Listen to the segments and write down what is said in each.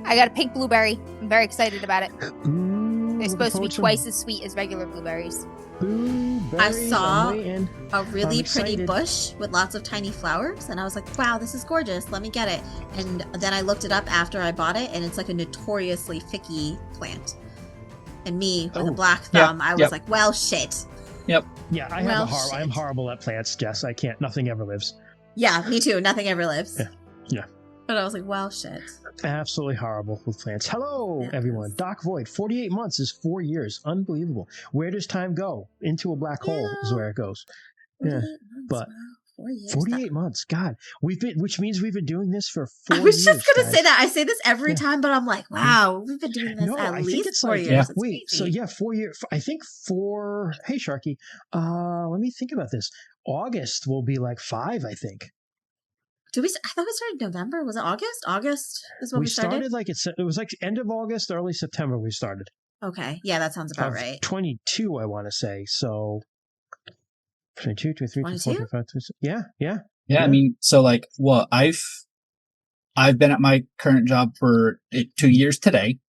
I got a pink blueberry. I'm very excited about it. Ooh, They're supposed to be twice as sweet as regular blueberries. I saw a really pretty bush with lots of tiny flowers, and I was like, wow, this is gorgeous. Let me get it. And then I looked it up after I bought it, and it's like a notoriously picky plant. And me, with a black thumb, I was like, well, shit. Yep. Yeah, I'm horrible at plants, Jess. I can't. Nothing ever lives. Yeah, me too. Nothing ever lives. Yeah. But I was like, well, shit. Absolutely horrible with plants. Hello, everyone. Doc Void, 48 months is 4 years. Unbelievable. Where does time go? Into a black hole is where it goes. Yeah, but 48 months. God, which means we've been doing this for 4 years. I was just going to say that. I say this every time, but I'm like, wow, we've been doing this at least 4 years. Yeah. Wait, so 4 years. I think hey, Sharky, let me think about this. August will be like 5, I think. I thought we started November. Was it August? August is when we started? It was like end of August, early September we started. Okay. Yeah, that sounds about right. 22, I want to say. So 22, 23, 24, 25, 26. Yeah. I mean, so like, well, I've been at my current job for 2 years today.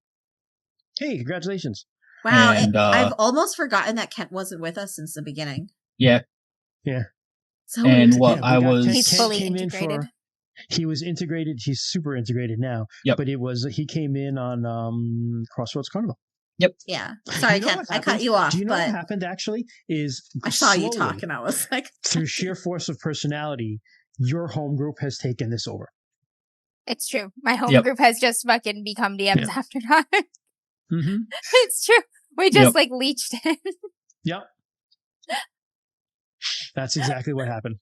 Hey, congratulations. Wow. And, I've almost forgotten that Kent wasn't with us since the beginning. Yeah. So he's fully integrated. He was integrated. He's super integrated now. Yep. But he came in on Crossroads Carnival. Yep. Yeah. Sorry, Ken. I cut you off. Do you know what happened, actually? I saw you talk, and I was like... through sheer force of personality, your home group has taken this over. It's true. My home group has just fucking become DMs after dark. Mm-hmm. It's true. We just leached in. Yep. That's exactly what happened.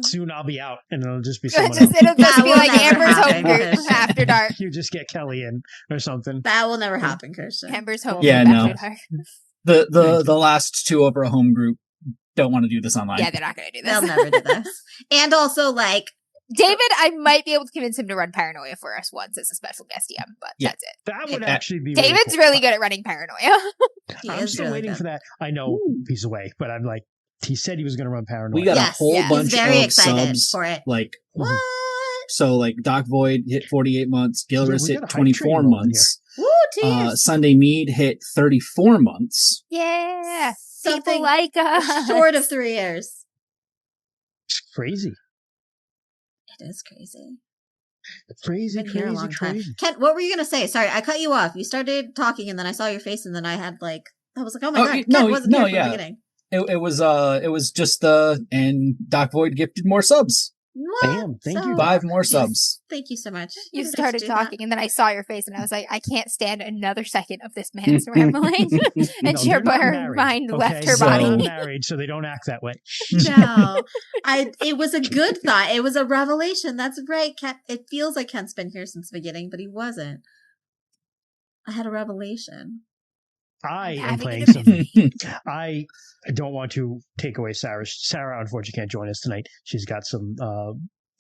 Soon I'll be out, and it'll just be someone else. It'll just be like Amber's home group after dark. You just get Kelly in or something. That will never happen, Christian. Amber's home group after dark. The last two of our home group don't want to do this online. Yeah, they're not going to do this. They'll never do this. And also, like... David, I might be able to convince him to run Paranoia for us once as a special guest DM, but that's it. That would actually be David's really good at running Paranoia. I'm still waiting for that. I know he's away, but I'm like, he said he was going to run Paranoia. We got a whole bunch of subs. For it. Like, what? So, like, Doc Void hit 48 months. Gilris hit 24 months. Woo, Sunday Mead hit 34 months. Yeah. Something people like us. Short of 3 years. It's crazy. It is crazy. Crazy. Kent, what were you going to say? Sorry, I cut you off. You started talking, and then I saw your face, and then I was like, oh my God, Kent wasn't here from the beginning. It was just and Doc Void gifted more subs. Bam, thank you. 5 more subs. Thank you so much. You started talking, and then I saw your face, and I was like, I can't stand another second of this man's rambling. And her mind left her body. They're married, so they don't act that way. No, it was a good thought. It was a revelation. That's right. It feels like Kent's been here since the beginning, but he wasn't. I had a revelation. I am playing some. I don't want to take away Sarah. Sarah, unfortunately, can't join us tonight. She's got some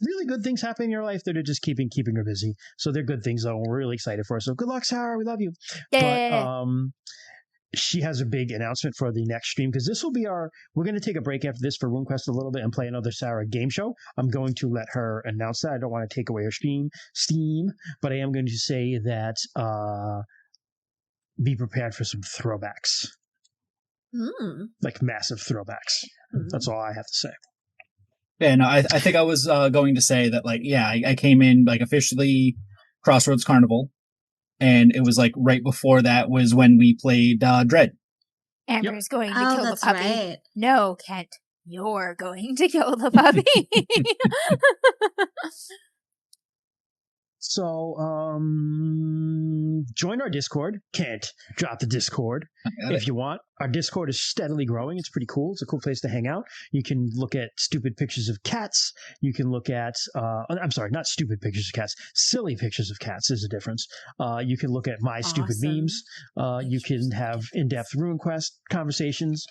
really good things happening in her life that are just keeping her busy. So they're good things, though. And we're really excited for her. So good luck, Sarah. We love you. Yeah. But she has a big announcement for the next stream, because this will be we're going to take a break after this for RuneQuest a little bit and play another Sarah game show. I'm going to let her announce that. I don't want to take away her steam, but I am going to say that be prepared for some throwbacks. Like massive throwbacks. That's all I have to say. Yeah, no, I think I was going to say that, like, I came in, like, officially Crossroads Carnival, and it was, like, right before that was when we played Dread. Amber's going to kill the puppy. Right. No, Kent, you're going to kill the puppy. So, join our Discord. Can't drop the Discord if you want. Our Discord is steadily growing. It's pretty cool. It's a cool place to hang out. You can look at stupid pictures of cats. You can look at, I'm sorry, not stupid pictures of cats. Silly pictures of cats is a difference. You can look at my stupid memes. You can have in-depth RuneQuest conversations.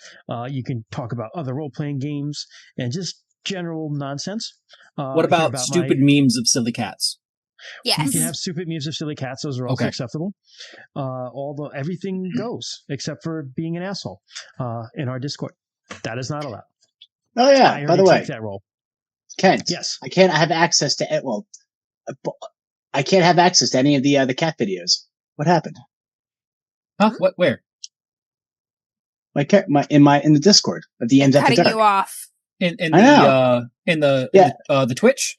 You can talk about other role-playing games and just general nonsense. What about stupid memes of silly cats? Yes. You can have stupid memes of silly cats. Those are also acceptable. Everything goes except for being an asshole in our Discord. That is not allowed. Oh yeah. By the way, that role. Kent. Yes. I have access to it. Well, I can't have access to any of the cat videos. What happened? Huh? What? Where? In the Discord at the end after cutting dark. you off. In the Twitch?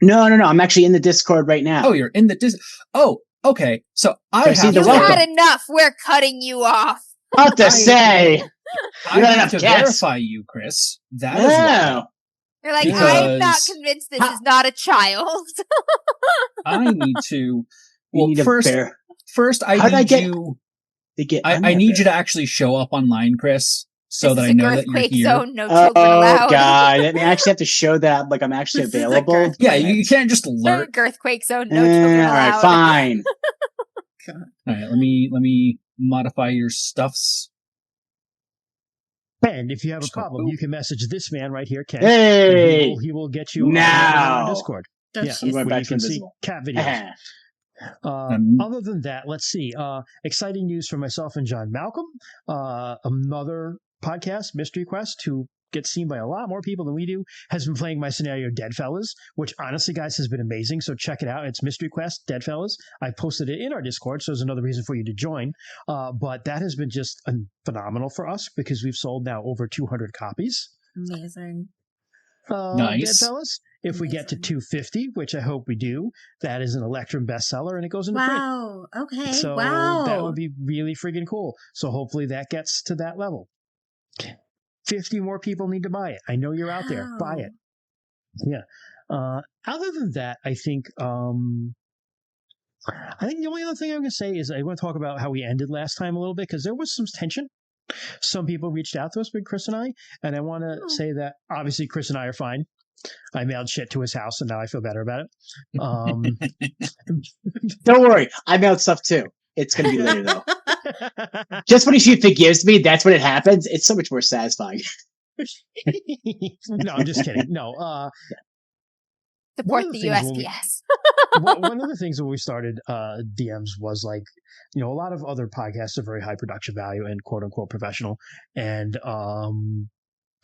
No. I'm actually in the Discord right now. Oh, you're in the Discord. Oh, okay. So You had enough. We're cutting you off. What to say? I have to verify you, Chris. That is why. You're like, I'm not convinced this is not a child. I need to. Well, first, I need you to actually show up online, Chris, so that I know that you're here. Zone, no children allowed. Oh God! I actually have to show that I'm actually available. Yeah, you can't just lurk. Girthquake zone, no children allowed. All right, fine. All right, let me modify your stuffs. And if you have a problem, you can message this man right here, Ken. Hey, he will get you now on Discord. I'm going back to invisible. Cat videos. Other than that, let's see. Exciting news for myself and John Malcolm. Another podcast, Mystery Quest, who gets seen by a lot more people than we do, has been playing my scenario Deadfellas, which honestly, guys, has been amazing. So check it out. It's Mystery Quest Deadfellas. I posted it in our Discord, so there's another reason for you to join. But that has been just phenomenal for us because we've sold now over 200 copies. Amazing. Nice. Deadfellas. If we get to 250, which I hope we do, that is an Electrum bestseller, and it goes into print. Wow. Okay. So that would be really friggin' cool. So hopefully that gets to that level. 50 more people need to buy it. I know you're out there. Buy it. Yeah. Other than that, I think the only other thing I'm going to say is I want to talk about how we ended last time a little bit, because there was some tension. Some people reached out to us, Big Chris and I want to say that obviously Chris and I are fine. I mailed shit to his house, and now I feel better about it. Don't worry, I mailed stuff too. It's going to be later though. Just when she forgives me, that's when it happens. It's so much more satisfying. No, I'm just kidding. No. Support the USPS. One of the things when we started DMs was like, a lot of other podcasts are very high production value and quote unquote professional, and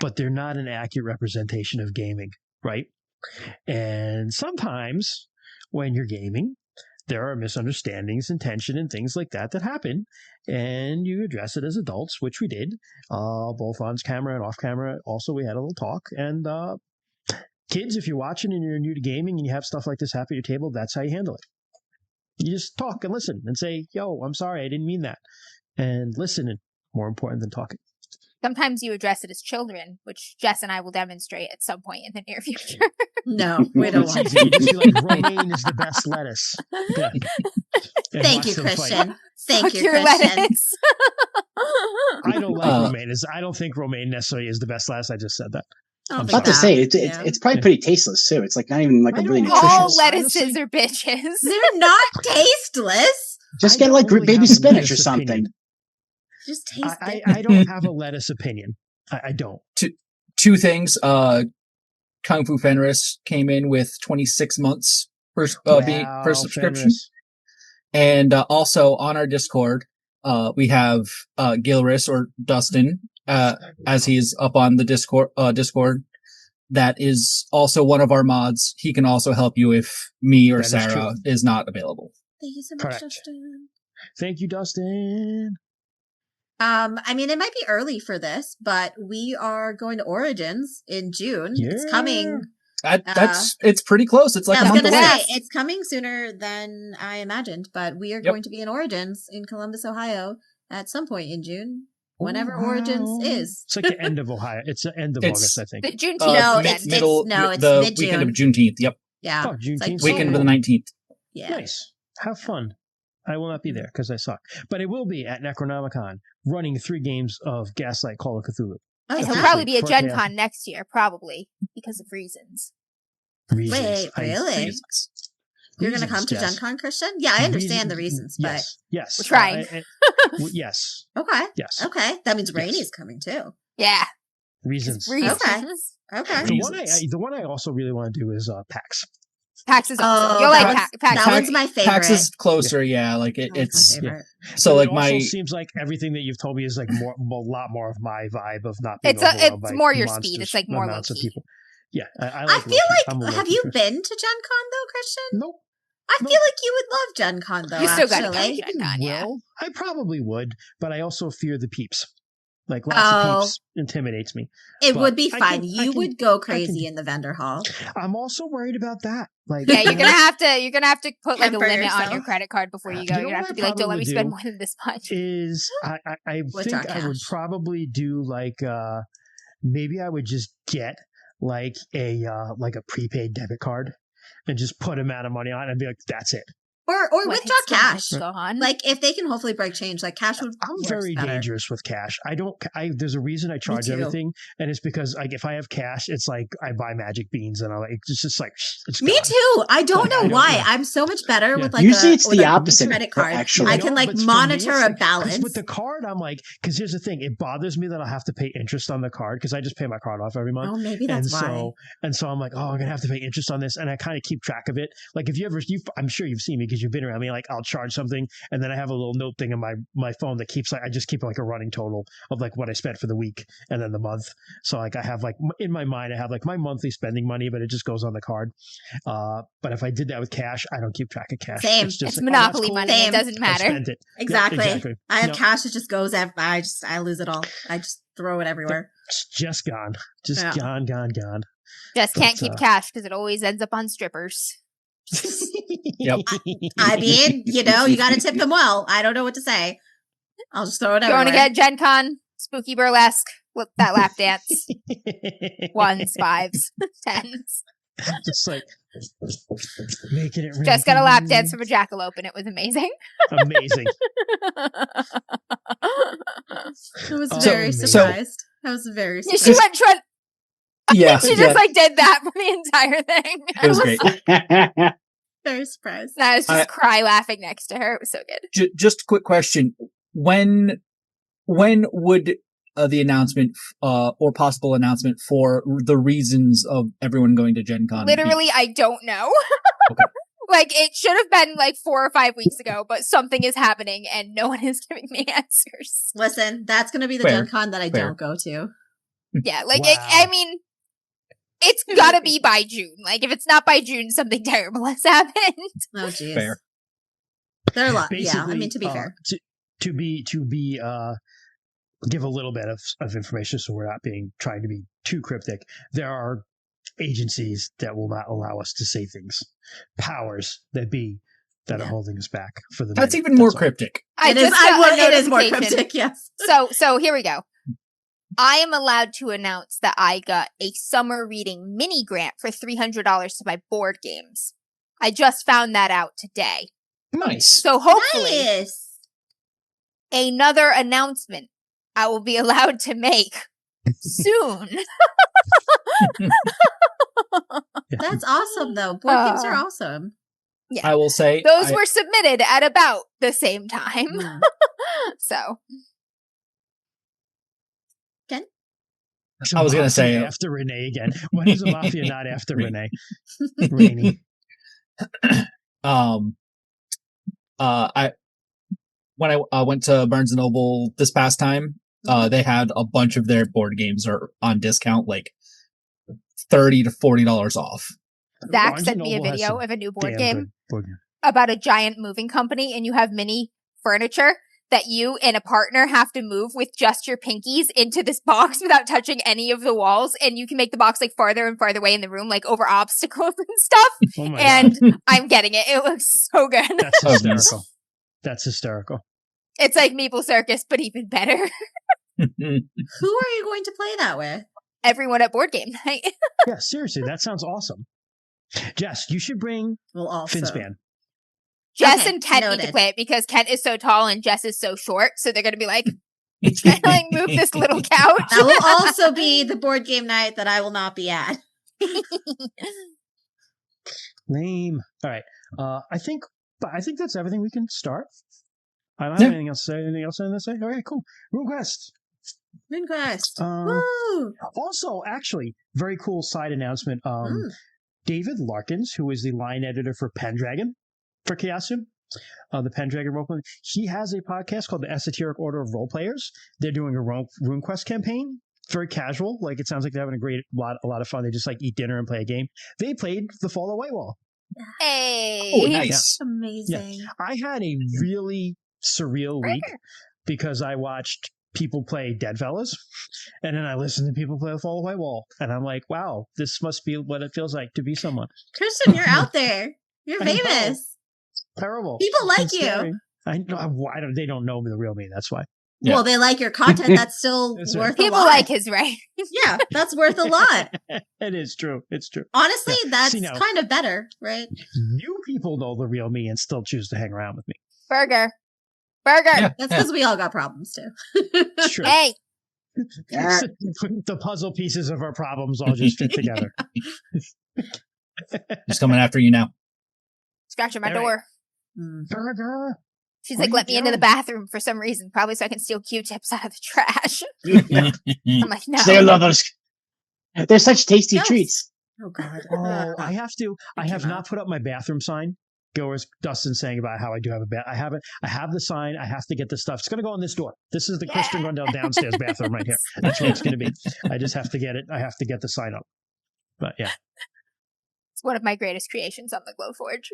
but they're not an accurate representation of gaming, right? And sometimes when you're gaming, there are misunderstandings and tension and things like that happen, and you address it as adults, which we did, both on camera and off camera. Also, we had a little talk. And kids, if you're watching and you're new to gaming and you have stuff like this happen at your table, that's how you handle it. You just talk and listen and say, "Yo, I'm sorry, I didn't mean that," and listen is more important than talking. Sometimes you address it as children, which Jess and I will demonstrate at some point in the near future. No, we don't want to. You just be like, romaine is the best lettuce. Yeah. Thank you, Christian. Thank you, Christian. Lettuce. I don't like romaine. I don't think romaine necessarily is the best lettuce. I just said that. I was about to say, it's probably pretty tasteless, too. It's like not even like a really nutritious. All lettuces are bitches. They're not tasteless. Just get like baby spinach or something. Just taste it. I don't have a lettuce opinion. I don't. Two things. Kung Fu Fenris came in with 26 months per subscription. Fenris. And also on our Discord, we have Gilris or Dustin, as he's up on the Discord. That is also one of our mods. He can also help you if me or Sarah is not available. Thank you so much, Dustin. Thank you, Dustin. I mean, it might be early for this, but we are going to Origins in June. Yeah. It's coming. It's pretty close. It's like a month away. It's coming sooner than I imagined, but we are going to be in Origins in Columbus, Ohio at some point in June. Whenever Origins is. It's like the end of Ohio. It's the end of August, I think. The Juneteenth. It's the mid-June. Weekend of Juneteenth. Yep. Yeah. Oh, Juneteenth. Weekend of the 19th. Yeah. Nice. Have fun. I will not be there because I suck. But it will be at Necronomicon, running 3 games of Gaslight Call of Cthulhu. And he'll probably be at Gen Con next year, probably, because of reasons. Wait, really? You're going to come to Gen Con, Christian? Yeah, I understand the reasons, but... Yes. We're trying. Yes. Okay. Yes. Okay. That means Rainy's coming, too. Yeah. Reasons. Okay. The one I also really want to do is PAX. PAX is awesome. You'll like PAX. That one's my favorite. PAX is closer, yeah. Like it's so like it also seems like everything that you've told me is like a lot more of my vibe of not being it's more your speed. It's like more low key. Yeah, I feel like have you been to Gen Con though, Christian? Nope. I feel like you would love Gen Con, though, You still gotta actually. go to Gen Con, yeah. Well, I probably would, but I also fear the peeps. Like, lots of peeps intimidates me. It But would be I fine. can- You would go crazy in the vendor hall. I'm also worried about that. Like, Yeah, you're gonna have to put like a Pamper limit on yourself. your credit card before you go. You know You're gonna what have to I be like, don't let probably me spend do more than this much. is I Withdraw think I would cash. probably do like maybe I would just get like a prepaid debit card and just put amount of money on it and be like, that's it. Or What, withdraw it's gonna cash. Go on. Like, if they can hopefully break change, like, cash would I'm works very better. dangerous with cash. There's a reason I charge too. everything, and it's because like if I have cash, it's like I buy magic beans and it's just like it's Me gone. too. I don't Like, know I don't- why. yeah. I'm so much better Yeah. with like Usually it's with the a opposite, credit card. actually. I can like but for me, monitor it's a like- 'cause balance. with the card. I'm like, because here's the thing, it bothers me that I'll have to pay interest on the card because I just pay my card off every month. Oh, maybe that's why. So I'm like, oh, I'm gonna have to pay interest on this, and I kind of keep track of it. Like if I'm sure you've seen me because you've been around me. Like I'll charge something, and then I have a little note thing on my phone that keeps like I just keep like a running total of like what I spent for the week and then the month. So like I have like in my mind I have like my monthly spending money, but it just goes on the card. But if I did that with cash, I don't keep track of cash. Same. It's just it's like, Monopoly oh, that's cool. money. Same. It doesn't I matter. spent it. Yep, Exactly. I have Yep. cash that just goes. I lose it all. I just throw it everywhere. It's just gone. Just Yeah. gone. Just can't But, keep cash because it always ends up on strippers. Yep. I mean, you know, you got to tip them well. I don't know what to say. I'll just throw it You want to everywhere. get Gen Con, spooky burlesque, with that lap dance. 1s, 5s, 10s. Just like making it. Just got a lap dance from a jackalope and it was amazing. Amazing. I was So very amazing. surprised. I was very Yeah, surprised. she went trend. Yeah, She just like did that for the entire thing. it was great. very surprised. I was just cry laughing next to her. It was so good. Just a quick question: when would the announcement or possible announcement for the reasons of everyone going to Gen Con be? Literally, I don't know. Okay. Like, it should have been like 4 or 5 weeks ago, but something is happening and no one is giving me answers. Listen, that's going to be the Fair. Gen Con that I Fair. don't go to. Yeah, like, Wow. I mean, it's gotta be by June. Like, if it's not by June, something terrible has happened. Oh, jeez. Fair. There are a lot. Yeah, I Basically, mean, to be fair. to be give a little bit of information so we're not trying to be too cryptic. There are agencies that will not allow us to say things, powers that be that are holding us back for the That's minute. even more That's all. cryptic. I It just is, got a it is more notification. cryptic, yes. So here we go. I am allowed to announce that I got a summer reading mini grant for $300 to buy board games. I just found that out today. Nice. So hopefully Nice. another announcement I will be allowed to make soon. That's awesome, though. Board games are awesome. I will say Those were submitted at about the same time. Mm. So I was gonna Mafia say after Renee again. When is a mafia not after Renee? Rainy. When I went to Barnes and Noble this past time, they had a bunch of their board games are on discount, like $30 to $40 off. Zach Barnes sent and me a Noble has video some of a new board damn game good board game. about a giant moving company, and you have mini furniture that you and a partner have to move with just your pinkies into this box without touching any of the walls, and you can make the box like farther and farther away in the room, like over obstacles and stuff. Oh my And God. I'm getting it. It looks so good. That's Oh, hysterical. That's hysterical. It's like Maple Circus, but even better. Who are you going to play that with? Everyone at board game night. Yeah, seriously, that sounds awesome. Jess, you should bring Well, also. Finspan. Jess Okay, and Kent need to noted. play it because Kent is so tall and Jess is so short, so they're gonna be like, trying to like move this little couch. That will also be the board game night that I will not be at. Lame. All right. I think that's everything we can start. I don't have anything else to say. Anything else I want to say? All right, cool. RuneQuest. RuneQuest. Uh, Woo! Also, actually, very cool side announcement. David Larkins, who is the line editor for Pendragon for Chaosium, the Pendragon roleplay, he has a podcast called the Esoteric Order of Roleplayers. They're doing a RuneQuest campaign. Very casual. Like, it sounds like they're having a lot of fun. They just like eat dinner and play a game. They played The Fall of White Wall. Hey. Oh, nice. Amazing. Yeah. I had a really surreal week because I watched people play Deadfellas, and then I listened to people play Fall Away Wall, and I'm like, wow, this must be what it feels like to be someone. Christian, you're out there. You're famous. Terrible. People like It's you. scary. I know. They don't know the real me. That's why. Yeah. Well, they like your content. That's still That's worth right. a lot. People like his right. Yeah, that's worth a lot. It is true. It's true. Honestly, Yeah. that's See, now, kind of better, right? you people know the real me and still choose to hang around with me. Burger. Yeah. That's because we all got problems too. It's true. Hey. Yeah. The puzzle pieces of our problems all just fit together. He's coming after you now. Scratching my All right. door. Burger. She's What like, are let you me into the doing? bathroom for some reason, probably so I can steal Q-tips out of the trash. I'm like, no. I love those. They're such tasty Yes. treats. Oh God. Oh, I have to. I Mickey have not Mouse. put up my bathroom sign. Go as Dustin's saying about how I do have a bath. I have it. I have the sign. I have to get the stuff. It's going to go on this door. This is the Christian Rundell downstairs bathroom right here. That's where it's going to be. I just have to get it. I have to get the sign up. But yeah, It's one of my greatest creations on the Glowforge.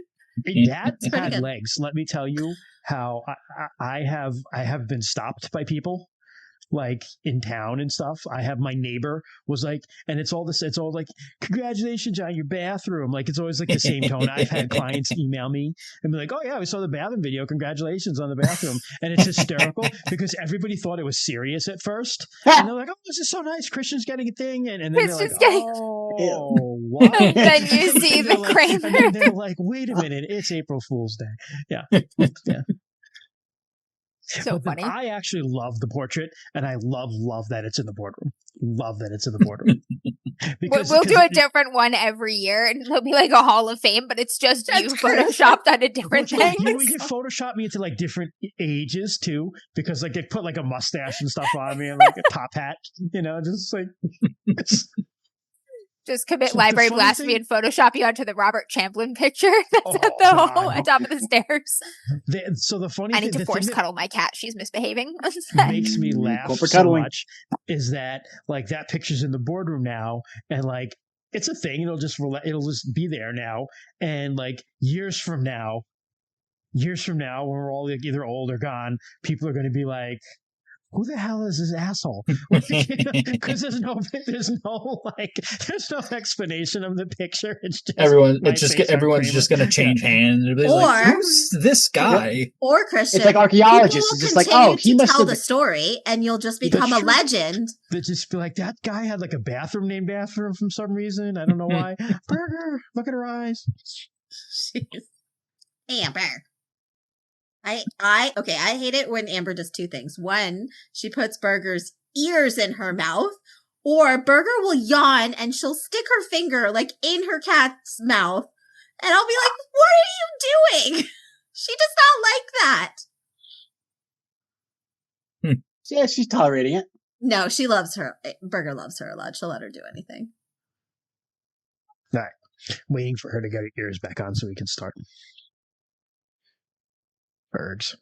that pretty had good. legs. Let me tell you how I have been stopped by people. Like in town and stuff, I have my neighbor was like, and it's all like, congratulations on your bathroom. Like it's always like the same tone. I've had clients email me and be like, oh yeah, we saw the bathroom video. Congratulations on the bathroom. And it's hysterical because everybody thought it was serious at first. And they're like, oh, this is so nice. Christian's getting a thing. And then they're like, Christian's getting- oh, what? Then you see And the they're like- Kramer. And then they're like, wait a minute, it's April Fool's Day. Yeah. Yeah. So But then funny. I actually love the portrait, and I love that it's in the boardroom. Love that it's in the boardroom. We'll do a different one every year, and it'll be like a Hall of Fame, but it's just That's you crazy. photoshopped onto different things. You can Photoshop me into like different ages too, because like they put like a mustache and stuff on me and like a top hat, just like. Just commit So the library funny blasphemy thing- and Photoshop you onto the Robert Champlin picture that's Oh, at the hole God. at top of the stairs. So the funny I thing, need to the force thing that cuddle my cat. She's misbehaving. makes me laugh Go for so cuddling. much is that like that picture's in the boardroom now, and like it's a thing. It'll just be there now, and like years from now, when we're all like, either old or gone, people are going to be like, who the hell is this asshole? Because there's no explanation of the picture. It's just everyone's just going to change hands. Everybody's like, Or- who's this guy? Or Christian, It's like archaeologists. people It's will just like, continue oh, he to must tell have. the story, and you'll just become a true. legend. They just be like, that guy had like a bathroom named after him for some reason. I don't know why. Burger, look at her eyes. Amber. I hate it when Amber does two things. One, she puts Burger's ears in her mouth, or Burger will yawn and she'll stick her finger like in her cat's mouth, and I'll be like, "What are you doing?" She does not like that. Yeah, she's tolerating it. No, she loves her. Burger loves her a lot. She'll let her do anything. All right. Waiting for her to get her ears back on so we can start. Bergs.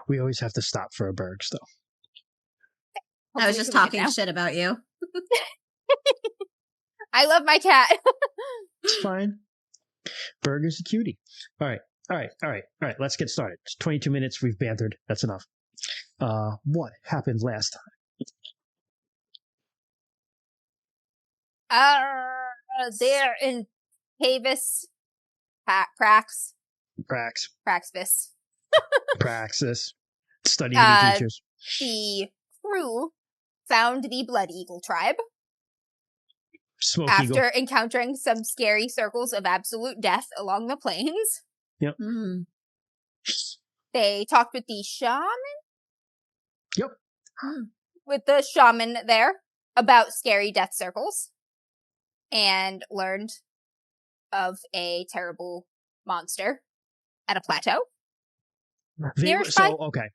We always have to stop for a Bergs, though. I was Hopefully just we can talking now. shit about you. I love my cat. It's fine. Burger's a cutie. All right. Let's get started. It's 22 minutes. We've bantered. That's enough. What happened last time? They're in Pavis. Prax. Praxvis. Praxis. Study to be teachers. The crew found the Blood Eagle tribe Smoke after Eagle. encountering some scary circles of absolute death along the plains. Mm. They talked with the shaman? Yep. With the shaman there about scary death circles and learned of a terrible monster at a plateau. Okay.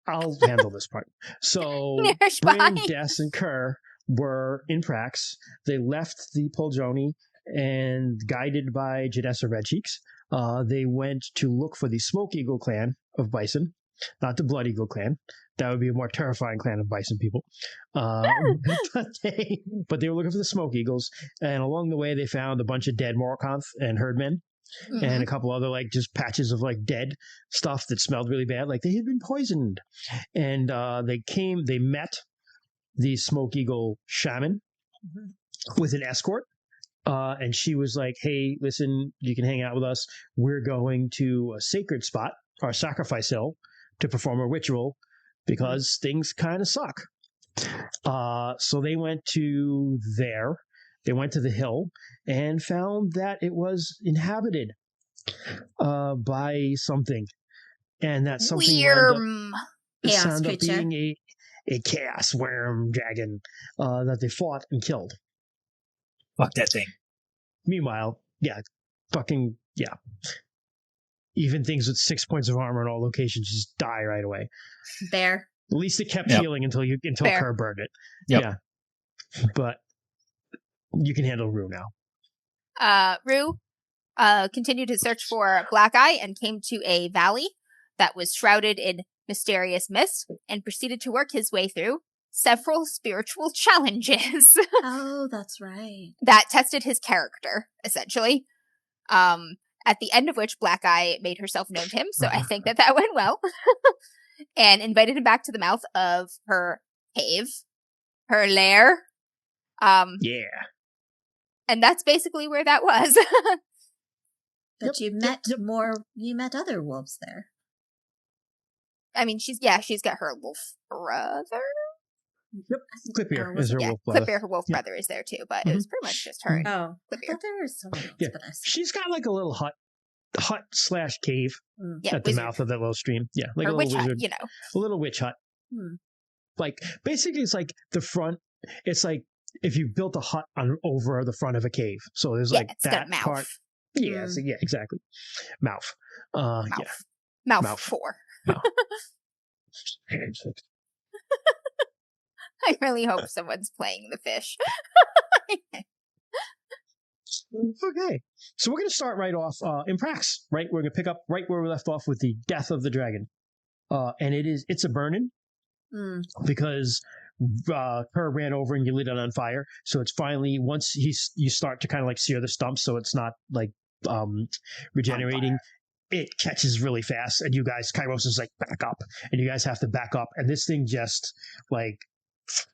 I'll handle this part. So Nearby. Bryn, and Cur were in Prax. They left the Poljoni and guided by Jadessa Redcheeks, they went to look for the Smoke Eagle clan of bison, not the Blood Eagle clan. That would be a more terrifying clan of bison people. But they were looking for the Smoke Eagles, and along the way they found a bunch of dead Morokanth and herdmen. and a couple other like just patches of like dead stuff that smelled really bad, like they had been poisoned. And they met the Smoke Eagle shaman with an escort. And she was like, hey, listen, you can hang out with us. We're going to a sacred spot, our sacrifice hill, to perform a ritual because things kind of suck. So they went to there. They went to the hill and found that it was inhabited by something. And that something wound up being a chaos worm dragon that they fought and killed. Fuck that thing. Meanwhile, even things with 6 points of armor in all locations just die right away. Fair. At least it kept healing until Cur burned it. Yep. Yeah. But you can handle Rue now. Rue continued to search for Blackeye and came to a valley that was shrouded in mysterious mist and proceeded to work his way through several spiritual challenges. Oh, that's right. That tested his character, essentially. At the end of which Blackeye made herself known to him, so I think that went well. And invited him back to the mouth of her cave, her lair. Yeah. And that's basically where that was. But you met other wolves there. I mean, she's got her wolf brother. Yep. Clippier is her wolf brother. Clippier, her wolf brother, is there too, but it was pretty much just her. Oh, Clippier. I thought there was someone else. Yeah. She's got like a little hut/cave at the mouth of that little stream. Yeah, like her a little witch wizard, hut, a little witch hut. Like basically, it's like the front. It's like if you built a hut over the front of a cave. So there's like it's that got a mouth. part. Yeah, yeah, exactly. Mouth. Mouth 4. Mouth. I really hope someone's playing the fish. Okay, so we're going to start right off in Prax, right? We're going to pick up right where we left off with the death of the dragon. And it's a burning because Cur ran over and you lit it on fire. So it's finally, once you start to kind of like sear the stumps so it's not like regenerating, it catches really fast. And you guys, Kairos is like, back up. And you guys have to back up. And this thing just like,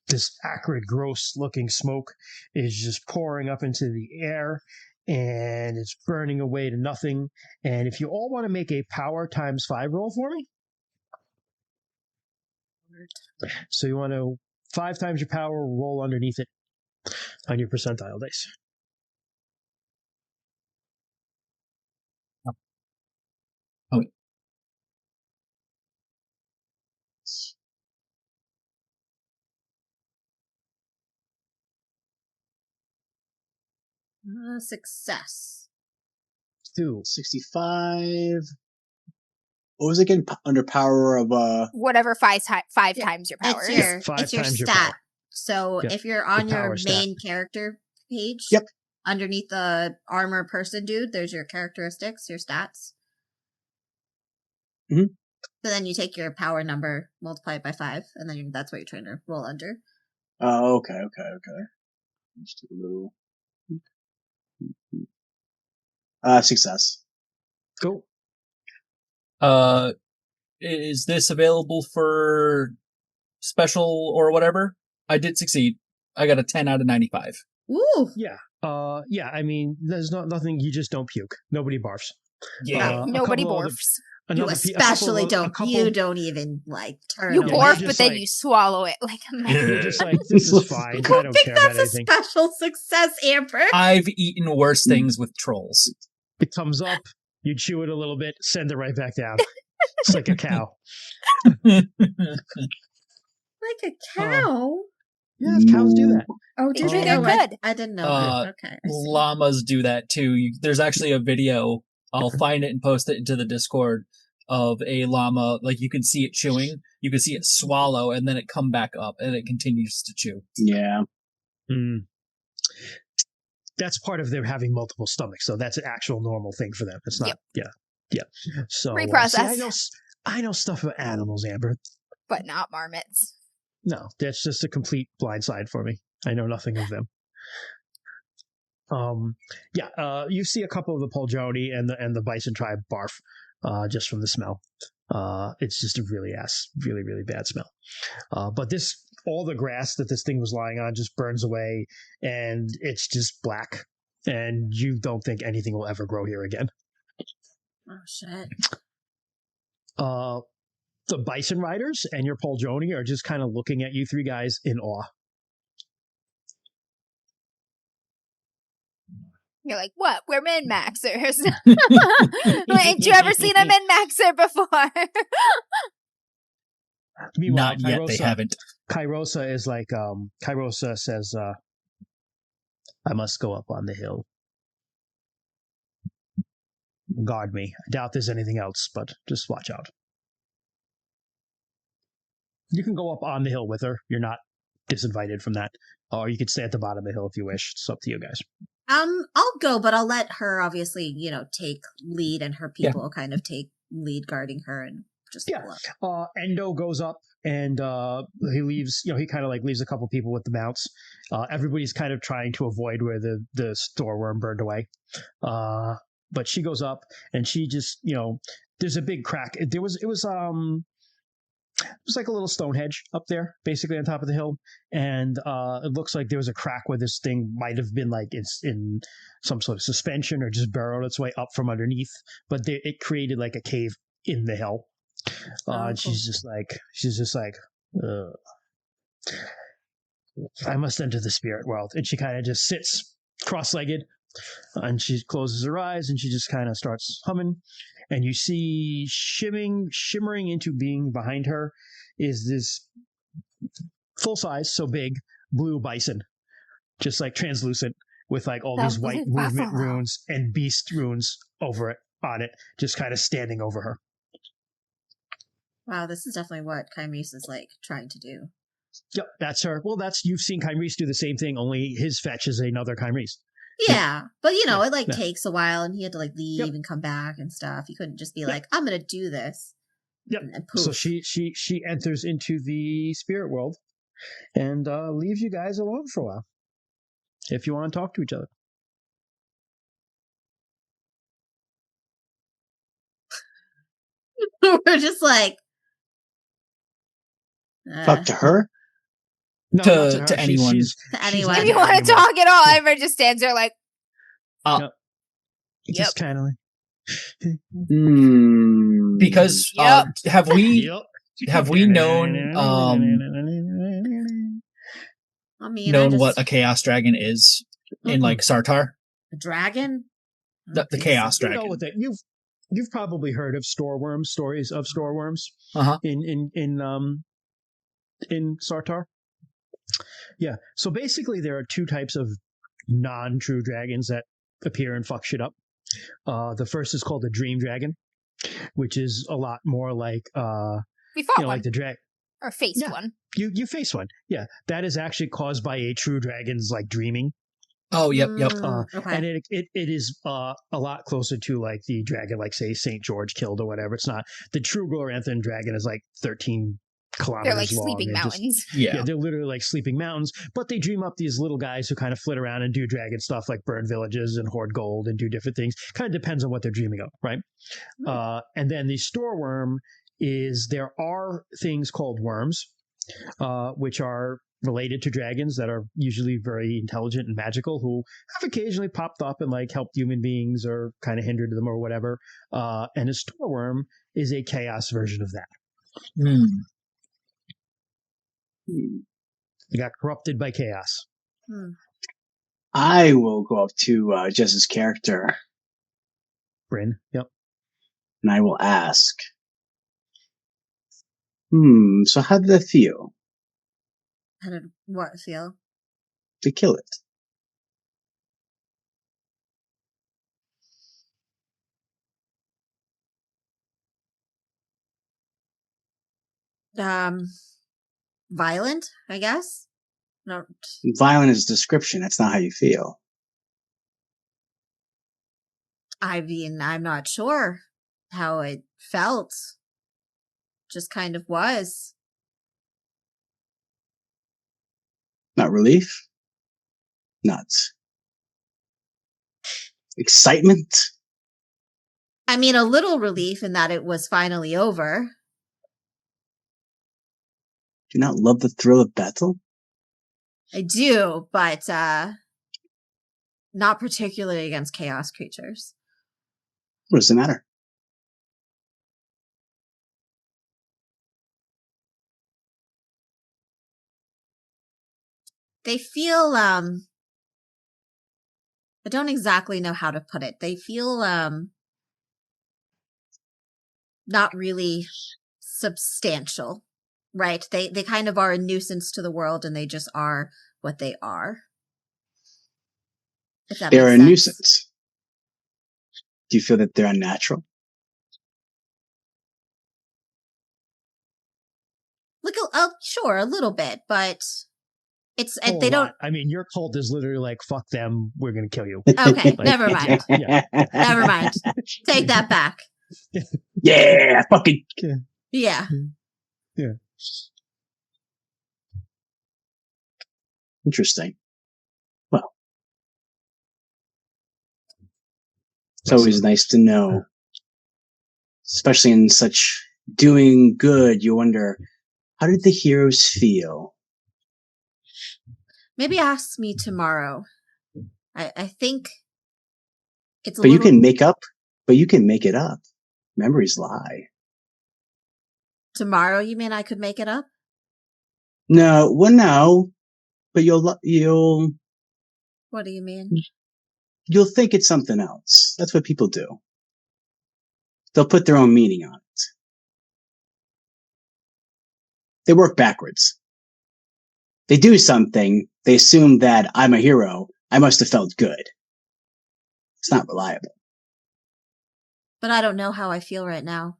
this acrid, gross looking smoke is just pouring up into the air and it's burning away to nothing. And if you all want to make a power ×5 roll for me. So you want to 5 times your power, roll underneath it on your percentile dice. Oh. Success. 65. What was it again? Under power of whatever five times your power. It's your stat. Power. So if you're on your main character page, underneath the armor person dude, there's your characteristics, your stats. Mm-hmm. So then you take your power number, multiply it by 5, and then that's what you're trying to roll under. Oh, okay. Just a little. Success. Cool. Is this available for special or whatever? I did succeed. I got a 10 out of 95. Ooh. Yeah. Yeah. I mean, there's nothing. You just don't puke. Nobody barfs. Yeah. Nobody barfs. You especially don't. You don't even like turn. You away. barf, but then you swallow it like a man. You're just like, this is fine. I don't care about anything. That's a special success, Amber. I've eaten worse things with trolls. It comes up, you chew it a little bit, send it right back down. It's like a cow. Like a cow? Yeah, cows do that. Oh, do they? They're good. I didn't know that. Okay. Llamas do that too. There's actually a video. I'll find it and post it into the Discord of a llama. Like you can see it chewing. You can see it swallow and then it come back up and it continues to chew. Yeah. That's part of them having multiple stomachs. So that's an actual normal thing for them. It's not. Yeah. So Reprocess. I know stuff about animals, Amber. But not marmots. No, that's just a complete blind side for me. I know nothing of them. You see a couple of the Poljoni and the bison tribe barf just from the smell. It's just a really bad smell. But all the grass that this thing was lying on just burns away, and it's just black. And you don't think anything will ever grow here again. Oh shit. The bison riders and your Poljoni are just kind of looking at you three guys in awe. You're like, what? We're min-maxers. Ain't you ever seen a min-maxer before? Meanwhile, Not yet, they haven't. Kairosa is like, Kairosa says, I must go up on the hill. Guard me. I doubt there's anything else, but just watch out. You can go up on the hill with her. You're not disinvited from that. Or you could stay at the bottom of the hill if you wish. It's up to you guys. I'll go, but I'll let her obviously, take lead, and her people kind of take lead guarding her and just go up. Endo goes up and he leaves, he kind of like leaves a couple people with the mounts. Everybody's kind of trying to avoid where the storeworm burned away. But she goes up and she just, there's a big crack. It was like a little stone hedge up there, basically on top of the hill. And it looks like there was a crack where this thing might have been like it's in some sort of suspension or just burrowed its way up from underneath. But it created like a cave in the hill. And she's just like, I must enter the spirit world. And she kind of just sits cross-legged and she closes her eyes and she just kind of starts humming. And you see shimmering into being behind her is this full size, so big, blue bison, just like translucent with like all these white movement runes and beast runes on it, just kind of standing over her. Wow, this is definitely what Kymese is like trying to do. Yep, that's her. Well, you've seen Kymese do the same thing, only his fetch is another Kymese. Yeah, but it takes a while, and he had to leave and come back and stuff. He couldn't just be like, "I'm gonna do this." Yep. And poof. So she enters into the spirit world and leaves you guys alone for a while, if you want to talk to each other. We're just like, talk to her. No, to anyone. To anyone. If you want to talk at all, Ivor just stands there like, yep. Just kind of like. Because have we known known what a chaos dragon is in like Sartar? A dragon? The chaos dragon. You've probably heard of stories of storeworms in Sartar. Yeah. So basically there are two types of non-true dragons that appear and fuck shit up. The first is called the dream dragon, which is a lot more like we fought one. Like the dragon. Or faced one. You face one. Yeah. That is actually caused by a true dragon's like dreaming. Oh, yep. Okay. And it is a lot closer to like the dragon, like say St. George killed or whatever. It's not. The true Gloranthan dragon is like 13 kilometers long. They're like sleeping mountains. Yeah, they're literally like sleeping mountains, but they dream up these little guys who kind of flit around and do dragon stuff like burn villages and hoard gold and do different things. Kind of depends on what they're dreaming of, right? And then the storeworm there are things called worms, which are related to dragons that are usually very intelligent and magical, who have occasionally popped up and like helped human beings or kind of hindered them or whatever. And a storeworm is a chaos version of that. They got corrupted by chaos. I will go up to Jess's character, Bryn. Yep. And I will ask, so how did that feel? How did what feel? To kill it. Violent, I guess. No. Violent is description. That's not how you feel. I mean, I'm not sure how it felt. Just kind of was. Not relief? Nuts. Excitement? I mean, a little relief in that it was finally over. Do you not love the thrill of battle? I do, but not particularly against chaos creatures. What does it matter? They feel, I don't exactly know how to put it. They feel, not really substantial, right? They kind of are a nuisance to the world, and they just are what they are. If that They're makes a sense. nuisance. Do you feel that they're unnatural? Look, sure, a little bit, but it's Oh, they don't. I mean, your cult is literally like, "Fuck them, we're gonna kill you." Okay, Like, never mind. Yeah. Never mind. Take that back. Yeah, fucking. Yeah. Yeah. Interesting. Well, it's always nice to know, especially in such doing good. You wonder, how did the heroes feel? Maybe ask me tomorrow. I think it's a But little... you can make up. But you can make it up. Memories lie. Tomorrow, you mean I could make it up? No, well, no. But you'll. What do you mean? You'll think it's something else. That's what people do. They'll put their own meaning on it. They work backwards. They do something. They assume that I'm a hero. I must have felt good. It's not reliable. But I don't know how I feel right now.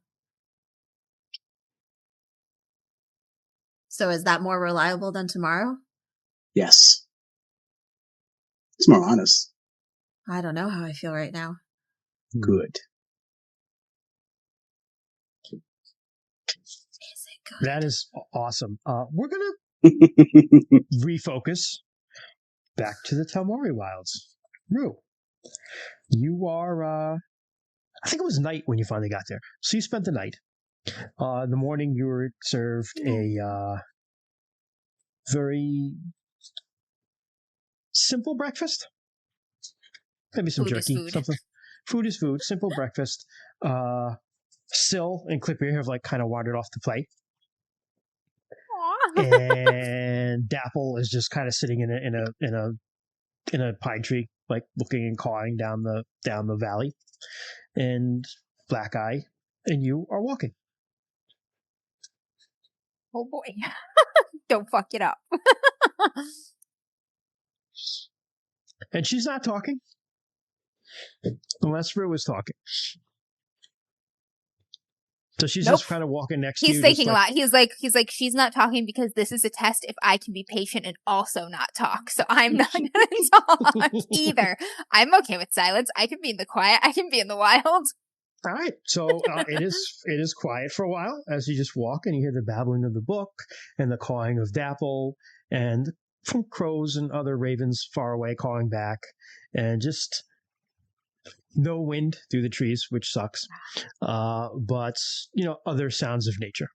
So is that more reliable than tomorrow? Yes. It's more honest. I don't know how I feel right now. Good. Is it good? That is awesome. We're gonna refocus back to the Talmori Wilds. Rue, you are, I think it was night when you finally got there. So you spent the night. In the morning, you were served a very simple breakfast. Maybe some Food is jerky, food. something. Food is food. Simple breakfast. Syl and Clippier have like kind of wandered off to play. Aw. And Dapple is just kind of sitting in a pine tree, like looking and cawing down the valley. And Blackeye and you are walking. Oh boy. Don't fuck it up. And she's not talking. Unless Rue is talking. So she's Nope. just kind of walking next to you. He's thinking a lot. He's like, she's not talking because this is a test if I can be patient and also not talk. So I'm not going to talk either. I'm okay with silence. I can be in the quiet. I can be in the wild. All right. So it is quiet for a while as you just walk and you hear the babbling of the book and the cawing of Dapple and from crows and other ravens far away calling back and just no wind through the trees, which sucks. But, other sounds of nature.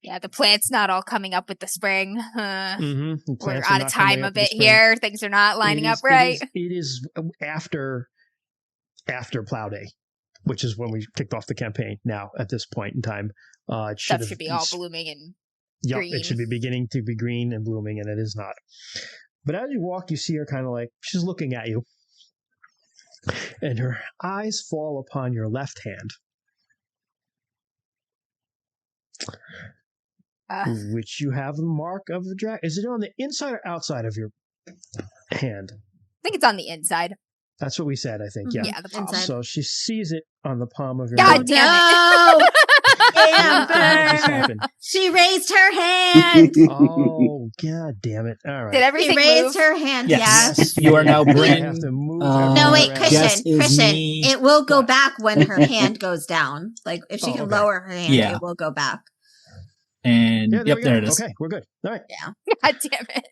Yeah, the plant's not all coming up with the spring. We're out of time a bit here. Things are not lining up right. It is after Plow Day, which is when we kicked off the campaign. Now, at this point in time, Stuff should be all blooming and green. It should be beginning to be green and blooming, and it is not. But as you walk, you see her kind of like, she's looking at you. And her eyes fall upon your left hand. Which you have the mark of the dragon. Is it on the inside or outside of your hand? I think it's on the inside. That's what we said, I think. Yeah. Yeah, the palm. Inside. So she sees it on the palm of your God hand. damn it. Amber! She raised her hand! Oh, god damn it. All right. Did everything She raised move? her hand, Yes. yes. You are now I Bryn. have to move No, wait, everything Guess Christian, is me. it will go back when her hand goes down. Like, if she Oh, can okay. lower her hand, Yeah. it will go back. And Yeah, yep, we there go. it is. Okay, we're good. All right. Yeah. God damn it.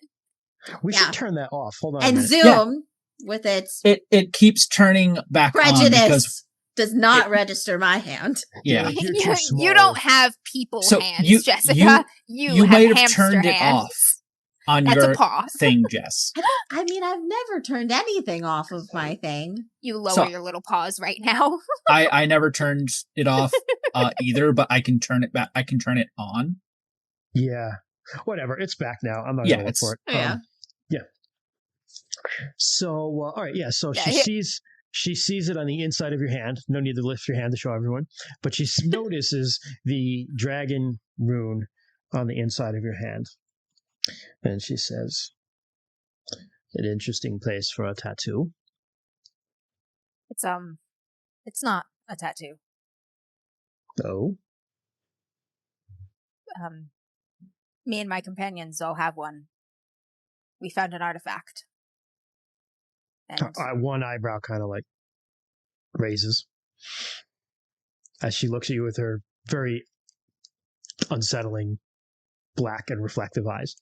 We Yeah. should turn that off. Hold on. a And minute. Zoom, with its it keeps turning back prejudice. on because does not register my hand. Yeah, you don't have people hands, Jessica. You have might have hamster turned hands. it off on That's your a pause. thing, Jess. I mean, I've never turned anything off of my thing. You lower your little paws right now. I never turned it off either, but I can turn it back. I can turn it on. Yeah, whatever. It's back now. I'm not gonna look for it. Yeah. Yeah. So all right, yeah. So she sees it on the inside of your hand. No need to lift your hand to show everyone, but she notices the dragon rune on the inside of your hand, and she says, "An interesting place for a tattoo." It's not a tattoo. Oh. Me and my companions all have one. We found an artifact. And one eyebrow kind of like raises as she looks at you with her very unsettling black and reflective eyes.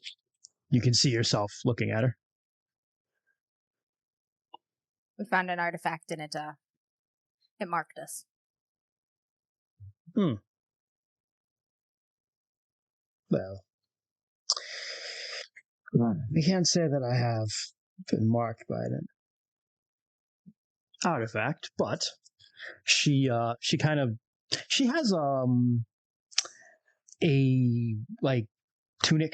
You can see yourself looking at her. We found an artifact and it marked us. Well, I can't say that I have been marked by an artifact, but she has a like tunic,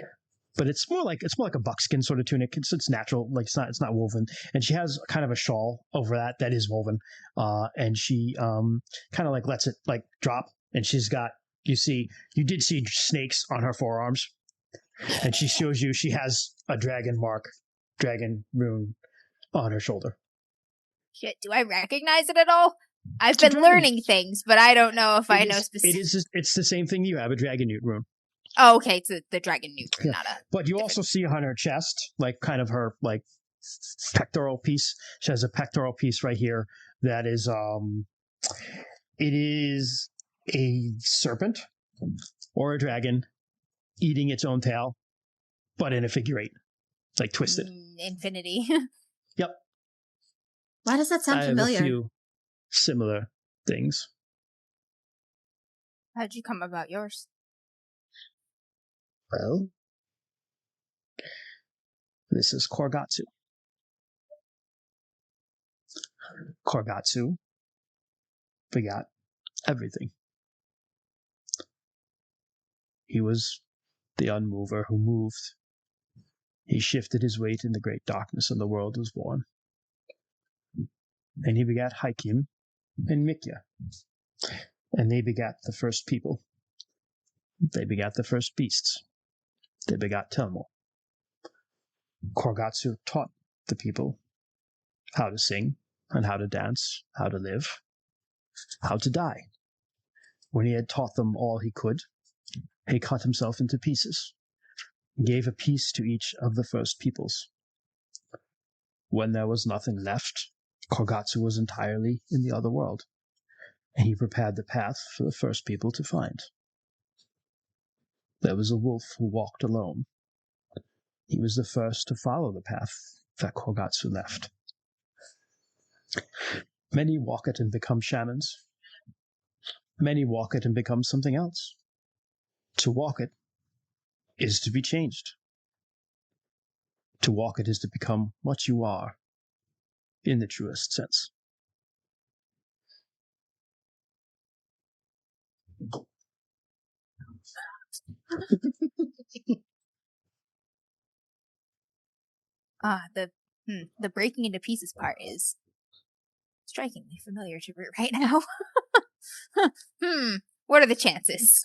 but it's more like a buckskin sort of tunic. It's natural, like it's not woven, and she has kind of a shawl over that is woven, and she kind of like lets it like drop, and she's got you did see snakes on her forearms, and she shows you she has a dragon rune on her shoulder. Shit, do I recognize it at all? I've been learning things, but I don't know if I know specifically. It's the same thing you have, a dragon newt rune. Oh, okay, it's the dragon newt rune, not a... But you also see on her chest, like kind of her like pectoral piece. She has a pectoral piece right here that is it is a serpent or a dragon eating its own tail, but in a figure eight. It's like twisted. Infinity. Yep. Why does that sound familiar? I have a few similar things. How'd you come about yours? Well, this is Korgatsu. Korgatsu begot everything. He was the unmover who moved. He shifted his weight in the great darkness, and the world was born. And he begat Haikim and Mikya. And they begat the first people. They begat the first beasts. They begot Telmo. Korgatsu taught the people how to sing and how to dance, how to live, how to die. When he had taught them all he could, he cut himself into pieces, gave a piece to each of the first peoples. When there was nothing left, Korgatsu was entirely in the other world, and he prepared the path for the first people to find. There was a wolf who walked alone. He was the first to follow the path that Korgatsu left. Many walk it and become shamans. Many walk it and become something else. To walk it is to be changed. To walk it is to become what you are, in the truest sense. The breaking into pieces part is strikingly familiar to Root right now. What are the chances?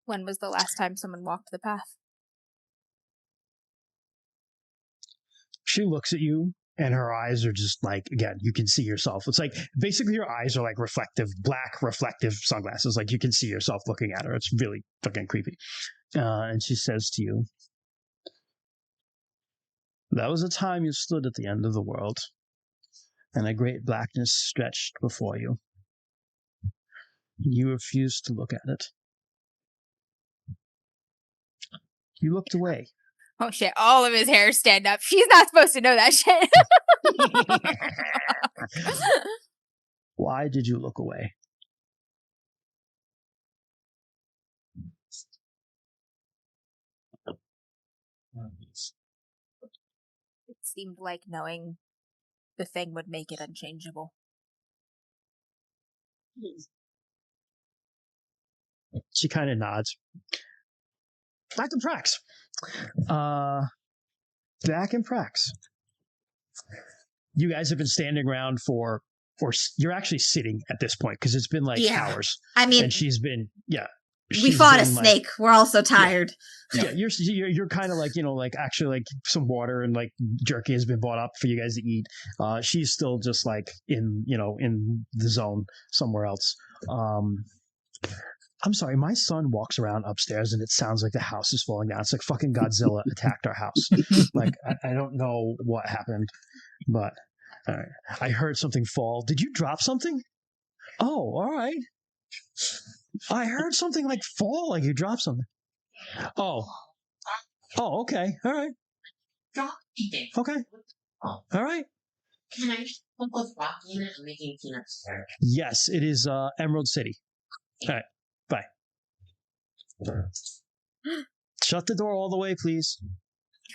When was the last time someone walked the path? She looks at you, and her eyes are just like, again, you can see yourself. It's like, basically your eyes are like black reflective sunglasses. Like you can see yourself looking at her. It's really fucking creepy. And she says to you, "There was a time you stood at the end of the world, and a great blackness stretched before you. You refused to look at it. You looked away. Oh shit, all of his hairs stand up. She's not supposed to know that shit. Why did you look away? It seemed like knowing the thing would make it unchangeable. She kind of nods. Back in Prax. Back in Prax. You guys have been standing around for you're actually sitting at this point because it's been like hours. I mean, and she's been we fought a snake. We're all so tired. Yeah, you're kind of like actually like some water and like jerky has been brought up for you guys to eat. She's still just like in the zone somewhere else. I'm sorry, my son walks around upstairs and it sounds like the house is falling down. It's like fucking Godzilla attacked our house. Like I don't know what happened, but all right. I heard something fall. Did you drop something? Oh, all right. I heard something like fall, like you dropped something. Oh, okay. All right. Okay. All right. Can I put with rock in it and making peanuts? Yes, it is Emerald City. All right. Bye. Shut the door all the way, please.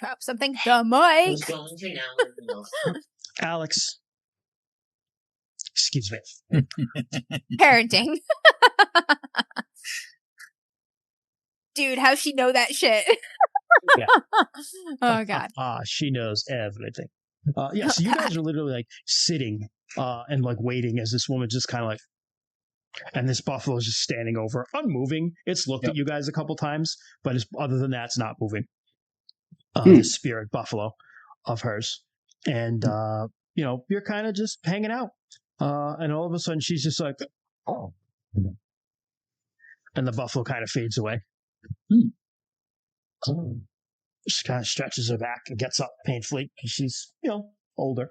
Drop something. The mic. Who's going to now? Alex. Excuse me. Parenting. Dude, how's she know that shit? Yeah. Oh, God. She knows everything. Yeah, so you guys are literally like sitting and like waiting as this woman just kind of like, and this buffalo is just standing over, unmoving. It's looked at you guys a couple times, but other than that, it's not moving. The spirit buffalo of hers. And, you're kind of just hanging out. And all of a sudden she's just like, oh. And the buffalo kind of fades away. She kind of stretches her back and gets up painfully because she's, older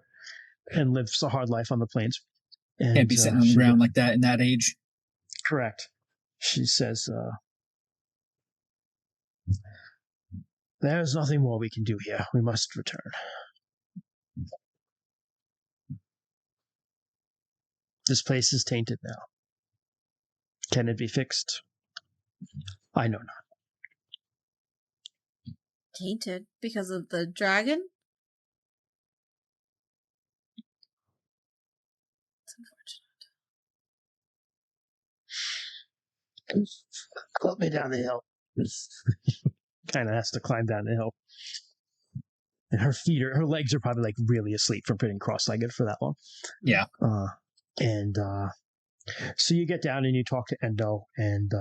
and lives a hard life on the plains. And, can't be sitting on the ground like that in that age. Correct. She says, there's nothing more we can do here. We must return. This place is tainted now. Can it be fixed? I know not. Tainted because of the dragon? It's unfortunate. Climb me down the hill. Kind of has to climb down the hill. And her legs are probably like really asleep from being cross-legged for that long. Yeah. So you get down and you talk to Endo, and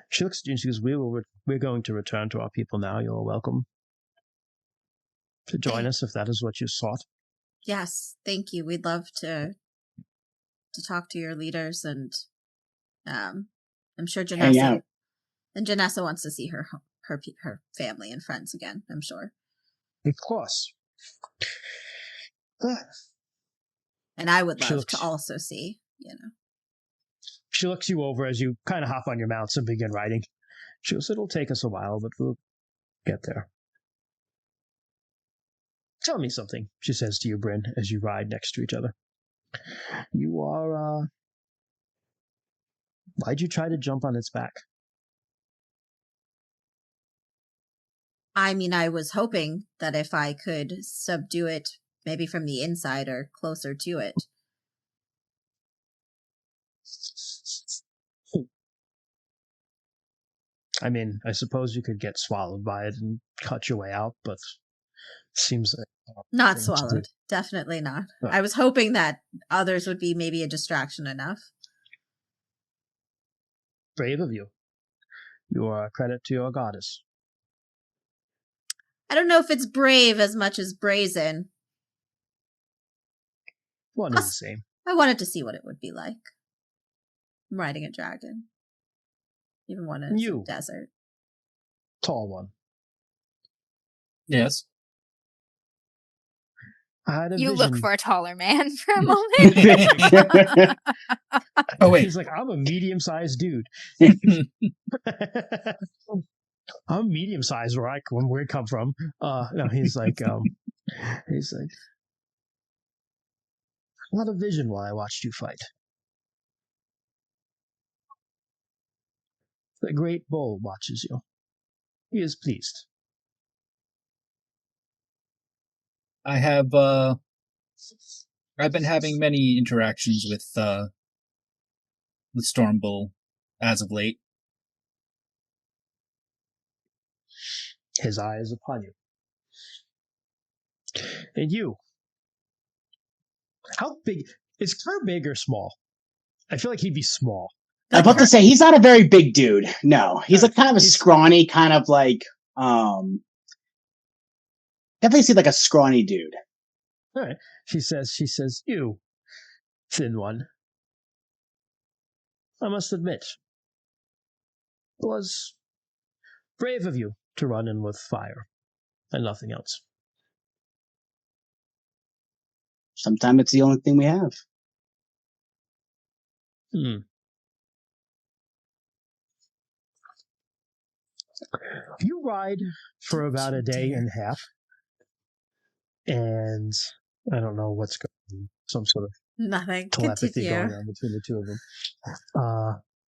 she looks at you and she goes, we're going to return to our people now. You're welcome to join us if that is what you sought. Yes, thank you. We'd love to talk to your leaders, and I'm sure Janessa wants to see her family and friends again, I'm sure. Of course. And I would love to also see, She looks you over as you kind of hop on your mounts and begin riding. She goes, it'll take us a while, but we'll get there. Tell me something, she says to you, Bryn, as you ride next to each other. You are, why'd you try to jump on its back? I mean, I was hoping that if I could subdue it, maybe from the inside or closer to it. I mean, I suppose you could get swallowed by it and cut your way out, but seems like... Not swallowed. Definitely not. Oh. I was hoping that others would be maybe a distraction enough. Brave of you. You are a credit to your goddess. I don't know if it's brave as much as brazen. One is the same. I wanted to see what it would be like. I'm riding a dragon. Even one in a desert. Tall one. Yes. You look for a taller man for a moment. Oh, wait. He's like, I'm a medium-sized dude. I'm medium sized where I come from. No, he's like, he's like, a lot of vision while I watched you fight. The great bull watches you. He is pleased. I've been having many interactions with Stormbull as of late. His eye is upon you. And you. How big is Cur, big or small? I feel like he'd be small. I'm about to say he's not a very big dude. No, he's like kind of a scrawny, kind of like definitely seems like a scrawny dude. All right. She says, you, thin one. I must admit, it was brave of you to run in with fire and nothing else. Sometimes it's the only thing we have. You ride for about a day and a half, and I don't know what's going on. Some sort of nothing telepathy going on between the two of them.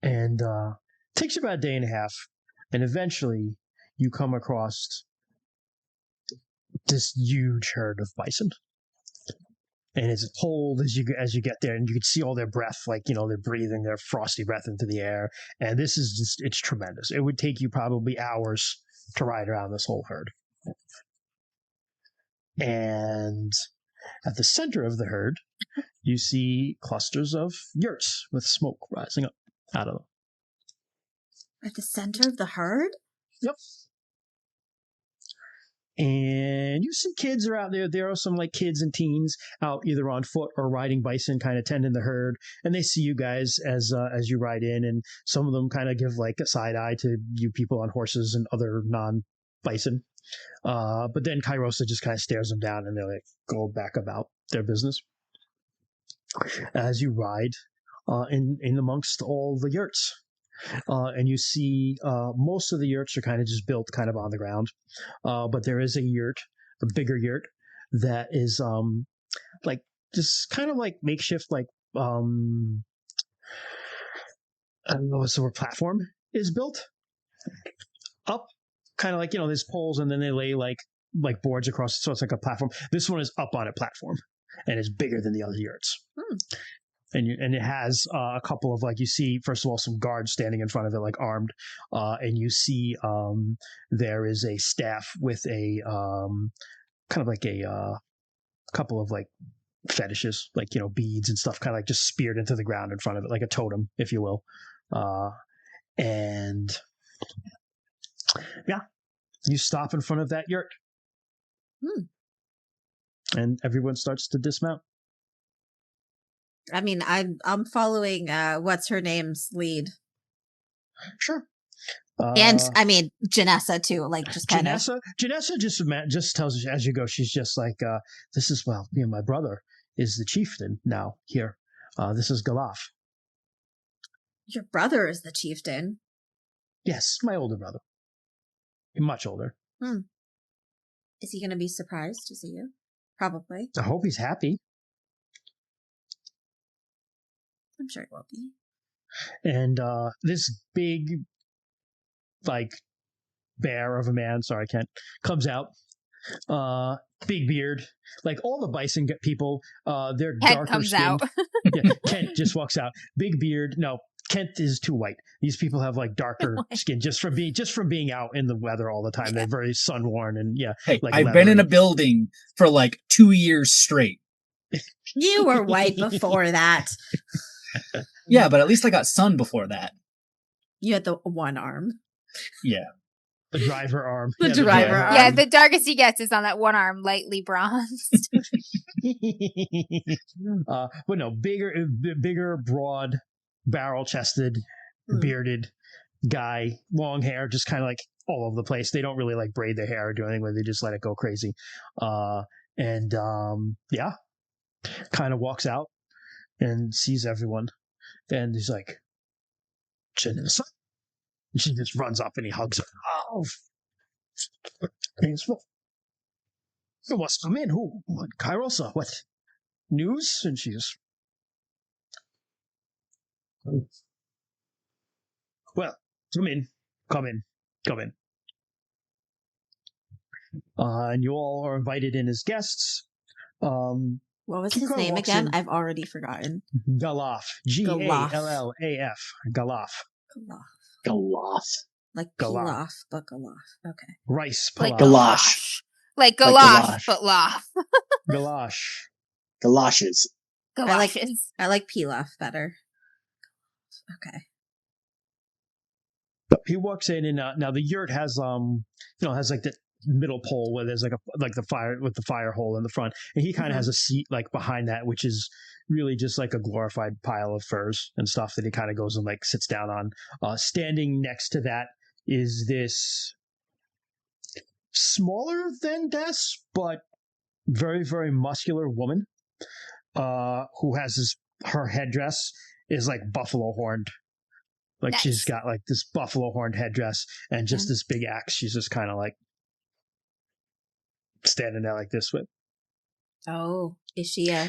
And it takes you about a day and a half, and eventually you come across this huge herd of bison. And it's cold as you get there, and you can see all their breath, like, you know, they're breathing their frosty breath into the air. And this is just, it's tremendous. It would take you probably hours to ride around this whole herd. And at the center of the herd, you see clusters of yurts with smoke rising up out of them. At the center of the herd? Yep. And you see kids are out there. There are some like kids and teens out either on foot or riding bison, kind of tending the herd. And they see you guys as you ride in, and some of them kind of give like a side eye to you people on horses and other non-bison. But then Kairosa just kind of stares them down, and they like go back about their business. As you ride in amongst all the yurts. And you see most of the yurts are kind of just built kind of on the ground. But there is a bigger yurt that is like just kind of like makeshift, like I don't know what's the word, platform is built up, kind of like, you know, there's poles and then they lay like boards across, so it's like a platform. This one is up on a platform and is bigger than the other yurts. And it has a couple of, like, you see, first of all, some guards standing in front of it, like armed. And you see there is a staff with a kind of like a couple of like fetishes, like, you know, beads and stuff, kind of like just speared into the ground in front of it, like a totem, if you will. And yeah, you stop in front of that yurt. And everyone starts to dismount. I mean, I'm following what's her name's lead. Sure. And I mean Janessa too, like just kind of. Janessa just tells you as you go. She's just like, "This is, well, you know, my brother is the chieftain now here. This is Galaf." Your brother is the chieftain? Yes, my older brother. Much older. Is he going to be surprised to see you? Probably. I hope he's happy. I'm sure it will be. And this big, like, bear of a man, sorry, Kent, comes out. Big beard. Like, all the bison people, they're Kent darker comes skinned. out. Yeah, Kent just walks out. Big beard. No, Kent is too white. These people have like darker skin just from being out in the weather all the time. They're very sun worn and Hey, like I've been in a building for like 2 years straight. You were white before that. Yeah, but at least I got sun before that. You had the one arm. Yeah. The driver arm. The driver arm. Yeah, the darkest he gets is on that one arm, lightly bronzed. But no, bigger, broad, barrel-chested, bearded guy, long hair, just kind of like all over the place. They don't really like braid their hair or do anything with it. They just let it go crazy. Yeah, kind of walks out and sees everyone. And he's like, Janessa? And she just runs up and he hugs her. Oh, Who must come in? Who? What? Kairosa? What? News? And she's... Well, come in. Come in. Come in. And you all are invited in as guests. What was his name again? I've already forgotten. Galaf. G-A-L-L-A-F. Galaf. Galaf. Like pilaf, but galaf. Okay. Rice. Like galash. Like galash, but laugh. Galash. Galoshes. Galoshes. I like pilaf better. Okay. He walks in and now the yurt has has like the middle pole where there's like the fire with the fire hole in the front, and he kind of has a seat like behind that, which is really just like a glorified pile of furs and stuff that he kind of goes and like sits down on. Standing next to that is this smaller than Des, but very, very muscular woman who has her headdress is like buffalo horned. Like nice. She's got like this buffalo horned headdress and just this big axe. She's just kind of like standing there like this with. Oh, is she yeah.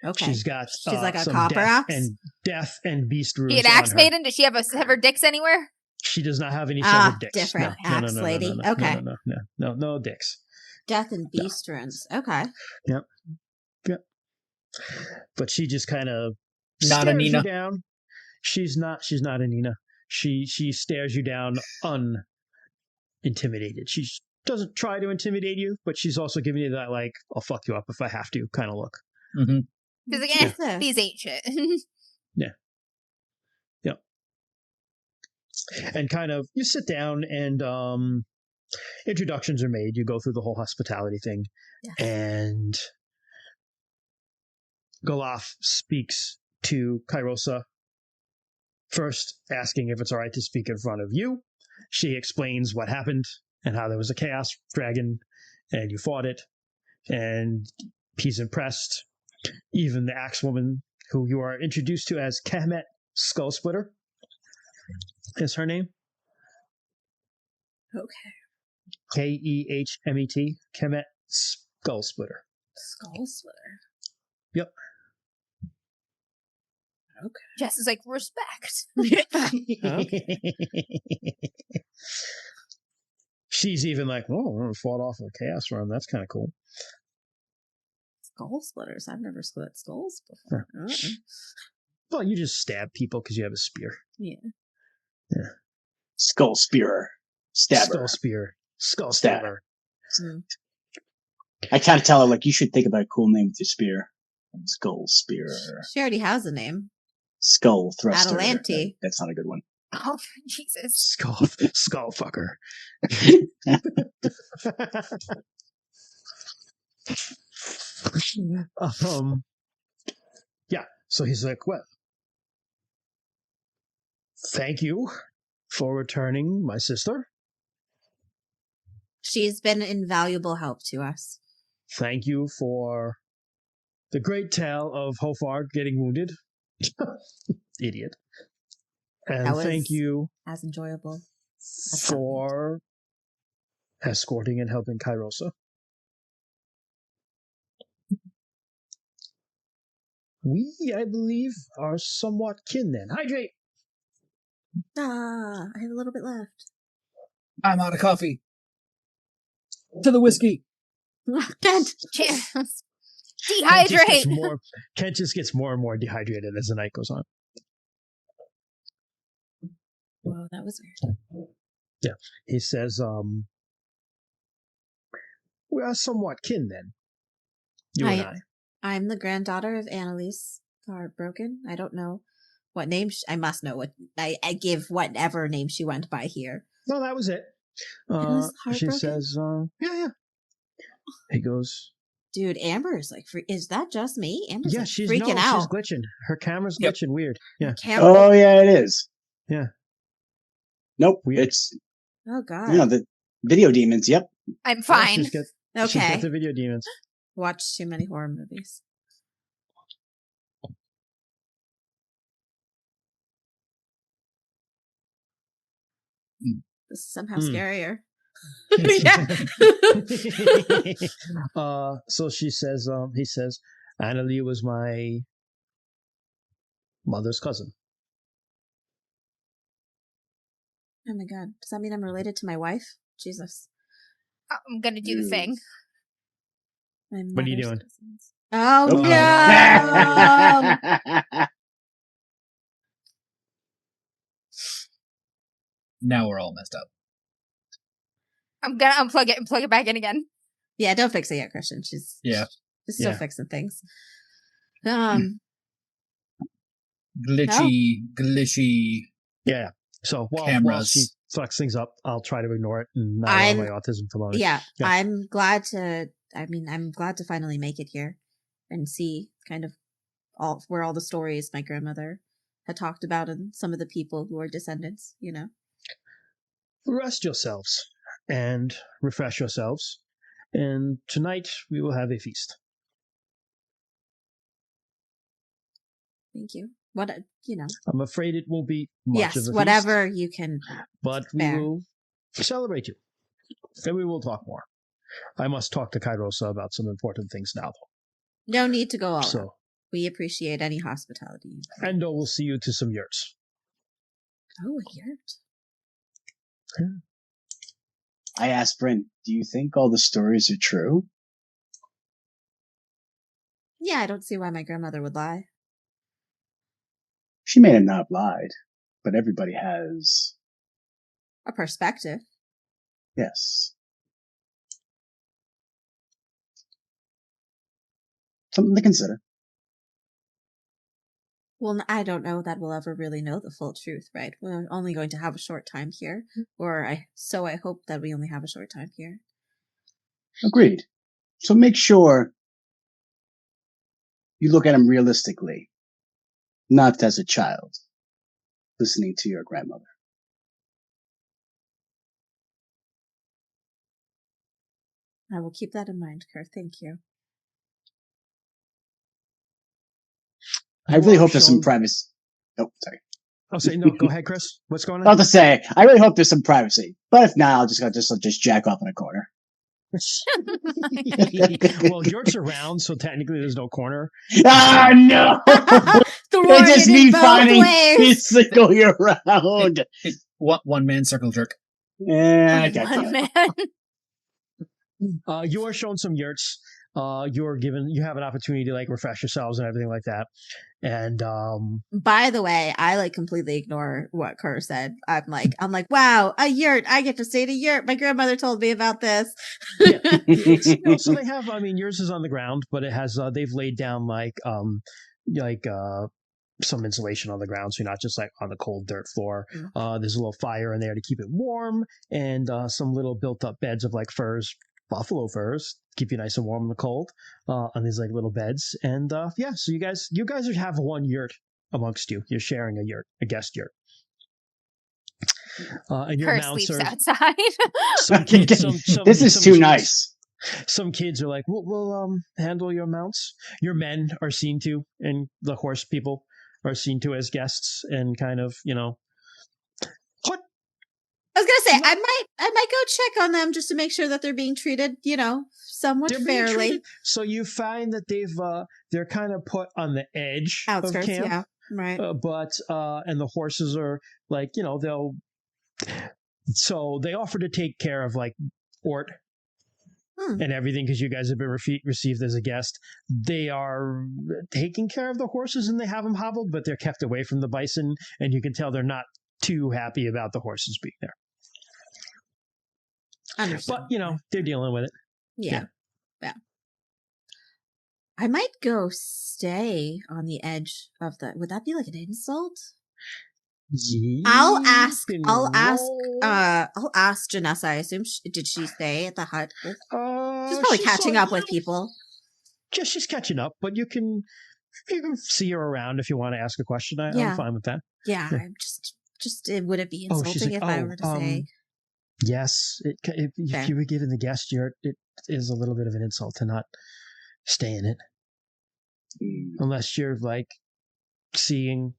Okay. She's got she's like a copper axe? And death and beast runes. She an axe maiden? Does she have her dicks anywhere? She does not have any severed dicks. Different axe lady. Okay. No dicks. Death and beast runes. Okay. Yep. But she just kind of not a Nina. Down. She's not a Nina. She stares you down unintimidated. She doesn't try to intimidate you, but she's also giving you that like I'll fuck you up if I have to kind of look. Because again, these ain't shit. Yeah. And kind of you sit down and introductions are made. You go through the whole hospitality thing, and Galaf speaks to Kairosa. First, asking if it's all right to speak in front of you. She explains what happened and how there was a chaos dragon and you fought it. And he's impressed. Even the axe woman, who you are introduced to as Kemet Skullsplitter, is her name. Okay. Kehmet. Kemet Skullsplitter. Skullsplitter. Yep. Okay. Jess is like, respect. She's even like, oh, I fought off a chaos realm. That's kind of cool. Skull splitters. I've never split skulls before. Well, you just stab people because you have a spear. Yeah. Skull spearer. Stabber. Skull spear. Skull stabber. I kind of tell her, like, you should think about a cool name with your spear. Skull spearer. She already has a name. Skull thruster. Atalante. That's not a good one. Oh, Jesus. Skull fucker. Yeah. So he's like, well, thank you for returning my sister. She's been an invaluable help to us. Thank you for the great tale of Hofar getting wounded. Idiot. And thank you as enjoyable for escorting and helping Kairosa. We, I believe, are somewhat kin then. Hydrate! I have a little bit left. I'm out of coffee. To the whiskey. Kent! Cheers. Dehydrate! Kent just gets more and more dehydrated as the night goes on. Whoa, that was weird. Yeah. He says, we are somewhat kin then. You and I. I'm the granddaughter of Annalise Heartbroken. I don't know what name I must know what I give whatever name she went by here. No, that was it. She says, yeah. He goes, dude, Amber is like, is that just me? Amber's she's freaking out. She's glitching. Her camera's glitching weird. Yeah. Oh, yeah, it is. Yeah. Nope. Weird. It's. Oh, God. The video demons. Yep. I'm fine. She's got the video demons. Watched too many horror movies. This is somehow scarier. So she says, he says, Annalie was my mother's cousin. Oh my god. Does that mean I'm related to my wife? Jesus. I'm gonna do the thing. What are you doing? Cousins. Oh, Okay. no! Now we're all messed up. I'm gonna unplug it and plug it back in again. Yeah, don't fix it yet, Christian. She's still fixing things. Glitchy. Yeah. So while she fucks things up, I'll try to ignore it and not allow my autism to load. Yeah, I'm glad to finally make it here and see kind of where all the stories my grandmother had talked about and some of the people who are descendants, you know. Rest yourselves and refresh yourselves. And tonight we will have a feast. Thank you. What, I'm afraid it won't be much of a feast. Yes, whatever you can. But we will celebrate you. And we will talk more. I must talk to Kairosa about some important things now, though. No need to go all out. We appreciate any hospitality. And we'll see you to some yurts. Oh, a yurt. Yeah. I asked Bryn, do you think all the stories are true? Yeah, I don't see why my grandmother would lie. She may have not lied, but everybody has a perspective. Yes. Something to consider. Well, I don't know that we'll ever really know the full truth, right? We're only going to have a short time here, so I hope that we only have a short time here. Agreed. So make sure you look at him realistically, not as a child listening to your grandmother. I will keep that in mind, Cur. Thank you. I really hope there's some privacy. Oh, sorry. I'll say no. Go ahead, Chris. What's going on? I was to say, I really hope there's some privacy, but if not, I'll just jack off in a corner. Well, yurts are round, so technically there's no corner. Ah, no! It's just me finding physical year round. One man circle jerk. Yeah, I got one man. You are shown some yurts. You have an opportunity to refresh yourselves and everything like that. And by the way, I completely ignore what Kerr said. I'm like, wow, a yurt! I get to stay at a yurt. My grandmother told me about this. Yeah. So they have. I mean, yours is on the ground, but it has. They've laid down some insulation on the ground, so you're not just on the cold dirt floor. There's a little fire in there to keep it warm, and some little built-up beds of furs. Buffalo furs keep you nice and warm in the cold on these little beds. And so you guys have one yurt amongst you. You're sharing a yurt, a guest yurt. And your mounts sleeps are outside. This is too nice. Some kids are we'll handle your mounts. Your men are seen to, and the horse people are seen to as guests, and kind of I was gonna say I might go check on them just to make sure that they're being treated, somewhat fairly. So you find that they're kind of put on the edge outskirts, of camp, yeah, right. But and the horses are so they offer to take care of Ort and everything because you guys have been received as a guest. They are taking care of the horses and they have them hobbled, but they're kept away from the bison, and you can tell they're not too happy about the horses being there. Understand. But they're dealing with it. Yeah. I might go stay on the edge of the. Would that be an insult? I'll ask Janessa. I assume did she stay at the hut? She's probably catching up with people. She's catching up, but you can see her around if you want to ask a question. I'm fine with that. Yeah. I'm just would it be insulting if I were to say? Yes, if you were given the guest yurt, it is a little bit of an insult to not stay in it, unless you're seeing.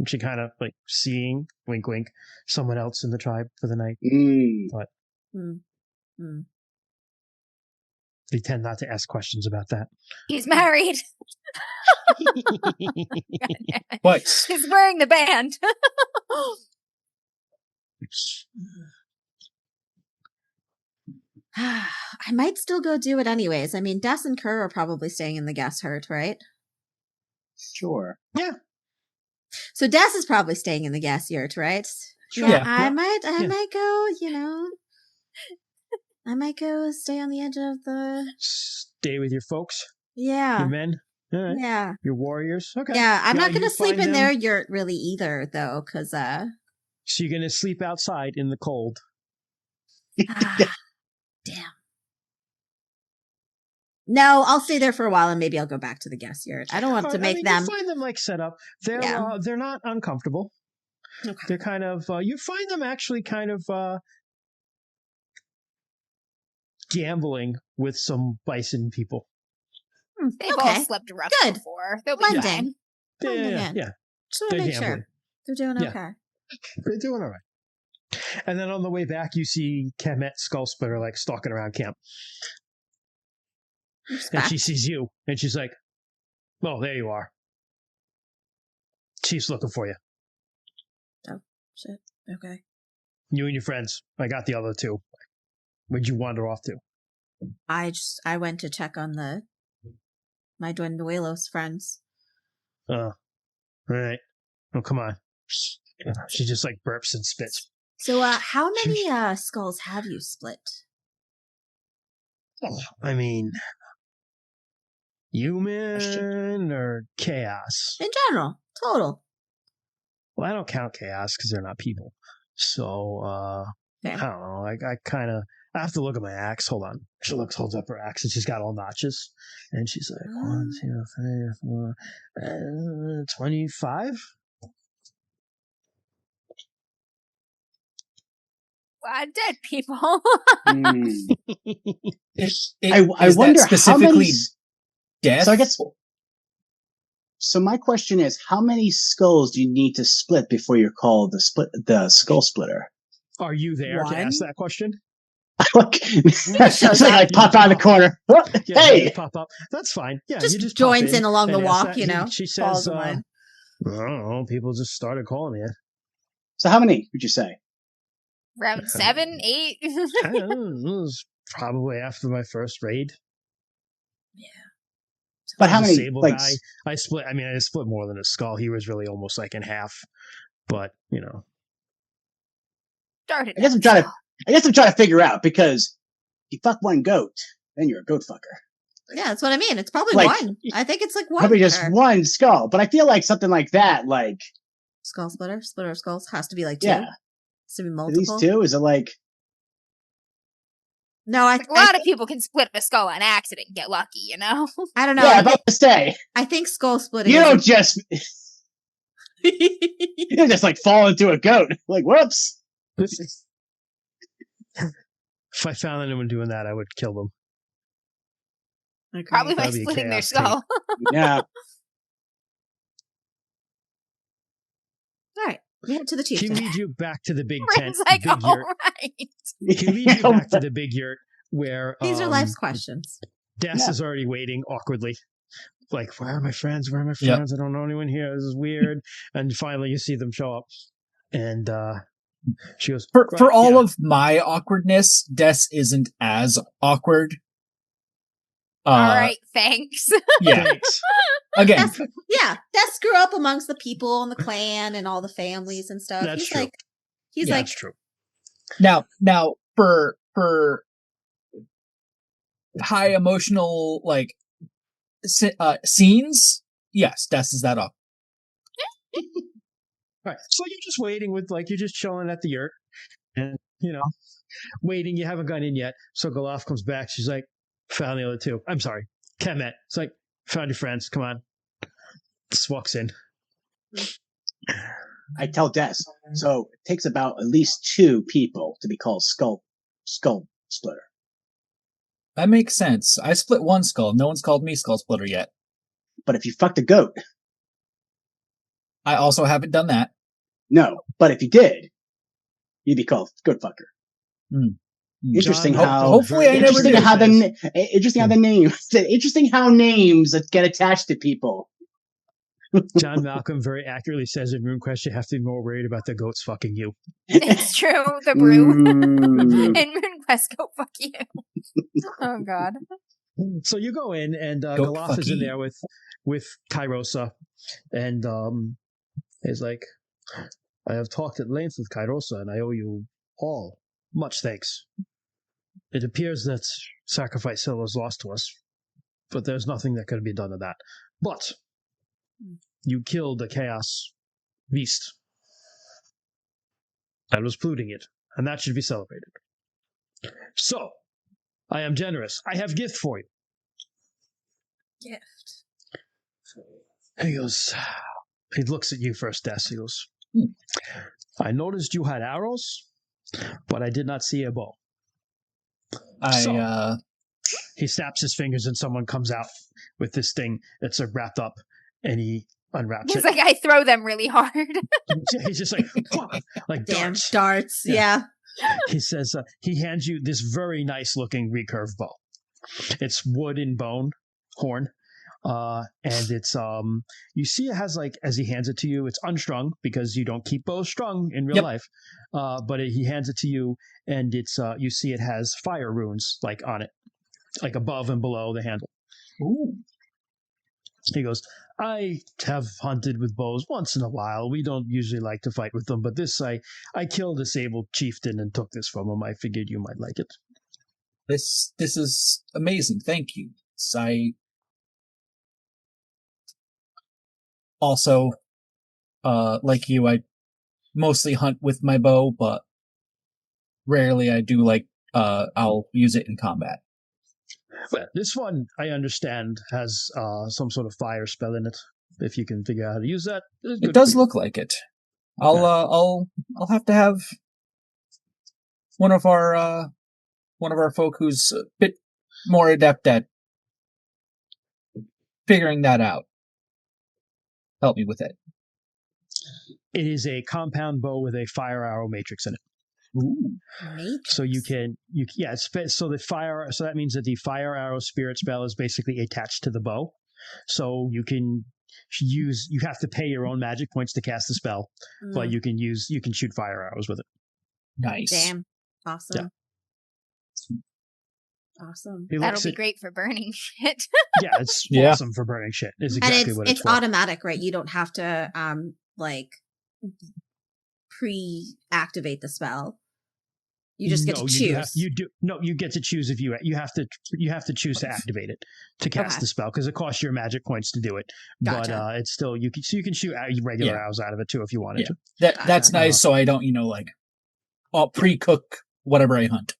She kind of seeing, wink, wink, someone else in the tribe for the night. But They tend not to ask questions about that. He's married. What? He's wearing the band. I might still go do it anyways. I mean, Des and Cur are probably staying in the guest hurt, right? Sure. Yeah. So Des is probably staying in the gas yurt, right? Sure. Yeah, Yeah. I might go, I might go stay on the edge of the... Stay with your folks? Yeah. Your men? All right. Yeah. Your warriors? Okay. Yeah, I'm not going to you sleep find in them- their yurt really either, though, because, So you're going to sleep outside in the cold. Damn. No, I'll stay there for a while and maybe I'll go back to the guest yurt. I don't want to make them... You find them, like, set up. They're not uncomfortable. Okay. They're kind of... you find them actually kind of... gambling with some bison people. They've all slept rough Good. before. They'll be Blending. fine. Yeah. Just want to They're make gambling. sure they're doing Yeah. okay. They're doing all right. And then on the way back, you see Kemet Skullsplitter, like, stalking around camp. And she sees you, and she's like, "Oh, there you are. Chief's looking for you. Oh, shit. Okay. You and your friends. I got the other two. Where'd you wander off to?" I went to check on my Duenduelos friends. Oh, all right. Oh, come on. She just, like, burps and spits. So, how many skulls have you split? I mean, human or chaos? In general, total. Well, I don't count chaos because they're not people. So, I don't know. I kind of... I have to look at my axe. Hold on. She holds up her axe, and she's got all notches. And she's like, 1, 2, 3, 4, 25? Dead people. I wonder specifically death. So I guess. So my question is, how many skulls do you need to split before you're called the skull splitter? Are you there to ask that question? It's like I pop out of the corner. Hey, pop up. That's fine. Yeah, just you just joins in along the walk. She Falls says, in line. "I don't know. People just started calling me." So how many would you say? Round 7, 8. I don't know, it was probably after my first raid. Yeah. But how many? Sable guy. I split more than a skull. He was really almost like in half. But Started. I guess I'm trying to figure out, because you fuck one goat, then you're a goat fucker. Yeah, that's what I mean. It's probably Like, one. I think it's like one. Probably just one skull, but I feel like something like that, like skull splitter of skulls has to be like 2. Yeah, has to be at multiple. least 2. Is it like? No, a lot of people can split a skull on accident and get lucky. I don't know. Yeah, about to say. I think skull splitting. You don't just you don't just like fall into a goat. Like, whoops. If I found anyone doing that, I would kill them. Okay. Probably by That'd be a splitting their chaos skull. Yeah. All right. We head to the She chieftain. leads you back to the big tent, Bryn's like, big all yurt. right. She leads you back to the big yurt where These are life's questions. Des is already waiting awkwardly. Like, where are my friends? Where are my friends? I don't know anyone here. This is weird. And finally you see them show up. And she goes, For all of my awkwardness, Des isn't as awkward. All right, thanks. Yeah. Thanks. Again, Des grew up amongst the people and the clan and all the families and stuff. That's true. He's Yeah, like, that's true. now for high emotional scenes, yes, Des is that up. All right. So you're just waiting you're just chilling at the yurt and, waiting. You haven't gone in yet. So Golaf comes back. She's like, found the other 2. I'm sorry. Kemet. It's like, found your friends. Come on. Just walks in. I tell Des. So it takes about at least 2 people to be called skull splitter. That makes sense. I split one skull. No one's called me skull splitter yet. But if you fucked a goat, I also haven't done that. no. But if you did, you'd be called goat fucker. Interesting John, how. Hopefully, I never Interesting do. how interesting how the names. Interesting how names that get attached to people. John Malcolm very accurately says in RuneQuest you have to be more worried about the goats fucking you. It's true. The brew. Mm. And RuneQuest, go fuck you. Oh god. So you go in, and Goat Galaf is in fucky. there with Kairosa, and he's like, I have talked at length with Kairosa, and I owe you all much thanks. It appears that Sacrifice Hill was lost to us, but there's nothing that could be done to that. But you killed the Chaos Beast that was polluting it, and that should be celebrated. So, I am generous. I have gift for you. Gift. He goes, he looks at you first, Des. He goes, I noticed you had arrows, but I did not see a bow. He snaps his fingers and someone comes out with this thing that's wrapped up, and he unwraps He's it. like, I throw them really hard. He's just like Damn darts. darts. Yeah. He says, he hands you this very nice looking recurve bow. It's wood and bone, horn. And it's, you see it has like, as he hands it to you, it's unstrung because you don't keep bows strung in real life. But he hands it to you, and it's, you see it has fire runes like on it, like above and below the handle. Ooh. He goes, I have hunted with bows once in a while. We don't usually like to fight with them, but this, I killed a sable chieftain and took this from him. I figured you might like it. This is amazing. Thank you. I also, like you, I mostly hunt with my bow, but rarely I do I'll use it in combat. Well, this one, I understand, has some sort of fire spell in it. If you can figure out how to use that, It does look like it. I'll have to have one of our folk who's a bit more adept at figuring that out help me with it. It is a compound bow with a fire arrow matrix in it. Ooh. Matrix. So so that means that the fire arrow spirit spell is basically attached to the bow. So you have to pay your own magic points to cast the spell, but you can shoot fire arrows with it. Nice. Damn. Awesome. Yeah. Awesome. That'll be great for burning shit. Yeah, it's awesome for burning shit. Is exactly what it's for. Automatic, right? You don't have to pre-activate the spell. You just get to choose. You get to choose if you have to choose to activate it to cast the spell, because it costs your magic points to do it. Gotcha. But it's still you can shoot regular arrows out of it too if you wanted to. That's nice. So I don't I'll pre-cook whatever I hunt.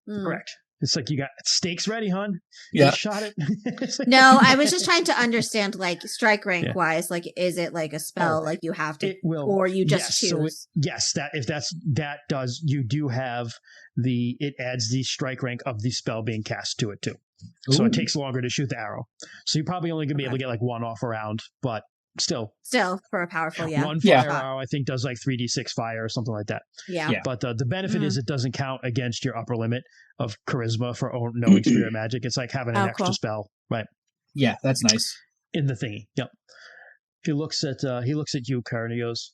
Correct. It's like you got steaks ready, hon. Yeah. You shot it. No, I was just trying to understand, strike rank wise, is it like a spell, you have to, or you just choose? You do have it adds the strike rank of the spell being cast to it too. So it takes longer to shoot the arrow. So you're probably only going to be able to get one off a round, but still for a powerful, one fire arrow I think does 3d6 fire or something like that. But the benefit is it doesn't count against your upper limit of charisma for knowing spirit magic. It's like having an extra spell, right? Yeah, that's nice. In the thingy. Yep. He looks at you, Cur, and he goes,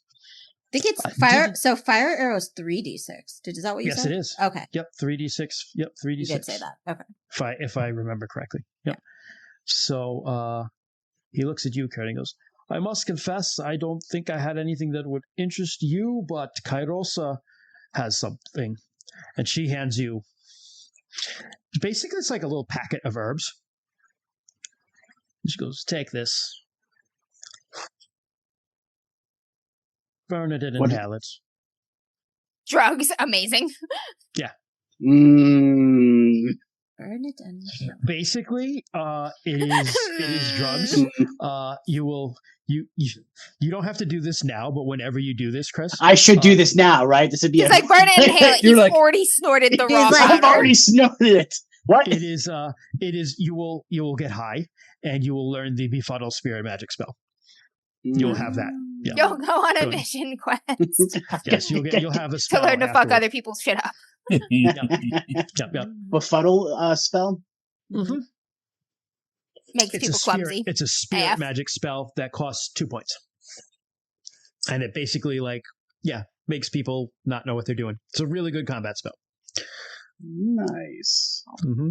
I think it's fire. So fire arrows 3d6. Is that what you said? Yes, it is. Okay. Yep, 3d6. Yep, 3d6. You did say that. Okay. If I remember correctly. Yep. Yeah. So he looks at you, Cur, and he goes, I must confess, I don't think I had anything that would interest you, but Kairosa has something. And she hands you, basically it's like a little packet of herbs. She goes, take this. Burn it and inhale it. Drugs, amazing. Yeah. Burn it and basically, it is drugs. You don't have to do this now, but whenever you do this, Chris, I should do this now, right? This would be. He's like, burn it and inhale it. He's already snorted the raw powder. I've already snorted it. What? It is. You will get high, and you will learn the befuddle spirit magic spell. You'll have that. Yeah. You'll go on a mission quest. Yes, you'll have a spell to learn to fuck other people's shit up. Yep. Befuddle spell? Mm-hmm. Makes people clumsy. It's a spirit AF. magic spell that costs 2 points. And it basically, makes people not know what they're doing. It's a really good combat spell. Nice. Mm-hmm.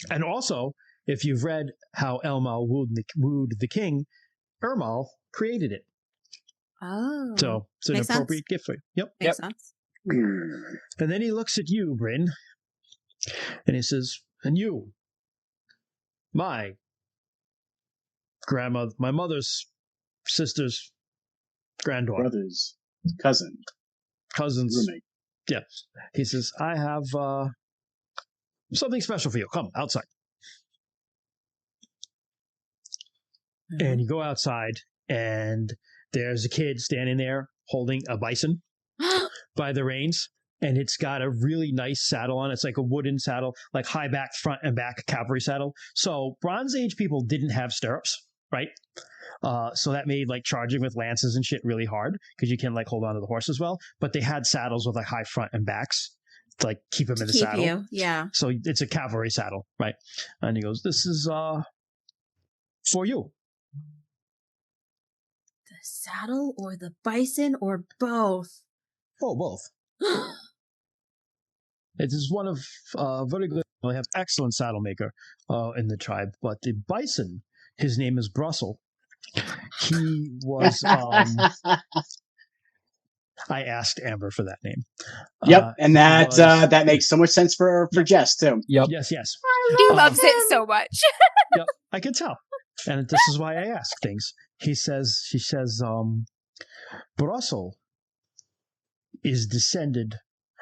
And also, if you've read how Elmal wooed the king, Ermal created it. Oh. So it's an Makes appropriate sense. gift for you. Yep. Makes sense. And then he looks at you, Bryn, and he says, and you, my grandmother, my mother's sister's granddaughter. Brother's cousins. Roommate. Yeah. He says, I have something special for you. Come outside. And you go outside, and there's a kid standing there holding a bison by the reins, and it's got a really nice saddle on it. It's like a wooden saddle, like high back, front and back cavalry saddle. So Bronze Age people didn't have stirrups, right? So that made like charging with lances and shit really hard because you can like hold on to the horse as well. But they had saddles with like high front and backs to like keep him in the saddle. You. Yeah. So it's a cavalry saddle, right? And he goes, "This is for you." The saddle or the bison or both? Oh, both. It is one of very good. We have excellent saddle maker in the tribe, but the bison, his name is Brussel. He was. I asked Amber for that name. Yep, and that makes so much sense for Jess too. Yep. Yes. He loves it so much. Yep, I can tell, and this is why I ask things. She says, Brussel is descended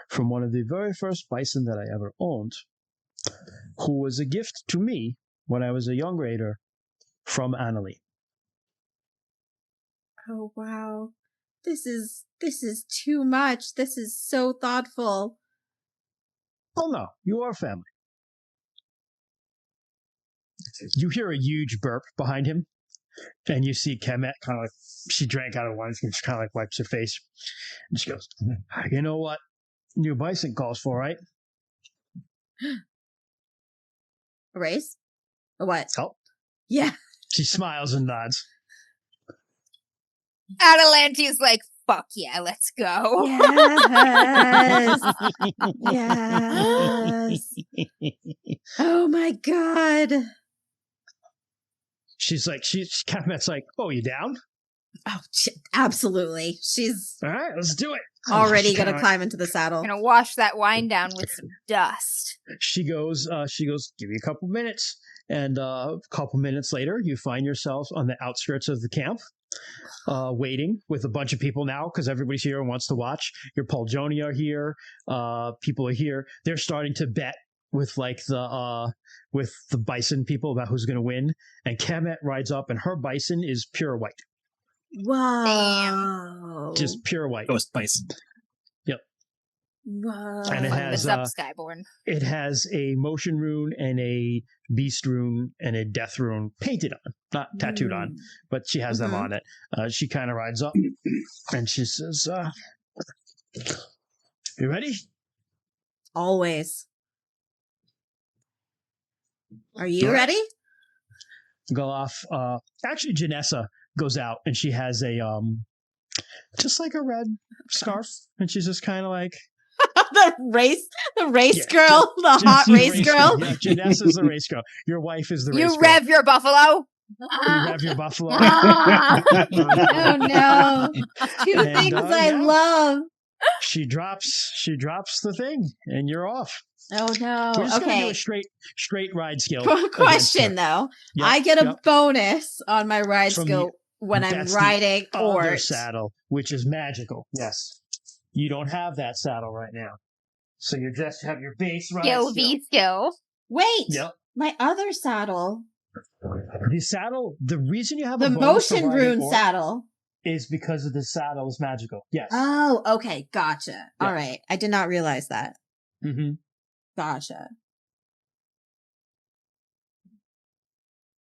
from one of the very first bison that I ever owned, who was a gift to me when I was a young raider from Annalie. Oh wow. This is too much. This is so thoughtful. Oh no, you are family. You hear a huge burp behind him, and you see Kemet kind of like, she drank out of wine, and she kind of like wipes her face. And she goes, you know what new bison calls for, right? A race? A what? Oh. Yeah. She smiles and nods. Atalante's like, fuck yeah, let's go. Yes. Yes. Oh my god. Kemet's like, oh, you down? Oh, absolutely. She's all right. Let's do it. Already gonna climb into the saddle. Gonna wash that wine down with some dust. She goes, give me a couple minutes. And a couple minutes later, you find yourself on the outskirts of the camp, waiting with a bunch of people now because everybody's here and wants to watch. Your Paul Joni are here. People are here. They're starting to bet with like the bison people about who's going to win. And Kemet rides up, and her bison is pure white. Wow. Just pure white. Ghost bison. Yep. Wow. And it has Skyborn. It has a motion rune and a beast rune and a death rune painted on, not tattooed on, but she has them on it. She kind of rides up and she says, you ready? Always. Are you ready? Go off. Actually, Janessa goes out and she has a just like a red scarf, and she's just kind of like the race girl, the hot race girl. Yeah, Janessa's the race girl. Your wife is the race girl. You rev your buffalo. You rev your buffalo. Oh no! Two things I love. She drops the thing, and you're off. Oh no! We're just okay. gonna do a straight ride skill. Question though, yep, I get a bonus on my ride From skill when I'm riding the or other saddle, which is magical. Yes, you don't have that saddle right now, so you just have your base ride Skill v skill. Wait, yep. My other saddle. The saddle. The reason you have the a bonus motion rune saddle is because of the saddle is magical. Yes. Oh, okay, gotcha. Yeah. All right, I did not realize that. Mm-hmm. Gotcha.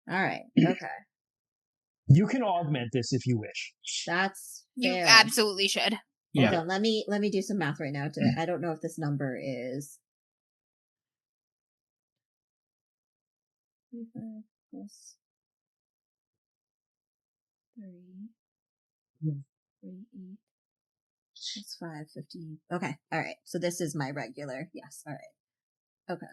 All right. Okay. You can augment this if you wish. That's You fair. absolutely should. Yeah. Hold on, let me do some math right now. I don't know if this number is 35 plus 3, 38 plus 5, 15. Okay, all right. So this is my regular. Yes, all right. Okay.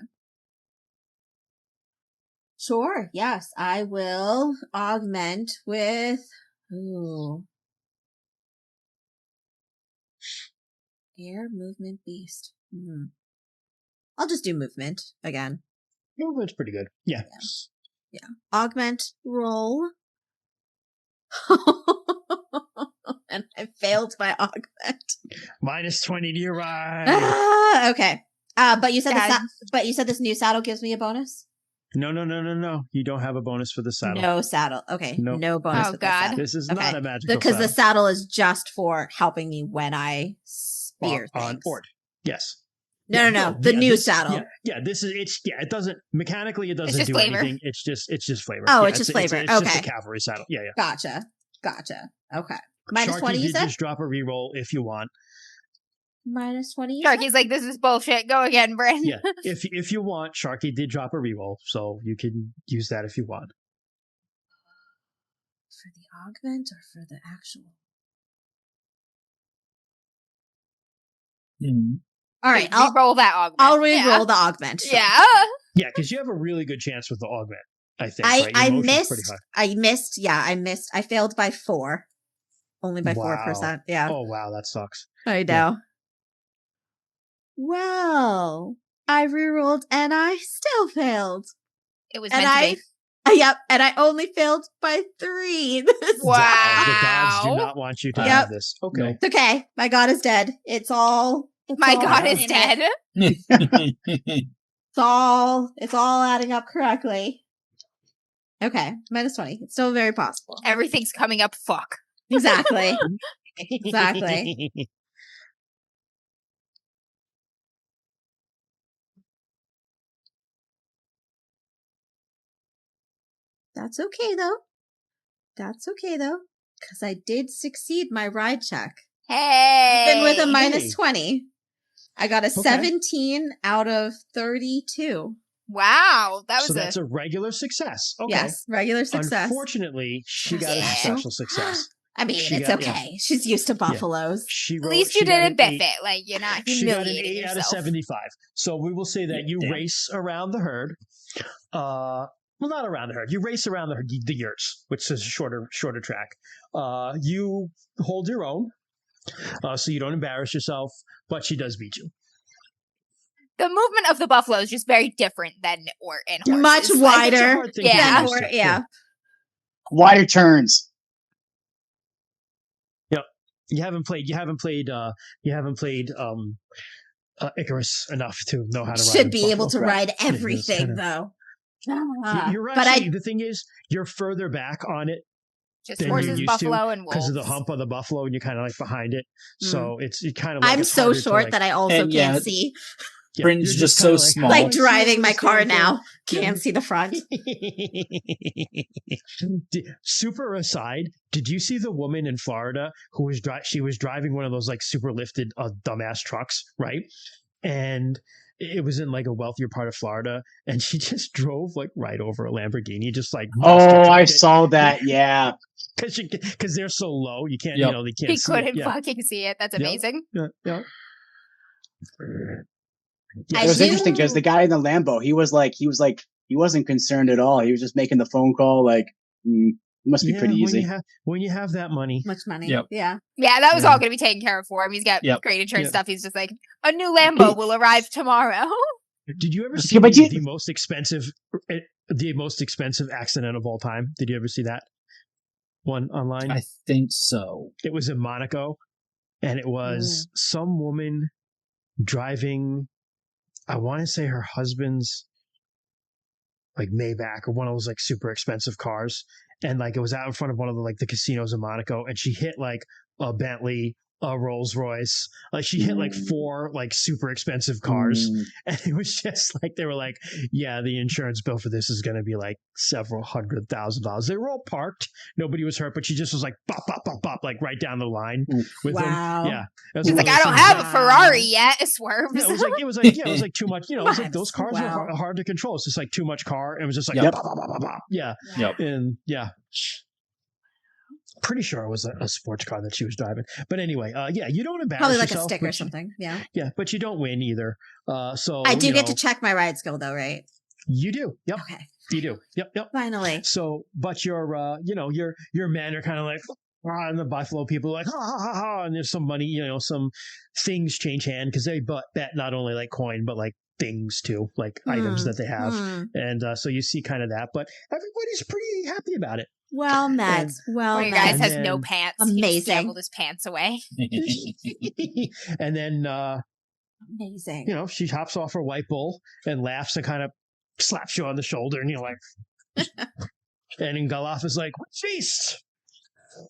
Sure. Yes, I will augment with. Ooh. Air movement beast. I'll just do movement again. Movement's pretty good. Yeah. Yeah. Augment roll. And I failed my augment. Minus 20 to your ride. Okay. But you said this new saddle gives me a bonus? No. You don't have a bonus for the saddle. No saddle. Okay. Nope. No bonus Oh, with God. the saddle. This is not a magical because saddle. the saddle is just for helping me when I spear on things. Ort. Yes. No. The new saddle. Yeah, this is it doesn't mechanically it doesn't do flavor. anything. It's just flavor. Oh, Yeah, it's just flavor. It's Okay. just a cavalry saddle. Yeah. Gotcha. Okay. Minus Sharky 20, you did said? just drop a reroll if you want. Minus 20, you said? Sharky's like, this is bullshit. Go again, Bryn. Yeah, if you want, Sharky did drop a reroll, so you can use that if you want. For the augment or for the actual? All right, I'll roll that augment. I'll re-roll the augment. Sure. Yeah. Yeah, because you have a really good chance with the augment. I think. I right? Your motion's pretty missed. high. I missed. I failed by 4. Only by 4%. Yeah. Oh wow, that sucks. I know. Well, I rerolled and I still failed. It was And meant to be. Yep, and I only failed by 3. Wow. The gods do not want you to have this. Okay. It's okay. My god is dead. It's all. My god is in dead. it. It's all adding up correctly. Okay, minus 20. It's still very possible. Everything's coming up. Fuck. Exactly. Exactly. That's okay though. Because I did succeed my ride check. Hey. Even with a minus 20. I got a 17 out of 32. Wow. That's a regular success. Okay. Yes, regular success. Unfortunately, she got a special success. I mean, it's okay. Yeah. She's used to buffaloes. At least you didn't biff it. Like, you're not humiliating She got an 8 yourself. out of 75. So we will say that you race around the herd. Well, not around the herd. You race around the yurts, which is a shorter track. You hold your own, so you don't embarrass yourself, but she does beat you. The movement of the buffalo is just very different than Ort and horses. Much wider. Yeah. Wider turns. Yep. You haven't played Icarus enough to know how to ride. Should be able to ride everything though. You're actually, the thing is, you're further back on it. Just horses, buffalo, and wolves. Because of the hump of the buffalo, and you're kind of like behind it. So it's kind of like I'm so short that I also can't see. Bryn's just so small. Like driving my car now. Can't see the front. Super aside, did you see the woman in Florida who was she was driving one of those like super lifted dumbass trucks, right? And it was in like a wealthier part of Florida, and she just drove like right over a Lamborghini, just like. Oh, I saw that. Yeah, because they're so low, you can't. You know, they can't. He couldn't fucking see it. That's amazing. Yeah. It was interesting because the guy in the Lambo, he wasn't concerned at all. He was just making the phone call. Like, it must be pretty easy. When you have that money, much money. Yep. Yeah, that was all going to be taken care of for him. He's got great insurance stuff. He's just like, a new Lambo will arrive tomorrow. Did you ever see the most expensive accident of all time? Did you ever see that one online? I think so. It was in Monaco, and it was some woman driving. I want to say her husband's like Maybach or one of those like super expensive cars. And like it was out in front of one of the casinos in Monaco, and she hit like a Bentley a Rolls Royce. Like she hit like 4 like super expensive cars, and it was just like they were like, yeah, the insurance bill for this is going to be like several $100,000. They were all parked, nobody was hurt, but she just was like bop bop bop bop like right down the line with them. Yeah, he's like, I don't have a Ferrari yet. It swerves. Yeah, it was like too much. You know, it was like those cars are hard to control. It's just like too much car. And it was just like bop, bop, bop, bop, bop. Yeah, and pretty sure it was a sports car that she was driving. But anyway, you don't embarrass probably like yourself, a stick or something. Yeah, but you don't win either. So I do get to check my ride skill though, right? You do. Yep. Okay. You do. Yep. Finally. So, but your men are kind of like, and the Buffalo people are like, ha ha ha ha, and there's some money, some things change hand because they bet not only like coin but like things too, like items that they have, and so you see kind of that. But everybody's pretty happy about it. Well met. One of you guys has no pants. Amazing. He just dabbled his pants away. And then, amazing. She hops off her white bull and laughs and kind of slaps you on the shoulder, and you're like, and then Galaf is like, feast,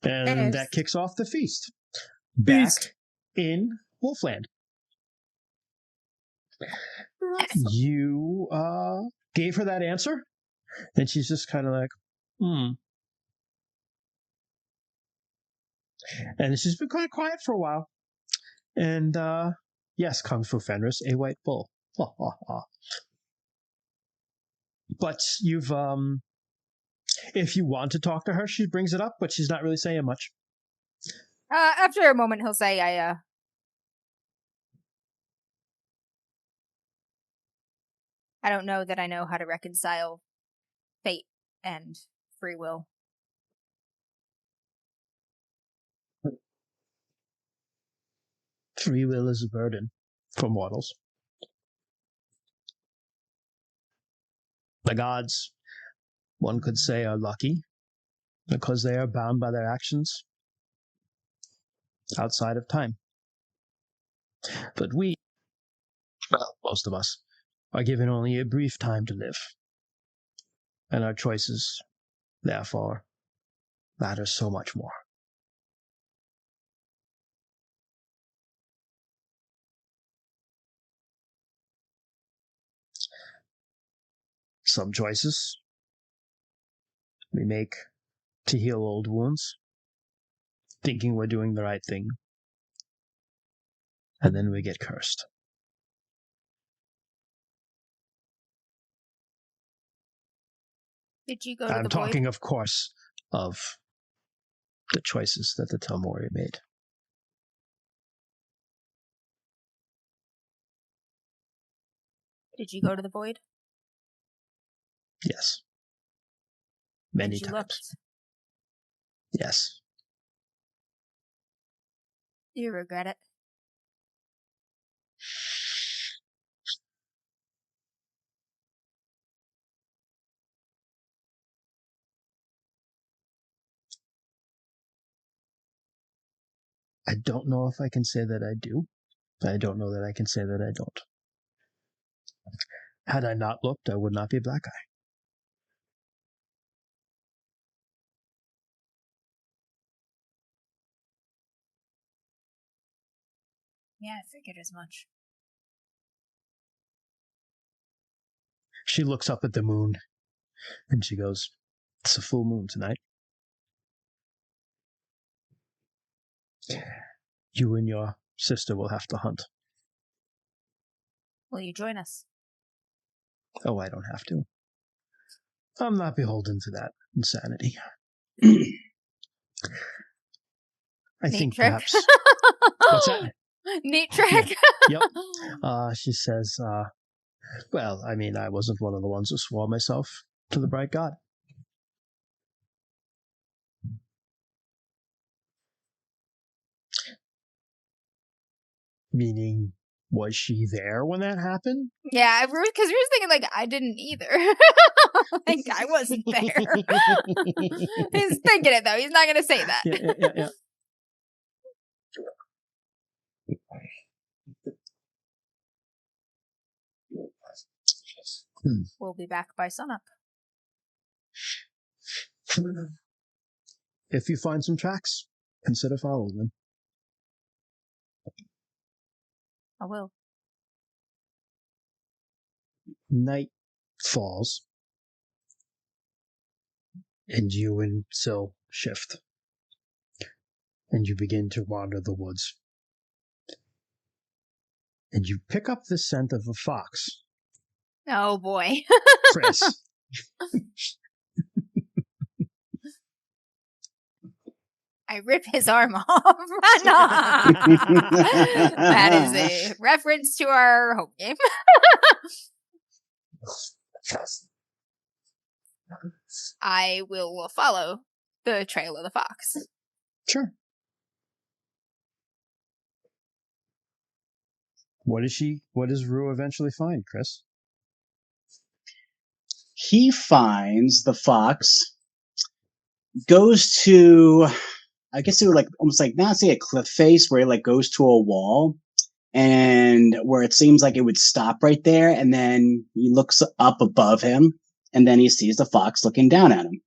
and that kicks off the feast. Back in Wolfland. You gave her that answer, and she's just kind of like, And she's been kind of quiet for a while. And yes, Kung Fu Fenris, a white bull. But you've, if you want to talk to her, she brings it up, but she's not really saying much. After a moment, he'll say, I don't know that I know how to reconcile fate and free will. Free will is a burden for mortals. The gods, one could say, are lucky because they are bound by their actions outside of time. But we, well, most of us, are given only a brief time to live. And our choices, therefore, matter so much more. Some choices we make to heal old wounds, thinking we're doing the right thing, and then we get cursed. Did you go to I'm the talking, void? of course, of the choices that the Telmori made. Did you go to the void? Yes. Many Did you times. look? Yes. Do you regret it? I don't know if I can say that I do. I don't know that I can say that I don't. Had I not looked, I would not be Blackeye. Yeah, I figured as much. She looks up at the moon, and she goes, "It's a full moon tonight. You and your sister will have to hunt." Will you join us? Oh, I don't have to. I'm not beholden to that insanity. I think trick. perhaps... What's that? Neat trick. Yep. She says, well, I mean, I wasn't one of the ones who swore myself to the bright god. Meaning, was she there when that happened? Yeah, because we were thinking, like, I didn't either. Like, I wasn't there. He's thinking it, though. He's not going to say that. Yeah. We'll be back by sunup. If you find some tracks, consider following them. I will. Night falls, and you and Syl shift, and you begin to wander the woods. And you pick up the scent of a fox. Oh boy. Chris. I rip his arm off. Run on! That is a reference to our home game. I will follow the trail of the fox. Sure. What does Rue eventually find, Chris? He finds the fox, goes to, I guess it would like almost like not say a cliff face where it like goes to a wall and where it seems like it would stop right there, and then he looks up above him and then he sees the fox looking down at him.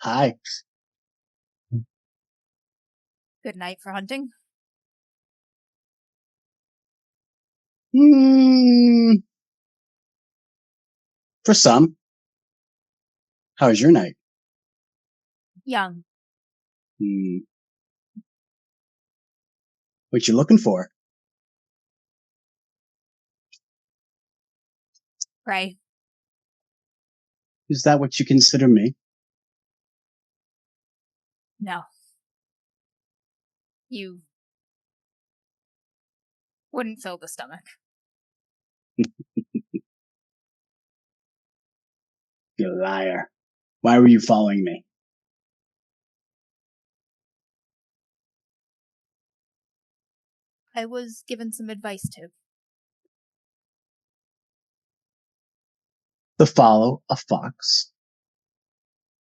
Hi. Good night for hunting. For some. How was your night? Young. What you looking for? Prey. Is that what you consider me? No. You wouldn't fill the stomach. You liar. Why were you following me? I was given some advice to. To follow a fox.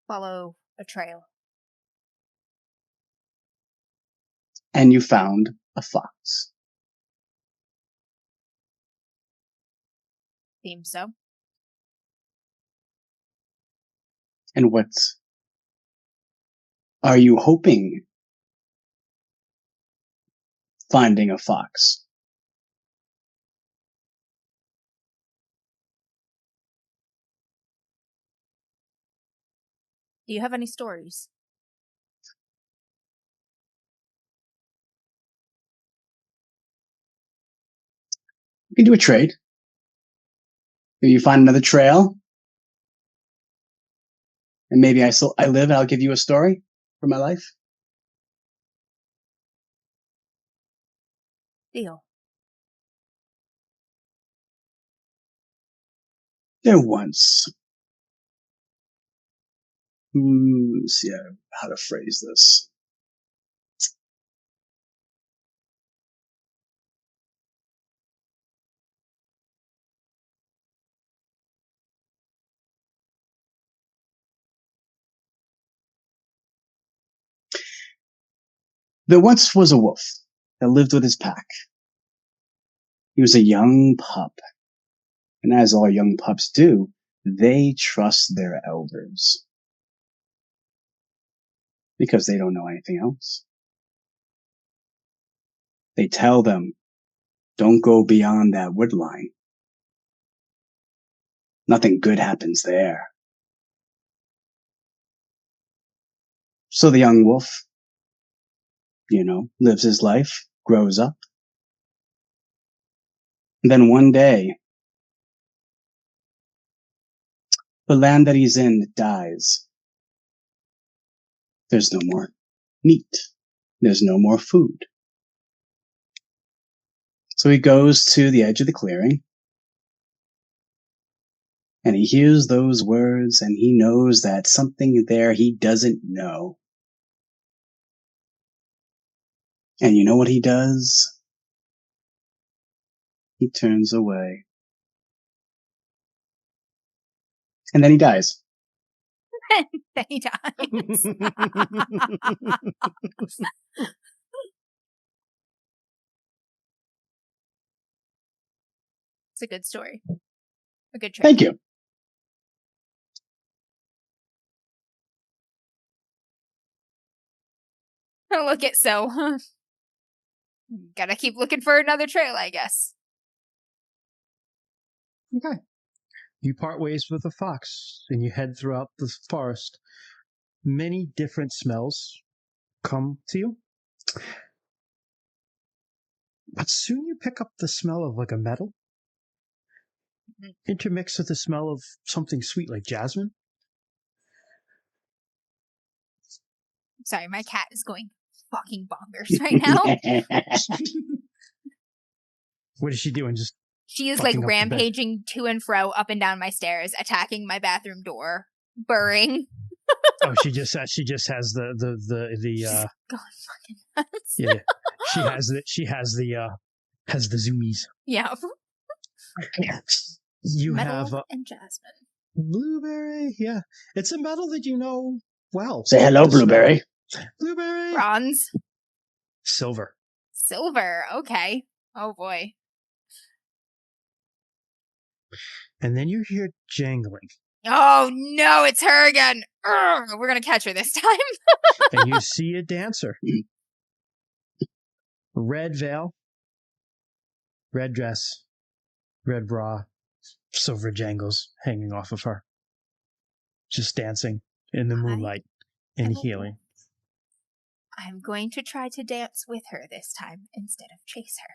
Follow a trail. And you found a fox. Seems so. And what are you hoping? Finding a fox. Do you have any stories? We can do a trade. Maybe you find another trail. And maybe I live and I'll give you a story for my life. Deal. There once. Let's see how to phrase this. There once was a wolf that lived with his pack. He was a young pup. And as all young pups do, they trust their elders. Because they don't know anything else. They tell them, don't go beyond that wood line. Nothing good happens there. So the young wolf, lives his life, grows up. And then one day, the land that he's in dies. There's no more meat. There's no more food. So he goes to the edge of the clearing. And he hears those words and he knows that something there he doesn't know. And you know what he does? He turns away. And then he dies. Then he dies. It's a good story. A good trip. Thank you. Look at so. Gotta keep looking for another trail, I guess. Okay. You part ways with the fox, and you head throughout the forest. Many different smells come to you. But soon you pick up the smell of like a metal, intermixed with the smell of something sweet like jasmine. Sorry, my cat is going fucking bonkers right now. What is she doing? Just She is like rampaging to and fro up and down my stairs, attacking my bathroom door, burring. oh, she just has the Going fucking nuts. yeah. She has the zoomies. Yeah. You Metal have and jasmine. Blueberry. Yeah, it's a metal that you know well. Say hello, Blueberry. Blueberry. Bronze. Silver. Silver. Okay. Oh boy. And then you hear jangling. Oh no, it's her again. Urgh, we're gonna catch her this time. And you see a dancer. Red veil, red dress, red bra, silver jangles hanging off of her. Just dancing in the moonlight and healing. I'm going to try to dance with her this time instead of chase her.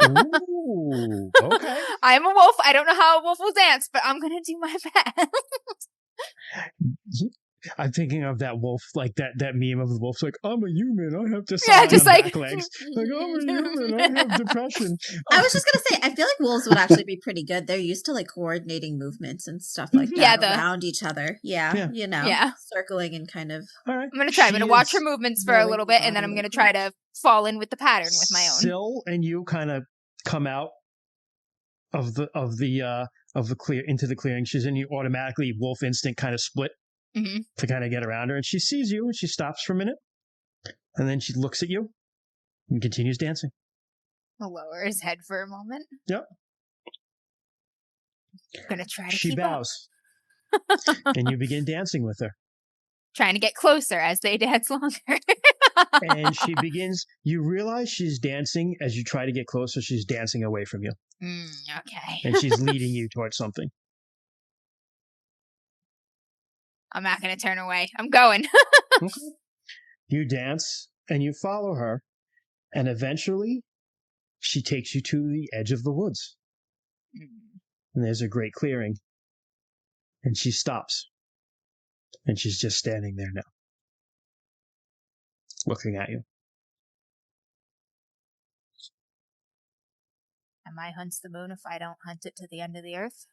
Ooh, okay. I'm a wolf. I don't know how a wolf will dance, but I'm going to do my best. I'm thinking of that wolf, like that meme of the wolf's like, I'm a human, I have to sign just like back legs. Like, I'm a human, I have depression. I was just gonna say, I feel like wolves would actually be pretty good. They're used to like coordinating movements and stuff like that around each other. Yeah, you know, circling and kind of. All right. I'm gonna try. I'm gonna watch her movements for a little bit, and then I'm gonna try to fall in with the pattern with my own. Syl and you kind of come out of the clear into the clearing. She's in you automatically. Wolf instinct kind of split. To kind of get around her, and she sees you, and she stops for a minute, and then she looks at you and continues dancing. I'll lower his head for a moment. Yep. I'm gonna try to She keep bows, and you begin dancing with her. Trying to get closer as they dance longer. And she begins. You realize she's dancing as you try to get closer. She's dancing away from you. Okay. And she's leading you towards something. I'm not going to turn away. I'm going. Okay. You dance and you follow her, and eventually she takes you to the edge of the woods. And there's a great clearing. And she stops. And she's just standing there now, looking at you. Am I hunts the moon if I don't hunt it to the end of the earth?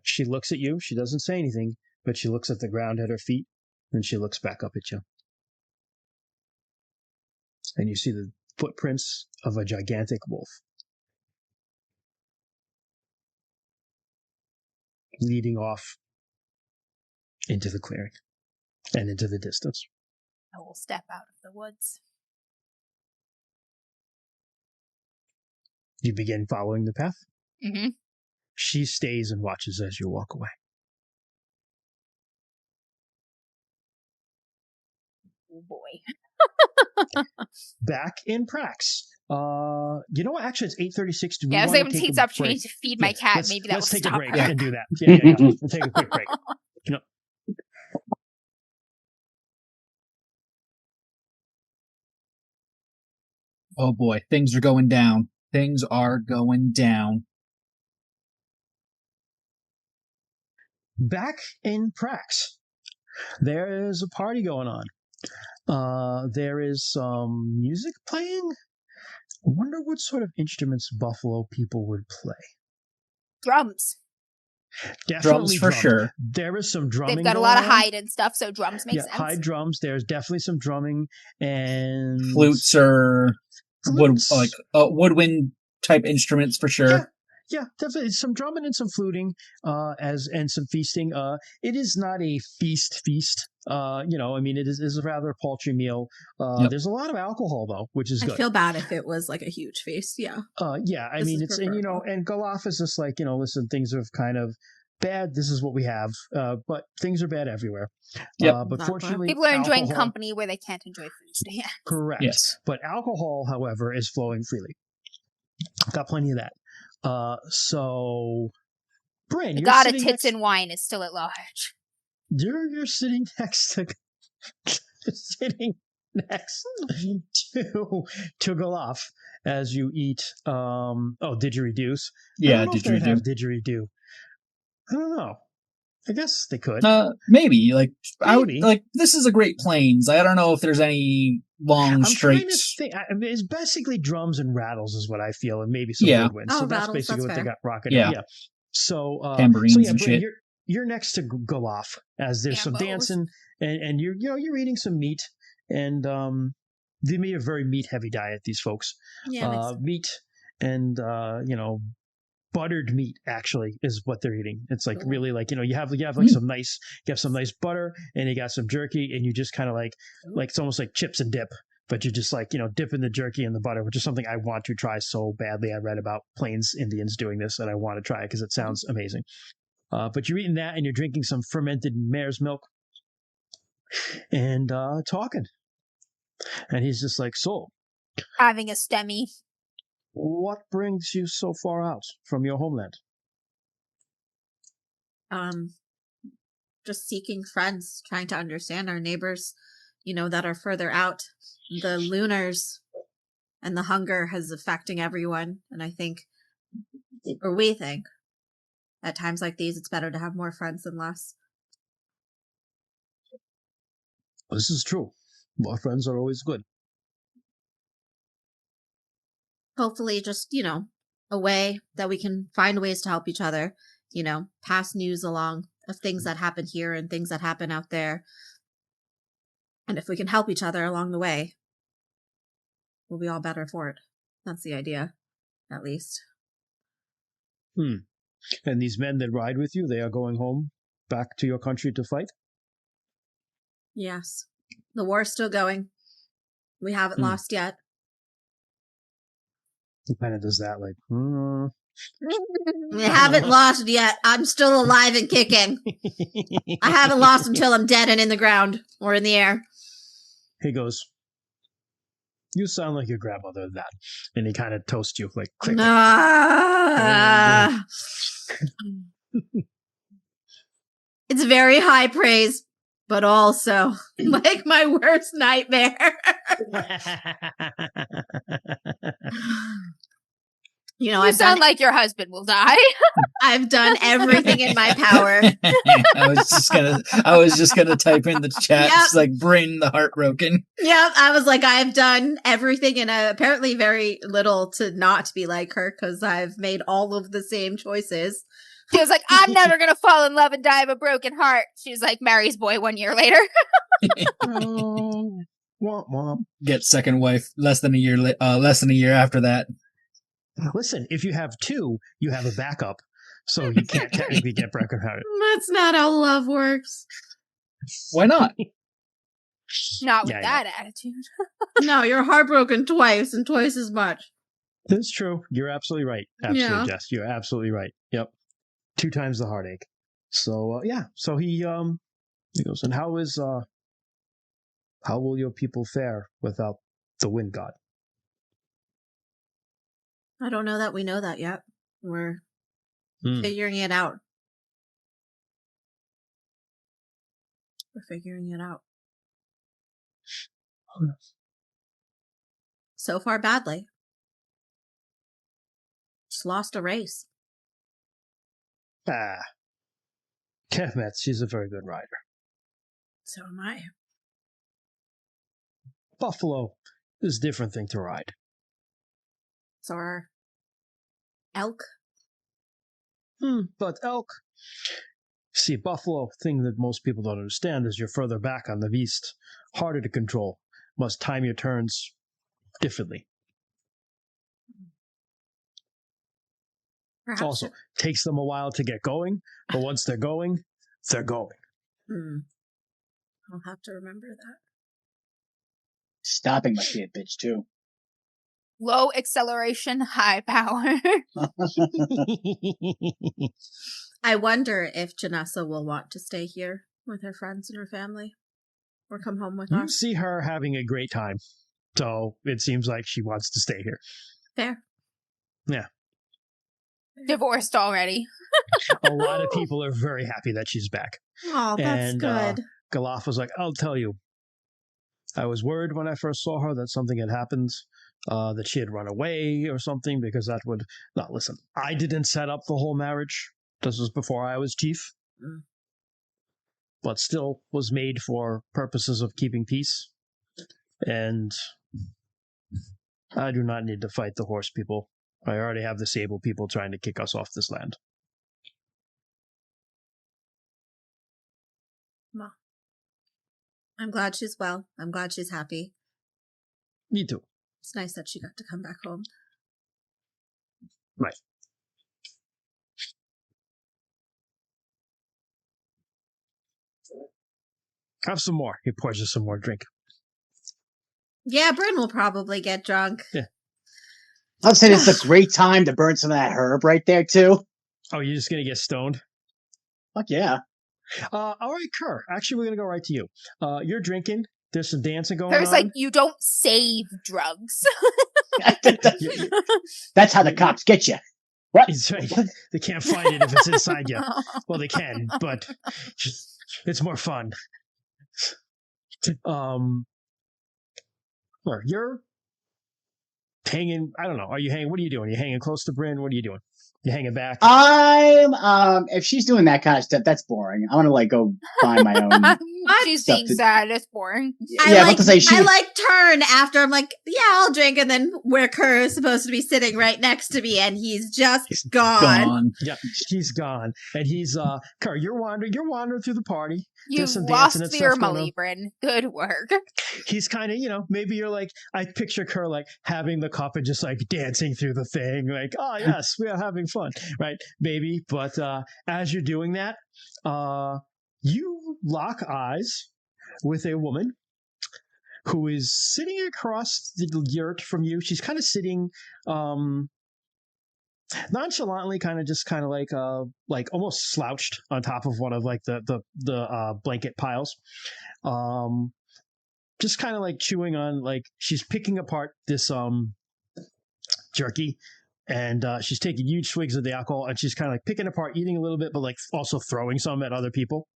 She looks at you. She doesn't say anything. But she looks at the ground at her feet, and she looks back up at you. And you see the footprints of a gigantic wolf leading off into the clearing and into the distance. I will step out of the woods. You begin following the path. Mm-hmm. She stays and watches as you walk away. Oh boy. Back in Prax. You know what? Actually, it's 8:36. Do we I was want able to to take this opportunity to feed my cat. Maybe that will stop. Let's take a break her. and do that. Yeah. We'll take a quick break. No. Oh boy, things are going down. Things are going down. Back in Prax, there is a party going on. There is some music playing. I wonder what sort of instruments Buffalo people would play. Drums. Definitely drums for sure. There is some drumming. They've got a lot of hide and stuff, so drums make sense. Hide drums. There's definitely some drumming and flutes or woodwind type instruments for sure. Yeah, definitely some drumming and some fluting, and some feasting. It is not a feast. I mean, it is a rather paltry meal. There's a lot of alcohol though, which is good. I feel bad if it was like a huge feast. Yeah. I mean, it's, and Galaf is just like, listen, things have kind of bad. This is what we have. But things are bad everywhere. Yep. But fortunately, people are enjoying alcohol, company where they can't enjoy food stands. correct. Yes. But alcohol, however, is flowing freely. Got plenty of that. So, Bryn, The you're god of sitting tits next. and wine is still at large. You're sitting next to sitting next to Golaf as you eat. Didgeridoo's. Yeah, I don't know if they didgeridoo. have didgeridoo. I don't know. I guess they could. Maybe. Like, I would, Maybe. like, this is a Great Plains. I don't know if there's any long, I'm straight. trying to think. I mean, it's basically drums and rattles, is what I feel, and maybe some Yeah. woodwinds. So that's rattles, basically that's what they fair. got rocking. Yeah. Yeah. So, Tambourines and Bryn, shit. you're next to Golaf as there's some Gambos. dancing, and you're eating some meat, and they made a very meat heavy diet. These folks, Yeah, meat and buttered meat actually is what they're eating. It's like really like you have like some nice butter, and you got some jerky, and you just kind of like it's almost like chips and dip, but you're just like dipping the jerky in the butter, which is something I want to try so badly. I read about Plains Indians doing this, and I want to try it because it sounds amazing. But you're eating that, and you're drinking some fermented mare's milk, and talking, and he's just like, so Having a STEMI. what brings you so far out from your homeland? Just seeking friends, trying to understand our neighbors, that are further out. The lunars and the hunger is affecting everyone, and I think, or we think, at times like these, it's better to have more friends than less. This is true. More friends are always good. Hopefully just, a way that we can find ways to help each other, pass news along of things that happen here and things that happen out there. And if we can help each other along the way, we'll be all better for it. That's the idea, at least. And these men that ride with you, they are going home back to your country to fight? Yes. The war's still going. We haven't lost yet. He kind of does that like, We haven't lost yet. I'm still alive and kicking. I haven't lost until I'm dead and in the ground or in the air. He goes, you sound like your grandmother, that. And he kind of toasts you like, click. It's very high praise, but also like my worst nightmare. You I've sound like your husband will die. I've done everything in my power. I was just gonna type in the chat, just like Bryn the heartbroken. Yep, I was like, I've done everything, and apparently very little to not be like her, because I've made all of the same choices. She was like, I'm never going to fall in love and die of a broken heart. She was like, Mary's boy 1 year later. Womp womp. Get second wife less than a year after that. Listen, if you have two, you have a backup, so you can't technically get broken hearted. That's not how love works. Why not? Not with that attitude. No, you're heartbroken twice, and twice as much. That's true. You're absolutely right. Absolutely, Yeah. Jess. You're absolutely right. Yep. 2 times the heartache. So So he goes, and how will your people fare without the wind god? I don't know that we know that yet. We're figuring it out. We're figuring it out. So far, badly. Just lost a race. Kefmet, she's a very good rider. So am I. Buffalo is a different thing to ride. So are elk. But elk, see, buffalo, thing that most people don't understand is you're further back on the beast, harder to control, must time your turns differently. Perhaps. Also, takes them a while to get going, but once they're going, they're going. I'll have to remember that. Stopping must be a bitch too. Low acceleration, high power. I wonder if Janessa will want to stay here with her friends and her family, or come home with You us. see her having a great time, so it seems like she wants to stay here. Fair. Yeah. Divorced already. A lot of people are very happy that she's back. Oh, that's good. Galaf was like, I'll tell you. I was worried when I first saw her that something had happened, that she had run away or something, because that would... No, listen, I didn't set up the whole marriage. This was before I was chief. But still was made for purposes of keeping peace. And I do not need to fight the horse people. I already have the sable people trying to kick us off this land. Well, I'm glad she's well. I'm glad she's happy. Me too. It's nice that she got to come back home. Right. Have some more. He pours you some more drink. Yeah, Bryn will probably get drunk. Yeah. I'll say it's a great time to burn some of that herb right there, too. Oh, you're just going to get stoned? Fuck yeah. All right, Cur. Actually, we're going to go right to you. You're drinking. There's some dancing going on. There's like, you don't save drugs. That's how the cops get you. What? Right. They can't find it if it's inside you. Well, they can, but it's more fun. You're hanging. I don't know. Are you hanging? What are you doing? Are you hanging close to Bryn? What are you doing? You hanging back? If she's doing that kind of stuff, that's boring. I want to go find my own. She's being sad. It's boring. I turn after I'm like, yeah, I'll drink, and then where Cur is supposed to be sitting right next to me, and he's just gone. Yeah, he's gone, and he's Cur. You're wandering through the party. You've lost your Molly, Bryn. Good work. He's kind of, maybe you're like, I picture Cur like having the cup and just like dancing through the thing, like, oh yes, we are having fun, right, baby? But as you're doing that, you lock eyes with a woman who is sitting across the yurt from you. She's kind of sitting nonchalantly, kind of like almost slouched on top of one of like the blanket piles, just kind of like chewing on, like she's picking apart this jerky, and she's taking huge swigs of the alcohol, and she's kind of like picking apart, eating a little bit, but like also throwing some at other people.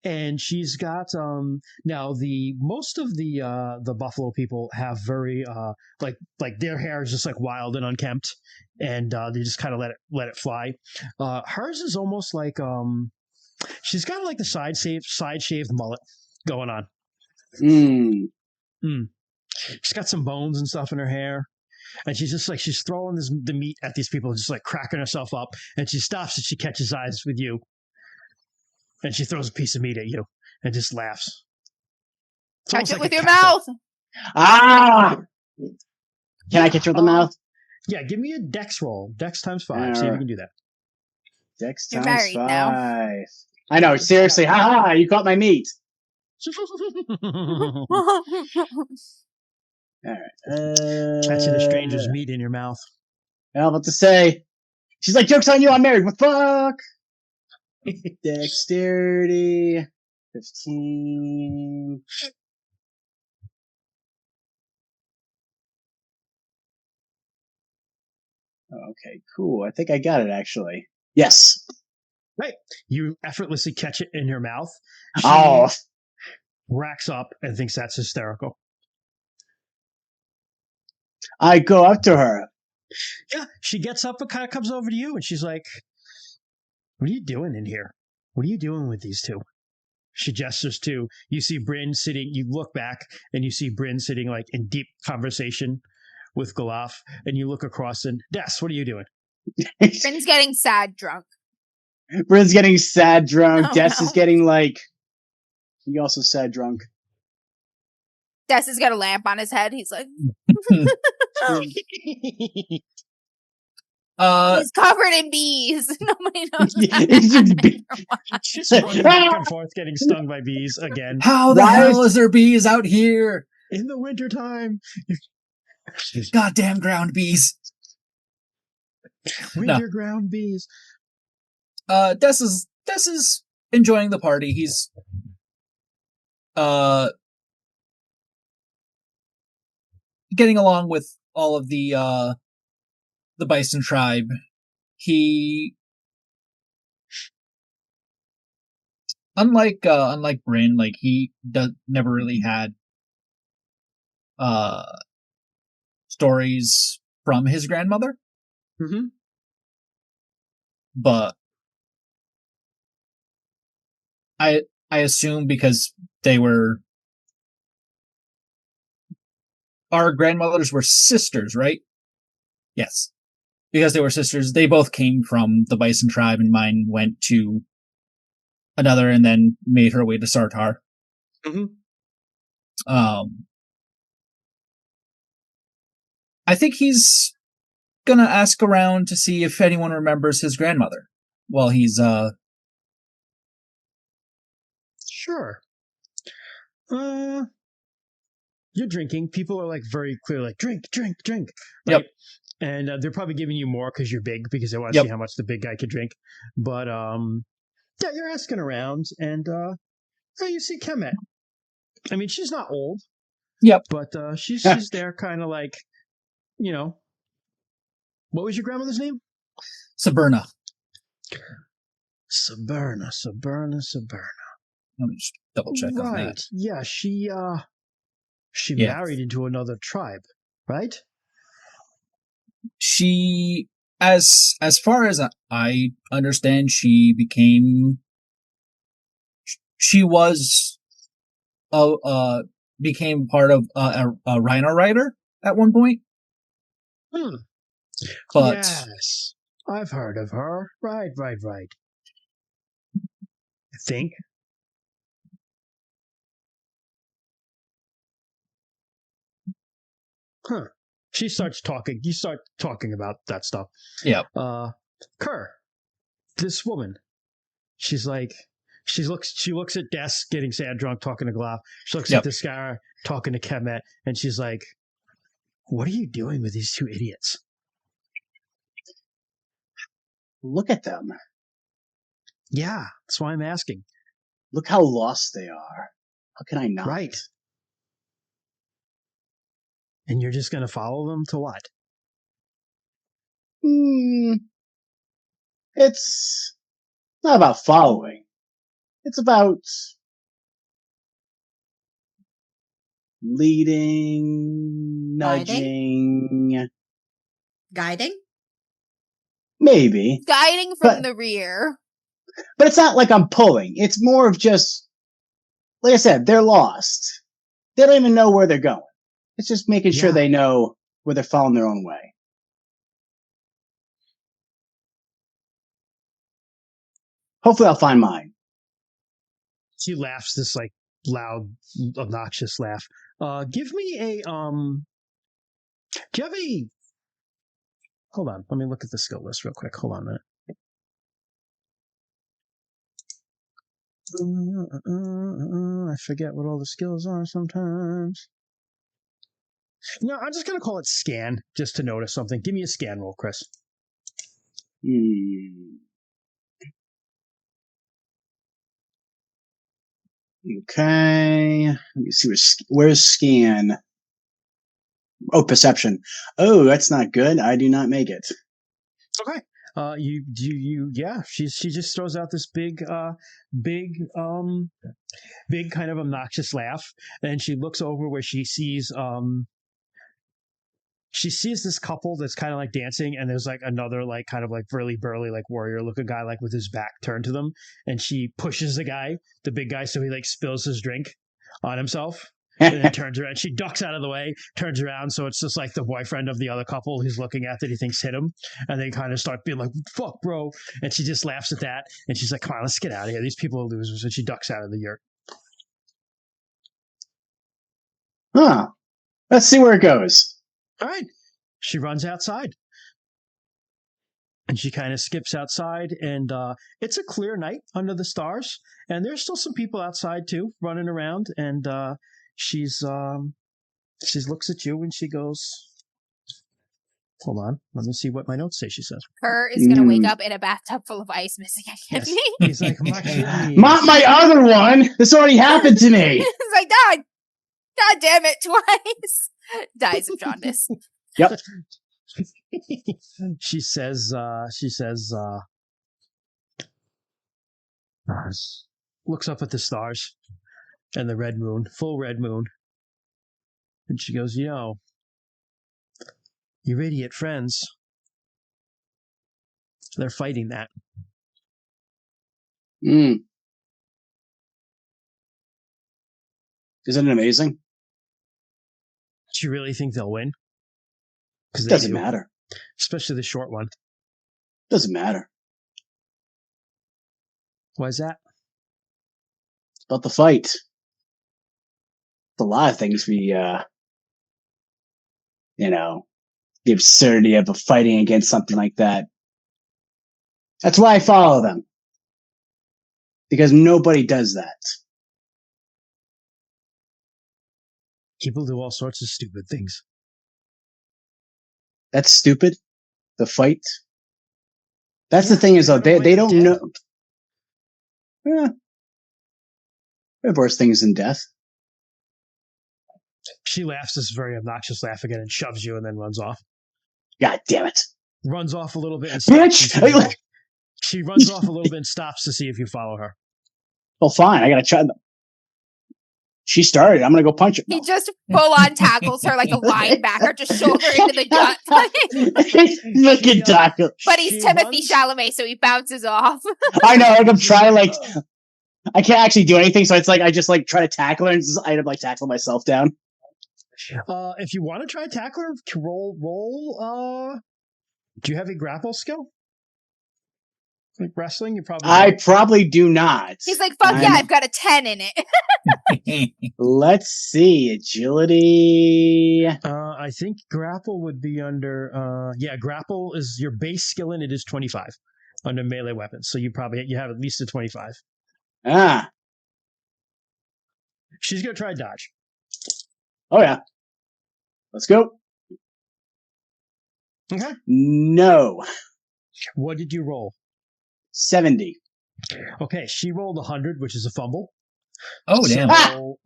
And she's got now most of the buffalo people have very like their hair is just like wild and unkempt, and they just kind of let it fly. Hers is almost like she's got like the side shaved mullet going on. She's got some bones and stuff in her hair. And she's just like, she's throwing the meat at these people, just like cracking herself up. And she stops and she catches eyes with you. And she throws a piece of meat at you and just laughs. Touch it with your mouth. Ah! Can I catch her with the mouth? Yeah, give me a dex roll. Dex times 5. See if you can do that. Dex You're times married 5. now. I know, seriously. Ha! You caught my meat. All right. Catching a stranger's meat in your mouth. I'm about to say, she's like, joke's on you, I'm married. What the fuck? Dexterity, 15. Okay, cool. I think I got it, actually. Yes. Right. You effortlessly catch it in your mouth. She racks up and thinks that's hysterical. I go up to her. Yeah, she gets up and kind of comes over to you, and she's like, what are you doing in here? What are you doing with these two? She gestures to, you see Bryn sitting, you look back, and you see Bryn sitting like in deep conversation with Galaf, and you look across and, Des, what are you doing? Bryn's getting sad drunk. Bryn's getting sad drunk. Oh, Des no. is getting like, he also sad drunk. Des has got a lamp on his head. He's like, he's covered in bees. Nobody knows. She's running back and forth, getting stung by bees again. How the hell is there bees out here? In the wintertime. Goddamn ground bees. With your ground bees. Des is enjoying the party. He's getting along with all of the bison tribe. He unlike Bryn, like he never really had stories from his grandmother. Mm-hmm. But I assume because our grandmothers were sisters, right? Yes. Because they were sisters, they both came from the bison tribe, and mine went to another and then made her way to Sartar. Mm-hmm. I think he's gonna ask around to see if anyone remembers his grandmother while he's Sure. You're drinking. People are like very clear, like drink. Right? Yep. And they're probably giving you more because you're big, because they want to see how much the big guy could drink. But yeah, you're asking around, and you see Kemet. I mean, she's not old. Yep. But she's there, kind of like, what was your grandmother's name? Saberna. Saberna. Let me just double check on that. Yeah, she married into another tribe, right? She, as far as I understand, she became part of a rhino rider at one point. But yes, I've heard of her. Right. I think. Huh. She starts talking. You start talking about that stuff. Yeah. Cur, this woman, she looks at Des getting sad drunk, talking to Glaf. She looks at this guy talking to Kemet, and she's like, "What are you doing with these two idiots?" Look at them. Yeah, that's why I'm asking. Look how lost they are. How can I not? Right. And you're just going to follow them to what? It's not about following. It's about leading, nudging. Guiding? Maybe. Guiding from the rear. But it's not like I'm pulling. It's more of just, like I said, they're lost. They don't even know where they're going. It's just making sure they know where they're following their own way. Hopefully I'll find mine. She laughs this like loud, obnoxious laugh. Give me a do you have a hold on, let me look at the skill list real quick. Hold on a minute. I forget what all the skills are sometimes. No, I'm just gonna call it scan just to notice something. Give me a scan roll, Chris. Okay. Let me see. Where's scan? Oh, perception. Oh, that's not good. I do not make it. Okay. She just throws out this big kind of obnoxious laugh, and she looks over where she sees this couple that's kind of like dancing, and there's like another like kind of like really burly like warrior looking guy like with his back turned to them, and she pushes the big guy, so he like spills his drink on himself. And then turns around. She ducks out of the way, turns around, so it's just like the boyfriend of the other couple who's looking at that he thinks hit him. And they kind of start being like, fuck, bro. And she just laughs at that. And she's like, come on, let's get out of here. These people are losers. And she ducks out of the yurt. Huh. Let's see where it goes. All right. She runs outside. And she kind of skips outside. And it's a clear night under the stars. And there's still some people outside, too, running around. And she looks at you and she goes, Hold on. Let me see what my notes say, she says. Cur is going to wake up in a bathtub full of ice missing Yes. identity. He's like, my kidneys. Not my other one! This already happened to me! It's like, God damn it, twice. Dies of jaundice. Yep. She says, looks up at the stars and the red moon, full red moon. And she goes, your idiot friends, they're fighting that. Isn't it amazing? Do you really think they'll win? It doesn't matter. Especially the short one. Doesn't matter. Why is that? It's about the fight. It's a lot of things the absurdity of fighting against something like that. That's why I follow them. Because nobody does that. People do all sorts of stupid things. That's stupid. The fight. That's the thing is though, they don't know. Yeah. There are worse things than death. She laughs this very obnoxious laugh again and shoves you and then runs off. God damn it. Runs off a little bit and Bitch! She runs off a little bit and stops to see if you follow her. Well, fine. I gotta try. She started. I'm gonna go punch her. He just full on tackles her like a linebacker, just shoulder into the gut. Look at tackle. But he's Timothy Chalamet, so he bounces off. I know. Like I'm trying to I can't actually do anything, so it's like I just try to tackle her and just, I end up tackle myself down. If you want to try tackle her, roll. Do you have a grapple skill? Like wrestling, you probably. I probably do not. He's like, fuck yeah, I've got a 10 in it. Let's see, agility. I think grapple would be under. Grapple is your base skill in it is 25 under melee weapons, so you have at least a 25. Ah. She's gonna try dodge. Oh yeah. Let's go. Okay. No. What did you roll? 70. Okay, she rolled 100, which is a fumble. Oh, damn. So,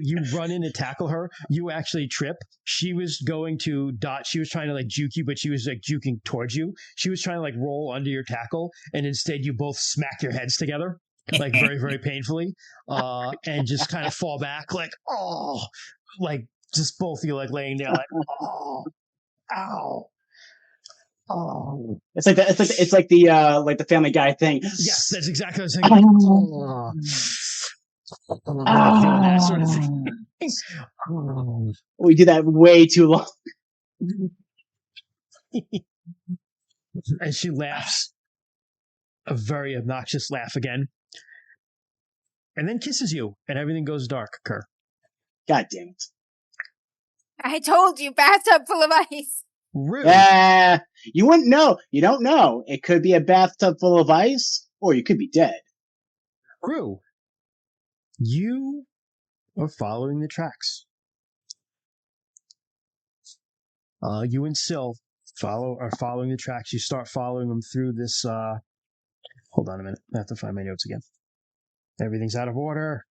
you run in to tackle her. You actually trip. She was going to dodge. She was trying to juke you, but she was juking towards you. She was trying to roll under your tackle, and instead you both smack your heads together, very, very painfully, and just kind of fall back, just both of you laying there, oh, ow. Oh, it's like the Family Guy thing. Yes, that's exactly what I was thinking. That sort of thing. We do that way too long. And she laughs, a very obnoxious laugh again, and then kisses you, and everything goes dark. Cur. God damn it! I told you, bathtub full of ice. Rude. You wouldn't know. You don't know. It could be a bathtub full of ice, or you could be dead. Rue, you are following the tracks. You and Syl are following the tracks. You start following them through this. Hold on a minute. I have to find my notes again. Everything's out of order.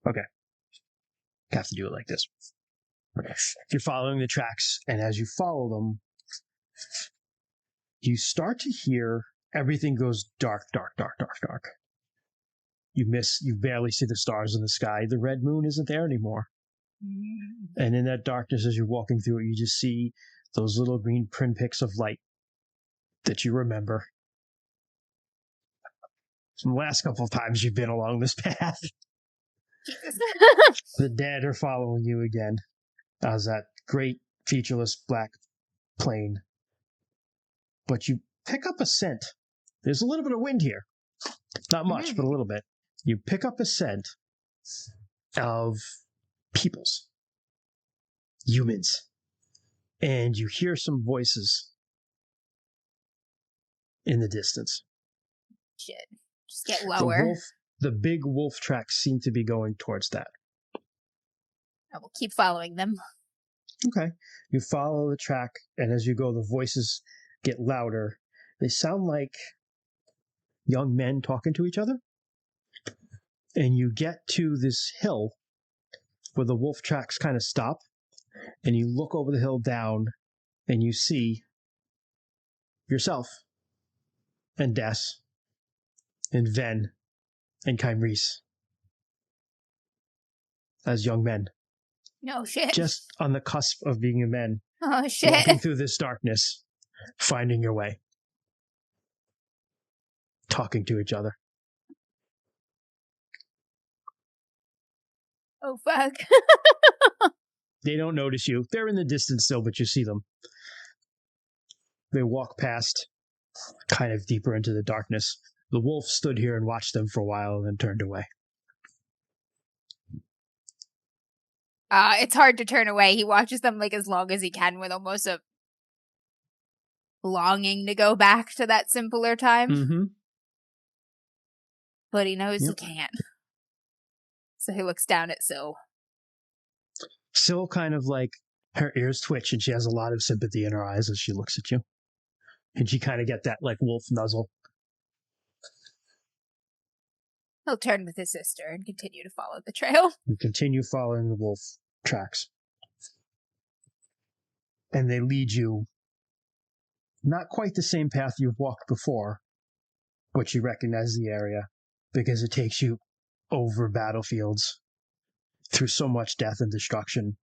Okay. Have to do it like this. You're following the tracks, and as you follow them, you start to hear everything goes dark, dark, dark, dark, dark. You barely see the stars in the sky. The red moon isn't there anymore. And in that darkness, as you're walking through it, you just see those little green pinpricks of light that you remember from the last couple of times you've been along this path. The dead are following you again as that great featureless black plane. But you pick up a scent. There's a little bit of wind here. Not much, but a little bit. You pick up a scent of peoples. Humans. And you hear some voices in the distance. Shit. Just get lower. The big wolf tracks seem to be going towards that. I will keep following them. Okay. You follow the track, and as you go, the voices get louder. They sound like young men talking to each other. And you get to this hill where the wolf tracks kind of stop, and you look over the hill down, and you see yourself, and Des, and Ven, and Kymrese as young men. No shit. Just on the cusp of being a men. Oh shit. Walking through this darkness, finding your way. Talking to each other. Oh fuck. They don't notice you. They're in the distance still, but you see them. They walk past, kind of deeper into the darkness. The wolf stood here and watched them for a while and then turned away. It's hard to turn away. He watches them like as long as he can with almost a longing to go back to that simpler time. Mm-hmm. But he knows he can't. So he looks down at Syl. Syl kind of like, her ears twitch and she has a lot of sympathy in her eyes as she looks at you. And she kind of get that like wolf nuzzle. He'll turn with his sister and continue to follow the trail. You continue following the wolf tracks. And they lead you not quite the same path you've walked before, but you recognize the area because it takes you over battlefields, through so much death and destruction,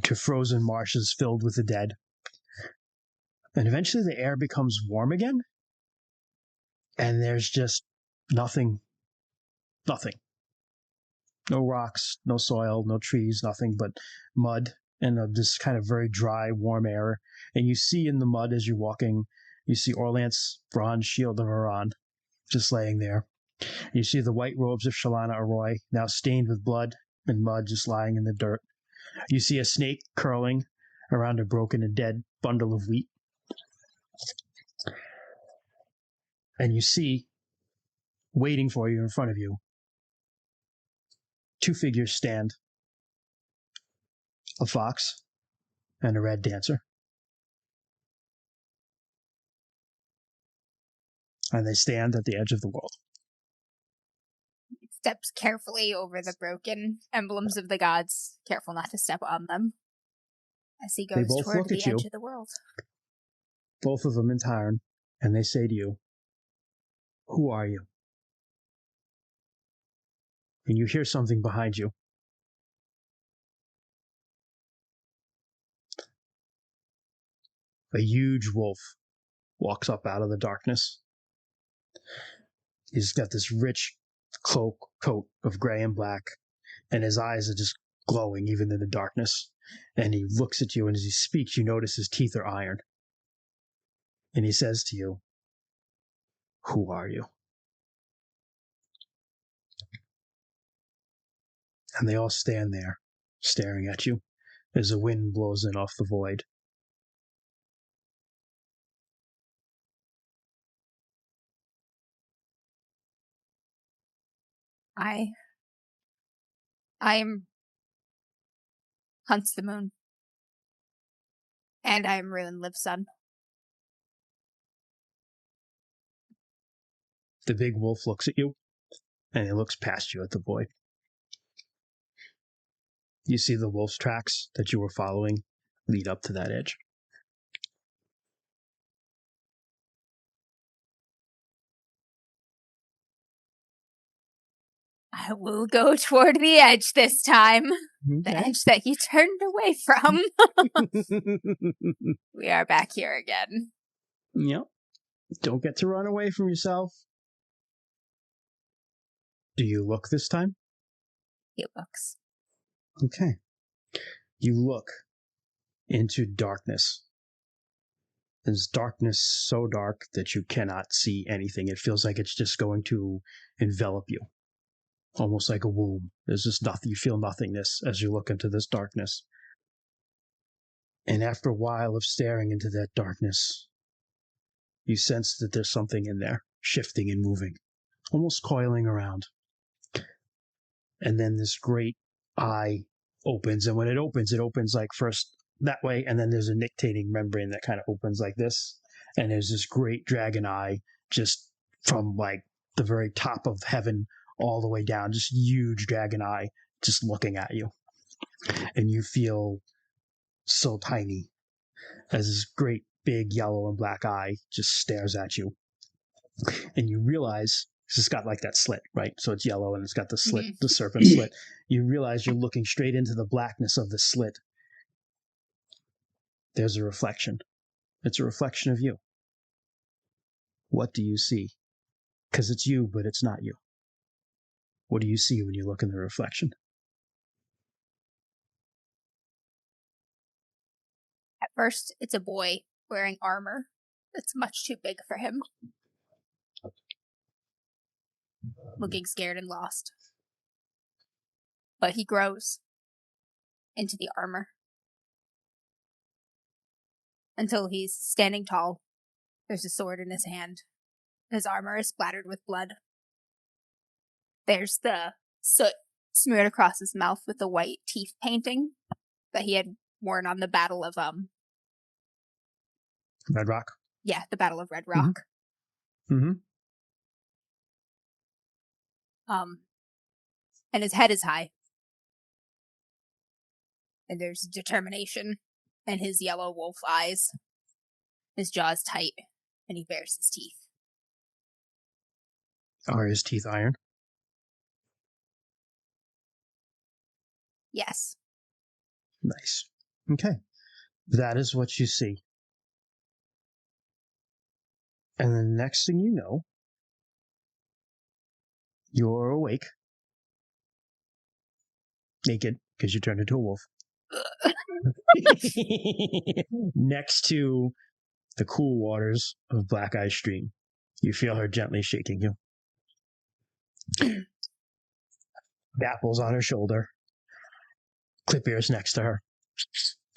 to frozen marshes filled with the dead. And eventually the air becomes warm again, and there's just nothing. Nothing. No rocks, no soil, no trees, nothing but mud and this kind of very dry, warm air. And you see in the mud as you're walking, you see Orlant's bronze shield of Iran just laying there. You see the white robes of Shalana Arroy, now stained with blood and mud, just lying in the dirt. You see a snake curling around a broken and dead bundle of wheat. And you see, waiting for you in front of you, two figures stand. A fox and a red dancer. And they stand at the edge of the world. He steps carefully over the broken emblems of the gods, careful not to step on them, as he goes toward the edge of the world. Both of them in turn, and they say to you, "Who are you?" And you hear something behind you. A huge wolf walks up out of the darkness. He's got this rich coat of gray and black, and his eyes are just glowing even in the darkness. And he looks at you, and as he speaks, you notice his teeth are iron. And he says to you, "Who are you?" And they all stand there, staring at you, as the wind blows in off the void. I am Hunts the Moon. And I am Ruin Live's son. The big wolf looks at you, and he looks past you at the void. You see the wolf's tracks that you were following lead up to that edge. I will go toward the edge this time. Okay. The edge that you turned away from. We are back here again. Yep. Don't get to run away from yourself. Do you look this time? He looks. Okay. You look into darkness. There's darkness so dark that you cannot see anything. It feels like it's just going to envelop you. Almost like a womb. There's just nothing. You feel nothingness as you look into this darkness. And after a while of staring into that darkness, you sense that there's something in there, shifting and moving, almost coiling around. and then this great eye opens, and when it opens like first that way, and then there's a nictating membrane that kind of opens like this, and there's this great dragon eye just from like the very top of heaven all the way down, just huge dragon eye just looking at you, and you feel so tiny as this great big yellow and black eye just stares at you, and you realize it's got like that slit, right? So it's yellow and it's got the slit, the serpent slit. You realize you're looking straight into the blackness of the slit. There's a reflection. It's a reflection of you. What do you see? Because it's you, but it's not you. What do you see when you look in the reflection? At first, it's a boy wearing armor that's much too big for him. Looking scared and lost. But he grows into the armor. Until he's standing tall. There's a sword in his hand. His armor is splattered with blood. There's the soot smeared across his mouth with the white teeth painting that he had worn on the Battle of, Red Rock? Yeah, the Battle of Red Rock. Mm-hmm. And his head is high. And there's determination in his yellow wolf eyes. His jaw is tight, and he bares his teeth. Are his teeth iron? Yes. Nice. Okay. That is what you see. And the next thing you know, you're awake. Naked, because you turned into a wolf. Next to the cool waters of Blackeye Stream. You feel her gently shaking you. Dapple's on her shoulder. Clip ears next to her.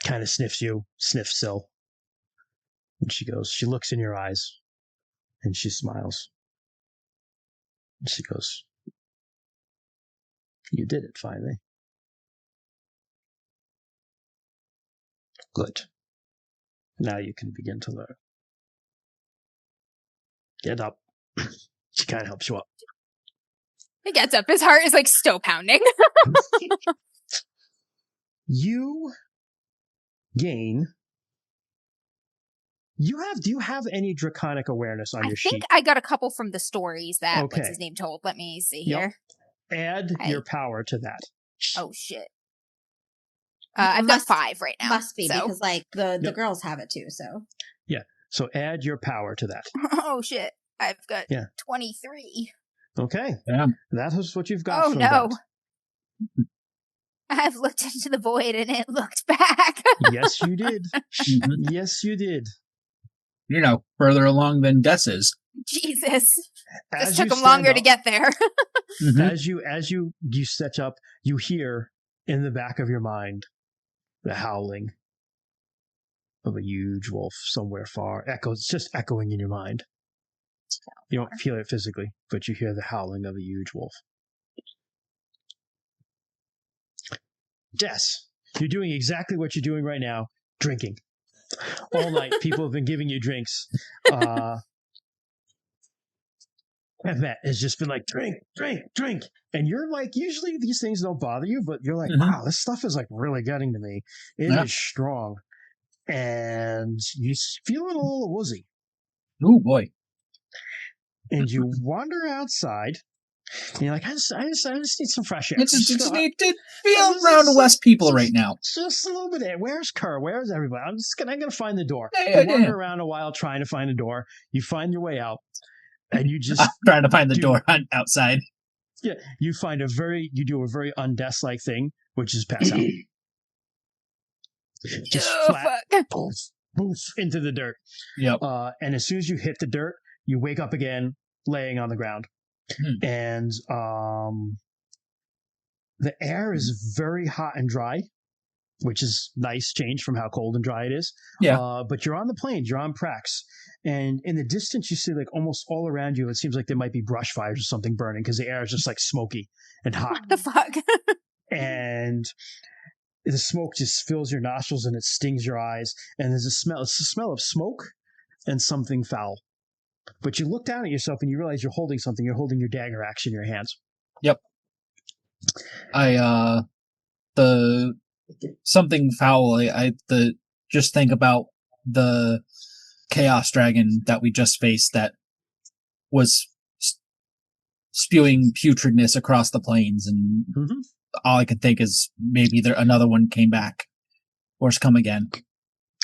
Kind of sniffs you, sniffs Syl. And she looks in your eyes, and she smiles. And she goes, "You did it finally. Good. Now you can begin to learn. Get up." She kind of helps you up. He gets up. His heart is like still pounding. You gain. Do you have any draconic awareness on your sheet? I think I got a couple from the stories that Okay. what's his name told. Let me see Yep. here. Add your power to that. Oh shit. I've got 5 right now. Must be, so. because like the girls have it too, so. Yeah. So add your power to that. Oh shit. I've got 23. Okay. Yeah. That is what you've got. Oh from no. that. I've looked into the void and it looked back. Yes, you did. Yes, you did. You know, further along than Des is. Jesus. As This took you him longer stand to up, get there. As you set up, you hear in the back of your mind the howling of a huge wolf somewhere far. It's just echoing in your mind. You don't feel it physically, but you hear the howling of a huge wolf. Des, you're doing exactly what you're doing right now, drinking. All night, people have been giving you drinks. Matt has just been like, drink. And you're like, usually these things don't bother you, but you're like, wow, this stuff is like really getting to me. It is strong. And you feeling a little woozy. Oh boy. And you wander outside. And you're like, I just need some fresh air. It's just need to feel around less people right now. Just a little bit of, where's Cur? Where's everybody? I'm gonna find the door. Yeah. You wander around a while trying to find a door. You find your way out. And you just trying to find the door outside. Yeah, you do a very undesk-like thing, which is pass out. Just flat, poof, into the dirt. Yep. And as soon as you hit the dirt, you wake up again, laying on the ground. And the air is very hot and dry. which is nice change from how cold and dry it is. Yeah. But you're on the plains, you're on Prax, and in the distance you see like almost all around you, it seems like there might be brush fires or something burning because the air is just like smoky and hot. What the fuck? And the smoke just fills your nostrils and it stings your eyes. And there's a smell. It's the smell of smoke and something foul. But you look down at yourself and you realize you're holding something. You're holding your dagger axe in your hands. Yep. The something foul. Just think about the chaos dragon that we just faced that was spewing putridness across the plains, and all I could think is maybe another one came back or has come again.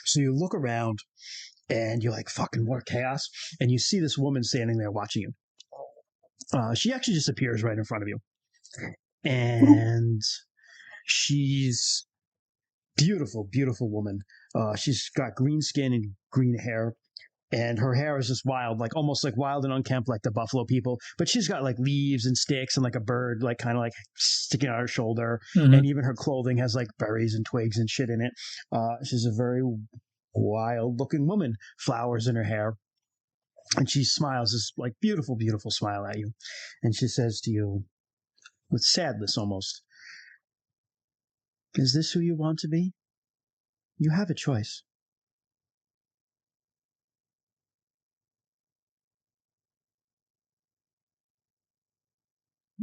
So you look around and you're like, fucking more chaos. And you see this woman standing there watching you. She actually just appears right in front of you. And she's beautiful, beautiful woman. She's got green skin and green hair. And her hair is just wild, like almost like wild and unkempt, like the buffalo people. But she's got like leaves and sticks and like a bird, like kind of like sticking out her shoulder. Mm-hmm. And even her clothing has like berries and twigs and shit in it. She's a very wild looking woman, flowers in her hair. And she smiles this like beautiful, beautiful smile at you. And she says to you with sadness almost, "Is this who you want to be? You have a choice."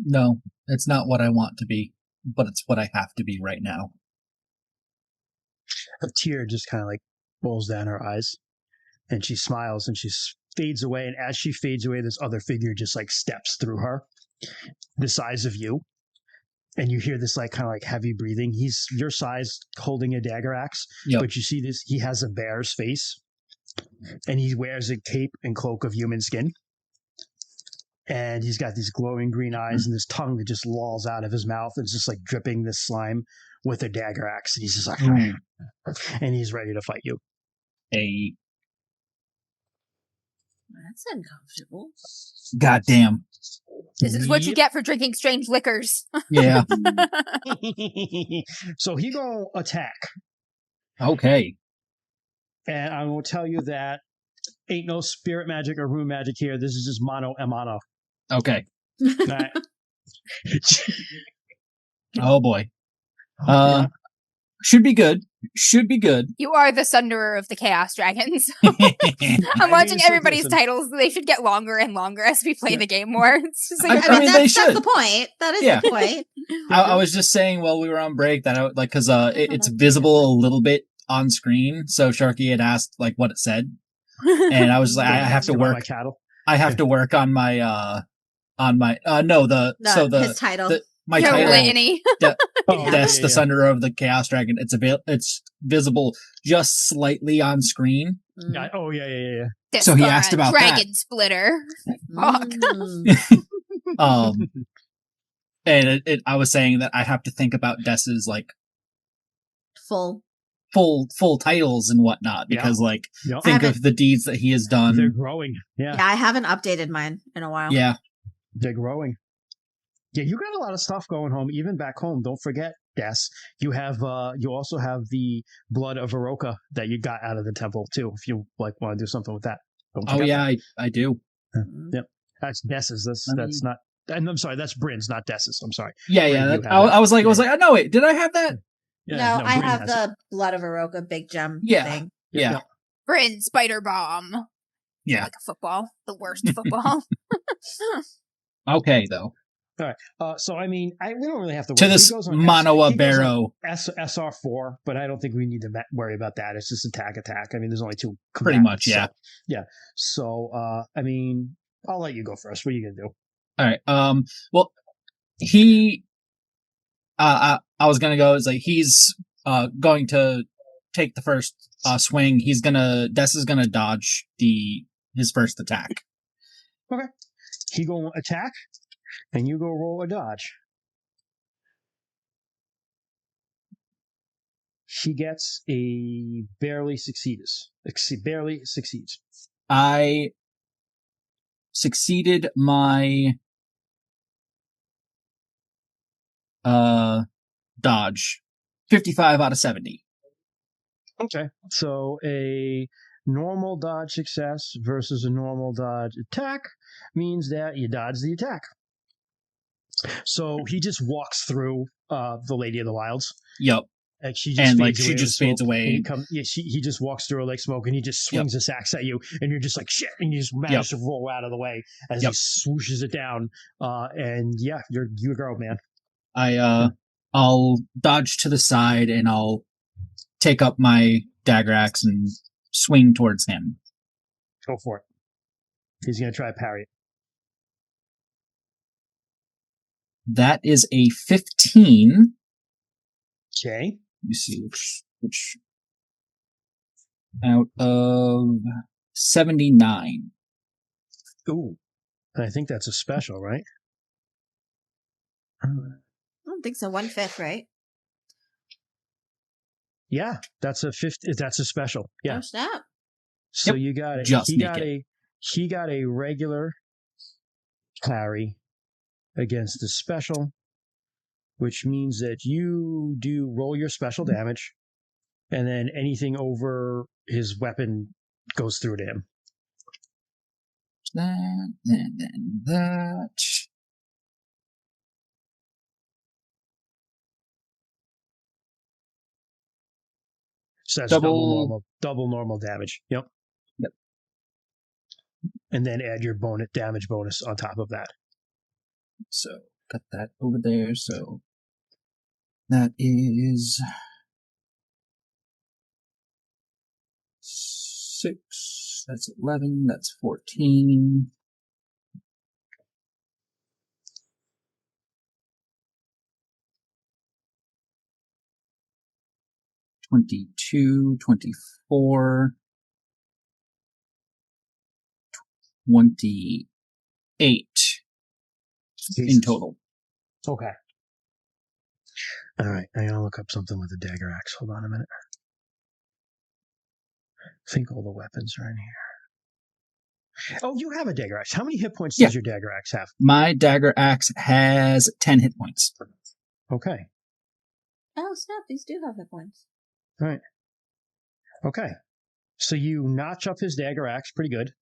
No, it's not what I want to be, but it's what I have to be right now. A tear just kind of like rolls down her eyes, and she smiles and she fades away. And as she fades away, this other figure just like steps through her, the size of you. And you hear this like kind of like heavy breathing. He's your size, holding a dagger axe, but you see this, he has a bear's face, and he wears a cape and cloak of human skin. And he's got these glowing green eyes and this tongue that just lolls out of his mouth. And it's just like dripping this slime with a dagger axe. And he's just like, and he's ready to fight you. Hey. That's uncomfortable. Goddamn. This is what you get for drinking strange liquors. Yeah. So he gonna attack. Okay. And I will tell you that ain't no spirit magic or rune magic here. This is just mono and mono. Okay. Right. Oh boy. Should be good. Should be good. You are the Sunderer of the Chaos Dragons. I'm watching everybody's titles. They should get longer and longer as we play the game more. It's just like, I mean, that's the point. That is the point. I was just saying while we were on break that I would like, because it's visible a little bit on screen. So Sharky had asked like what it said. And I was like, I have to work. I have to work on my his title. My Your title, litany. the Sunderer of the Chaos Dragon. It's visible just slightly on screen. Yeah. So he asked about Dragon Splitter. Fuck. And I was saying that I have to think about Dess's like full titles and whatnot because think of the deeds that he has done. They're growing. Yeah, I haven't updated mine in a while. Yeah, they're growing. Yeah, you got a lot of stuff going home, even back home. Don't forget, Des. You have you also have the blood of Aroka that you got out of the temple too. If you want to do something with that. I do. Yep, that's Des's. That's not. And I'm sorry, that's Bryn's, not Des's. I'm sorry. Yeah. I was like, no, wait, did I have that? Yeah, no, I have the blood of Aroka big gem thing. Yeah. Bryn Spider Bomb. Yeah. Like a football. The worst football. Okay, though. All right. So, I mean, we don't really have to worry. To this Manoa Barrow. SR4, but I don't think we need to worry about that. It's just attack. I mean, there's only two. Pretty much, yeah. So, yeah. So, I mean, I'll let you go first. What are you going to do? All right. Well, he... I was going to go, he's going to take the first swing. Des is going to dodge his first attack. Okay. He going to attack? And you go roll a dodge. She gets a barely succeeds. I succeeded my dodge. 55 out of 70. Okay. So a normal dodge success versus a normal dodge attack means that you dodge the attack. So he just walks through the Lady of the Wilds. Yep. And she just fades away. She just fades away. He just walks through her like smoke, and he just swings his axe at you, and you're just like shit, and you just manage to roll out of the way as he swooshes it down. And yeah, you go, man. I'll dodge to the side, and I'll take up my dagger axe and swing towards him. Go for it. He's gonna try to parry it. That is a 15. Okay. Let me see which out of 79. Ooh. I think that's a special, right? I don't think so. 1/5, right? Yeah, that's a 50. That's a special. Yeah. Oh, snap. So you got it. He got a regular parry against the special, which means that you do roll your special damage, and then anything over his weapon goes through to him. That, and then that. So that's double normal damage. Yep. And then add your damage bonus on top of that. So got that over there. So that is 6. That's 11. That's 14. 22, 24, 28 in total. Okay. All right. I'm going to look up something with a dagger axe. Hold on a minute. I think all the weapons are in here. Oh, you have a dagger axe. How many hit points does your dagger axe have? My dagger axe has 10 hit points. Okay. Oh, snap. These do have hit points. All right. Okay. So you notch up his dagger axe pretty good.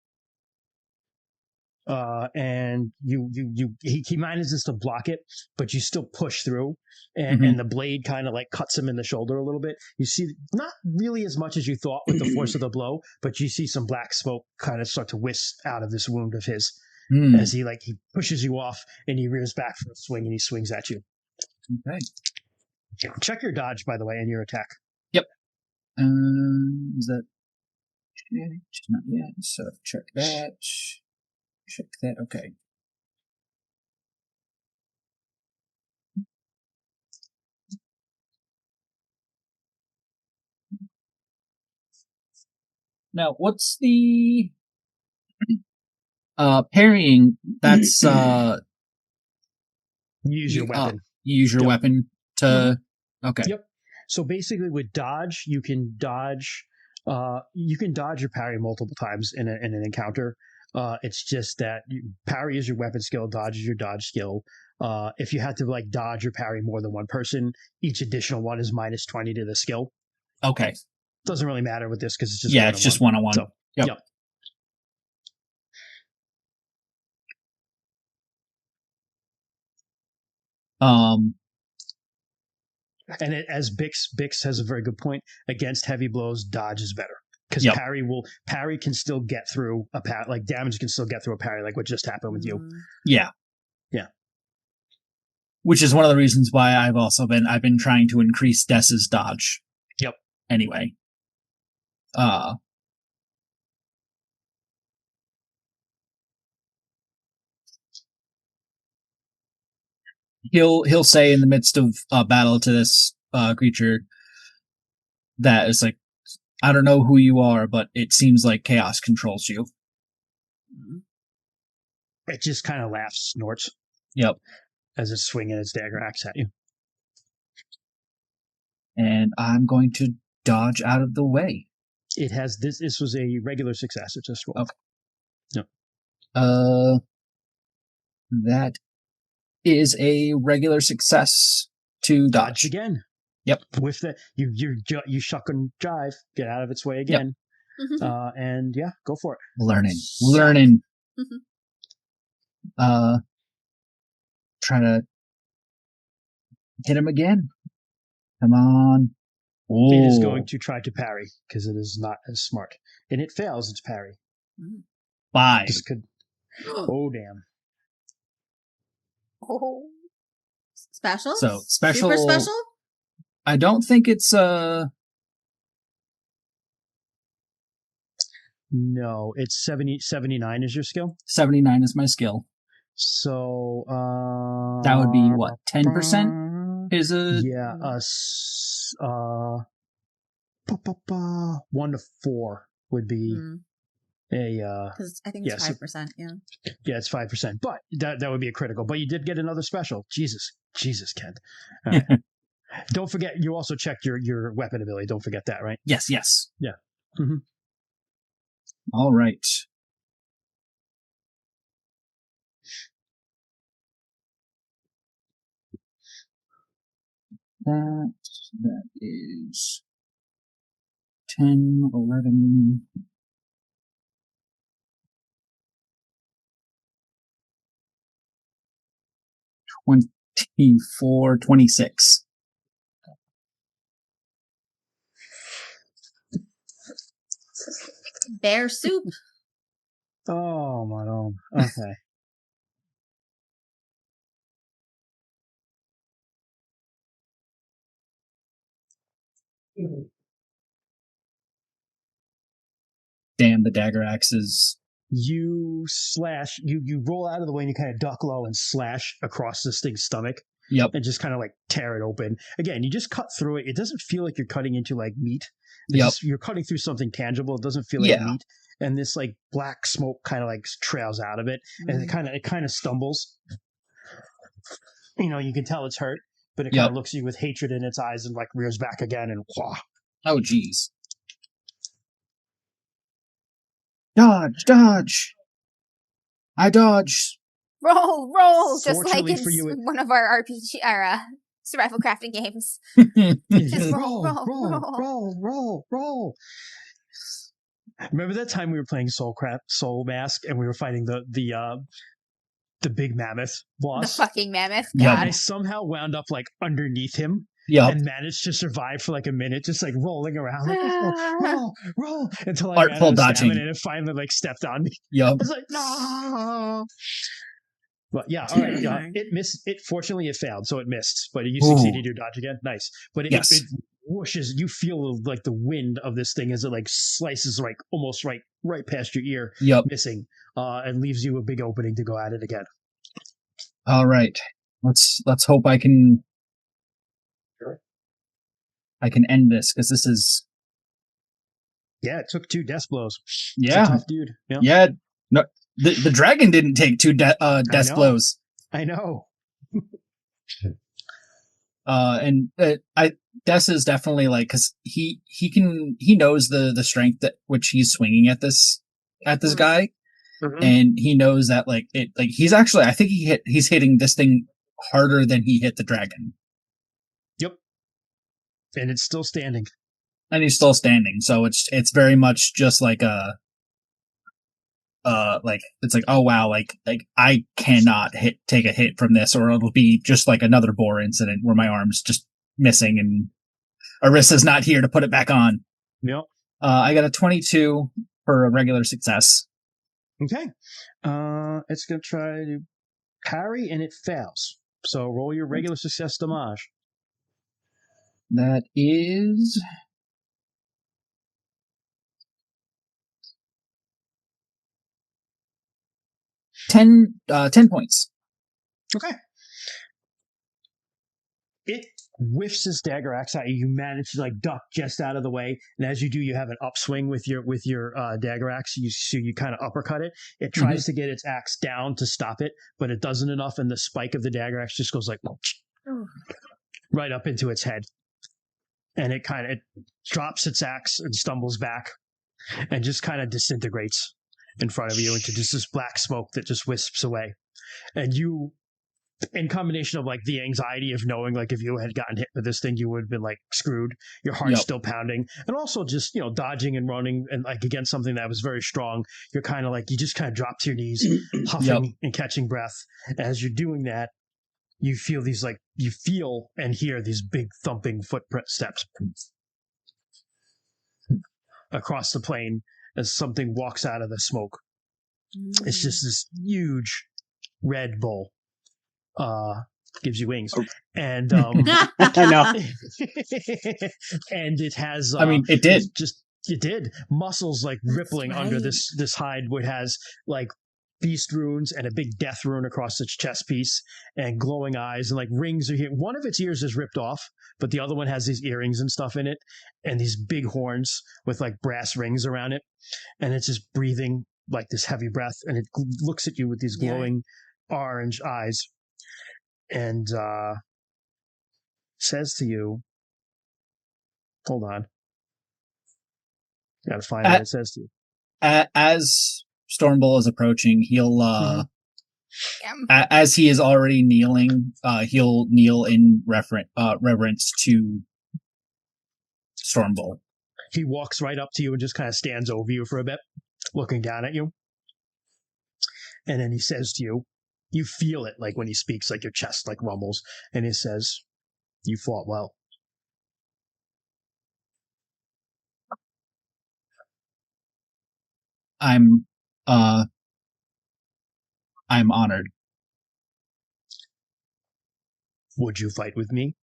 And he manages to block it, but you still push through, and the blade kind of like cuts him in the shoulder a little bit. You see, not really as much as you thought with the force of the blow, but you see some black smoke kind of start to wisp out of this wound of his as he pushes you off, and he rears back for a swing, and he swings at you. Okay. Check your dodge, by the way, and your attack. Yep. Is that not yet? So check that. Check that. Okay. Now, what's the parrying? That's use your weapon. Use your weapon to. Okay. Yep. So basically, with dodge, you can dodge. You can dodge your parry multiple times in an encounter. It's just that parry is your weapon skill, dodge is your dodge skill. If you had to dodge or parry more than one person, each additional one is minus 20 to the skill. Okay. Doesn't really matter with this because it's just it's just one-on-one. So, yep. And as Bix has a very good point, against heavy blows, dodge is better. Because parry can still get through a parry, damage can still get through a parry, like what just happened with you. Yeah. Yeah. Which is one of the reasons why I've been trying to increase Dess's dodge. Yep. Anyway. He'll say in the midst of a battle to this creature that it's I don't know who you are, but it seems like chaos controls you. It just kind of laughs, snorts. Yep. As it's swinging its dagger axe at you. And I'm going to dodge out of the way. It has this. This was a regular success. It just rolled. Okay. Yep. That is a regular success to dodge again. Yep. With the you shuck and jive, get out of its way again, and yeah, go for it. Learning. Try to hit him again. Come on. Ooh. It is going to try to parry because it is not as smart, and it fails its parry. 5. Oh damn. Oh. Special? So special. Super special? I don't think it's No, it's 79 is your skill. 79 is my skill. So that would be what, 10%? Is it? Yeah, 1 to 4 would be a because I think it's 5%. Yeah, it's 5%, but that would be a critical. But you did get another special. Jesus, Kent. All right. Don't forget, you also checked your weapon ability. Don't forget that, right? Yes. Yeah. Mm-hmm. All right. That is 10, 11, 24, 26. Bear soup. Oh my god. Okay. Damn, the dagger axes. You slash, you roll out of the way and you kind of duck low and slash across this thing's stomach. Yep. And just kind of like tear it open. Again, you just cut through it. It doesn't feel like you're cutting into like meat. You're cutting through something tangible. It doesn't feel like meat. And this like black smoke kind of like trails out of it. And it kind of stumbles. You know, you can tell it's hurt, but it kind of looks at you with hatred in its eyes and like rears back again and wah. Oh, geez. Dodge. I dodge. Roll, just like in one of our RPG, our survival crafting games. Just roll. Remember that time we were playing Soul Mask and we were fighting the big mammoth boss? The fucking mammoth. God. And I somehow wound up like underneath him. Yep. And managed to survive for like a minute, just like rolling around, like roll, until I artful ran out of dodging, and it finally like stepped on me. Yep. I was like, no. But yeah, all right. It missed. It fortunately it failed, so it missed. But you succeeded your dodge again. Nice. But it whooshes. You feel like the wind of this thing as it like slices like almost right past your ear. Yep. Missing, and leaves you a big opening to go at it again. All right. Let's hope I can end this, because this is... Yeah, it took 2 death blows. Yeah. It's a tough dude. Yeah. No, the dragon didn't take 2 death blows. I know. Des is definitely like, because he knows the strength at which he's swinging at this guy, and he knows that he's actually, I think he's hitting this thing harder than he hit the dragon. Yep. And it's still standing. And he's still standing, so it's very much just like it's like, oh wow, like I cannot take a hit from this, or it'll be just like another Boar incident where my arm's just missing and Arissa's not here to put it back on. Yep. I got a 22 for a regular success. Okay. It's gonna try to parry and it fails. So roll your regular success damage. That is 10 points. Okay. It whiffs his dagger axe at you. You manage to duck just out of the way, and as you do, you have an upswing with your dagger axe. You kind of uppercut it. It tries to get its axe down to stop it, but it doesn't enough, and the spike of the dagger axe just goes right up into its head, and it drops its axe and stumbles back, and just kind of disintegrates in front of you into just this black smoke that just wisps away, and you in combination of like the anxiety of knowing like if you had gotten hit with this thing, you would have been like screwed. Your heart's still pounding, and also just dodging and running and like against something that was very strong. You're kind of like you just kind of drop to your knees, huffing and catching breath. As you're doing that, you feel these like you feel and hear these big thumping footprint steps across the plain as something walks out of the smoke. It's just this huge red bull. Gives you wings, and I know. and it has. I mean, it did. It did. Muscles like rippling under this hide. It has like feast runes and a big death rune across its chest piece, and glowing eyes and like rings are here. One of its ears is ripped off, but the other one has these earrings and stuff in it, and these big horns with like brass rings around it, and it's just breathing like this heavy breath, and it looks at you with these glowing orange eyes. And says to you, hold on. Gotta find what it says to you. As Stormbull is approaching, he'll as he is already kneeling, he'll kneel in reverence to Stormbull. He walks right up to you and just kind of stands over you for a bit, looking down at you. And then he says to you, you feel it like when he speaks, like your chest like rumbles, and he says, "You fought well." I'm honored. Would you fight with me?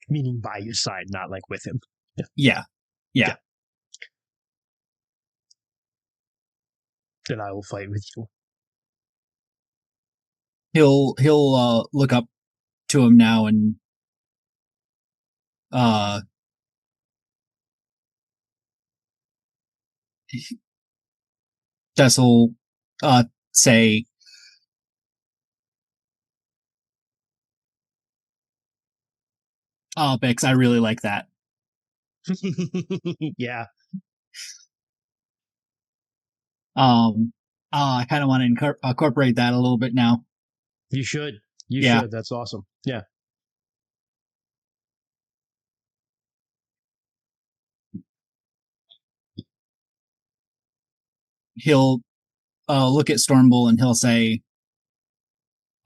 Meaning by your side, not like with him. Yeah. Then I will fight with you. He'll look up to him now and Dessel say, "Oh, Bix, I really like that." Yeah. I kind of want to incorporate that a little bit now. You should. You should. That's awesome. Yeah. He'll look at Stormbull and he'll say,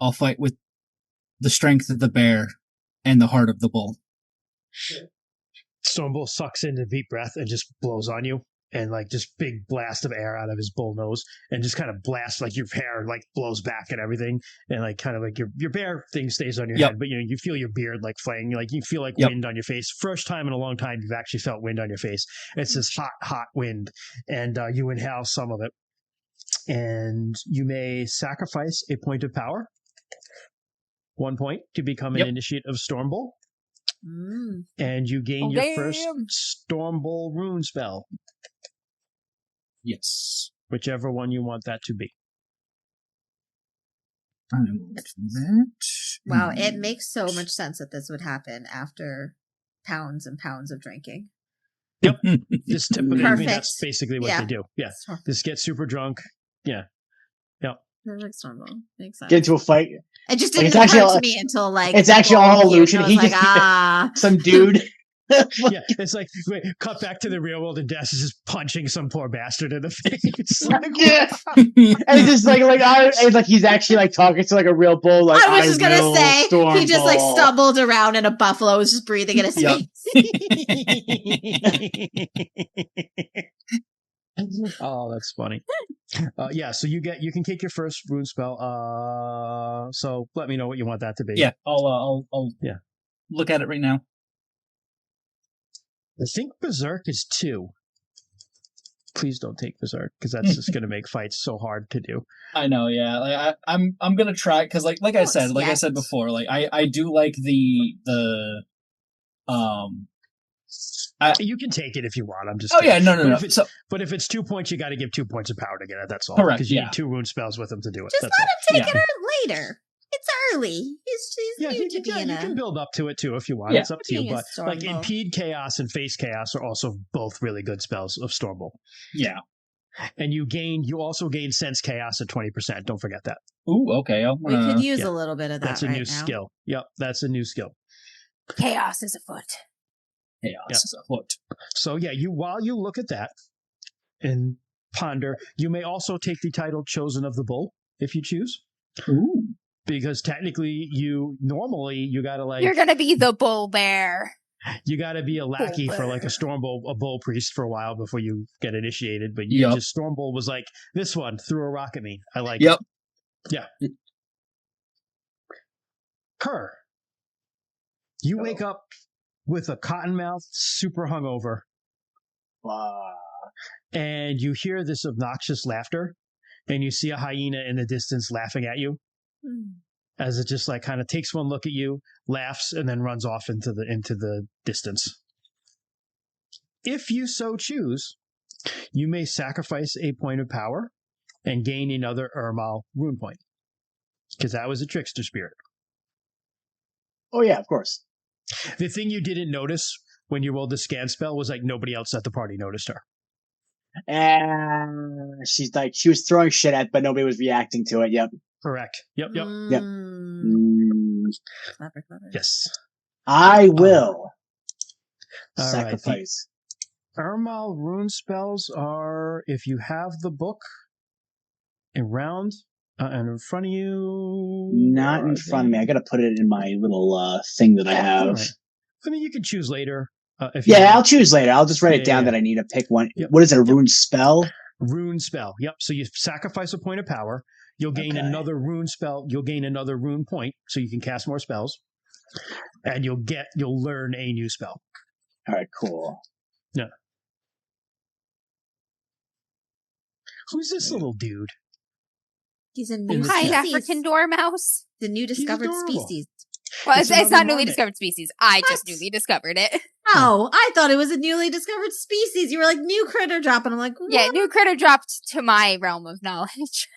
"I'll fight with the strength of the bear and the heart of the bull." Stormbull sucks in a deep breath and just blows on you. And like just big blast of air out of his bull nose and just kind of blasts like your hair like blows back and everything. And like kind of like your bear thing stays on your head, but you feel your beard like flaying, like you feel like wind on your face. First time in a long time you've actually felt wind on your face. It's this hot wind, and you inhale some of it. And you may sacrifice a point of power, 1 point, to become an initiate of Stormbull. And you gain your first Stormbull rune spell. Yes. Whichever one you want that to be. I will do that. Wow, it makes so much sense that this would happen after pounds and pounds of drinking. Yep. This typically, I mean, that's basically what they do. Yeah. Just get super drunk. Yeah. Yep. Perfect Stormbull. Makes sense. Get into a fight. It just didn't occur to me until like it's actually all illusion. He just some dude. Yeah, it's like cut back to the real world, and Des is just punching some poor bastard in the face. And it's just like he's actually like talking to like a real bull. Like I was just gonna say he just like stumbled around and a buffalo was just breathing in his face. Oh, that's funny. Yeah, so you can take your first rune spell. So let me know what you want that to be. Yeah, I'll look at it right now. I think Berserk is 2. Please don't take Berserk, because that's just going to make fights so hard to do. I know, yeah. Like I'm going to try, because like I said before, like I do like the you can take it if you want. I'm just no. But if it's 2 points, you got to give 2 points of power to get it. That's all. Correct. Because you need 2 rune spells with him to do it. Just that's let him take it later. It's early. He's new to being you can build up to it too if you want. Yeah. It's up to you. But like Impede Chaos and Face Chaos are also both really good spells of Stormbull. Yeah. And you also gain sense chaos at 20%. Don't forget that. Ooh, okay. We could use a little bit of that. That's a right new now. skill. Yep, that's a new skill. Chaos is afoot. Chaos is afoot. So yeah, while you look at that and ponder, you may also take the title Chosen of the Bull if you choose. Ooh. Because technically, you gotta like You're gonna be the bull bear. You gotta be a lackey for like a bull priest for a while before you get initiated. But you just Storm Bull was like, this one threw a rock at me. I like it. Yeah. Cur, you wake up with a cotton mouth, super hungover. And you hear this obnoxious laughter, and you see a hyena in the distance laughing at you. As it just like kind of takes one look at you, laughs, and then runs off into the distance. If you so choose, you may sacrifice a point of power and gain another Urmal rune point. Because that was a trickster spirit. Oh yeah, of course. The thing you didn't notice when you rolled the scan spell was like nobody else at the party noticed her. And she was throwing shit at, but nobody was reacting to it. Yep. Correct. Yep. Clever. Yes. I will sacrifice. Right. Urmal rune spells are, if you have the book around and in front of you. Not in front of me. I got to put it in my little thing that I have. Right. I mean, you can choose later. I'll choose later. I'll just write it down that I need to pick one. Yep. What is it, a rune spell? Rune spell. Yep. So you sacrifice a point of power. You'll gain another rune spell. You'll gain another rune point, so you can cast more spells. And you'll learn a new spell. All right, cool. Yeah. Who's this little dude? He's a new African dormouse. The new discovered species. Well, it's not newly discovered species. I just newly discovered it. Oh, I thought it was a newly discovered species. You were like, new critter drop. And I'm like, what? Yeah, new critter dropped to my realm of knowledge.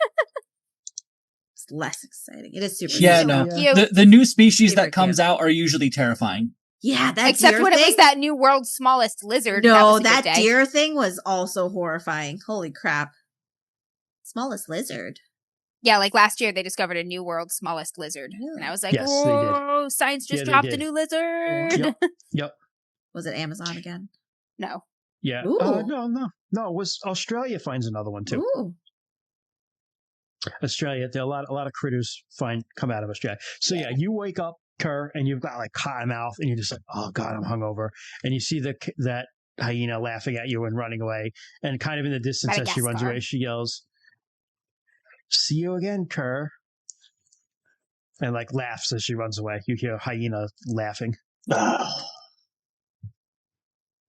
It's less exciting. It is super cute. The new species that comes out are usually terrifying. Yeah, that except when it was that new world's smallest lizard. No, that deer thing was also horrifying. Holy crap. Smallest lizard. Yeah, like last year they discovered a new world's smallest lizard. And I was like, whoa, science just dropped a new lizard. Yep. Was it Amazon again? No. Yeah. No. It was Australia finds another one too. Ooh. Australia, there are a lot of critters come out of Australia. So yeah, you wake up, Cur, and you've got like cotton mouth, and you're just like, oh god, I'm hungover, and you see that hyena laughing at you and running away, and kind of in the distance as she runs away, she yells, "See you again, Cur," and like laughs as she runs away. You hear a hyena laughing.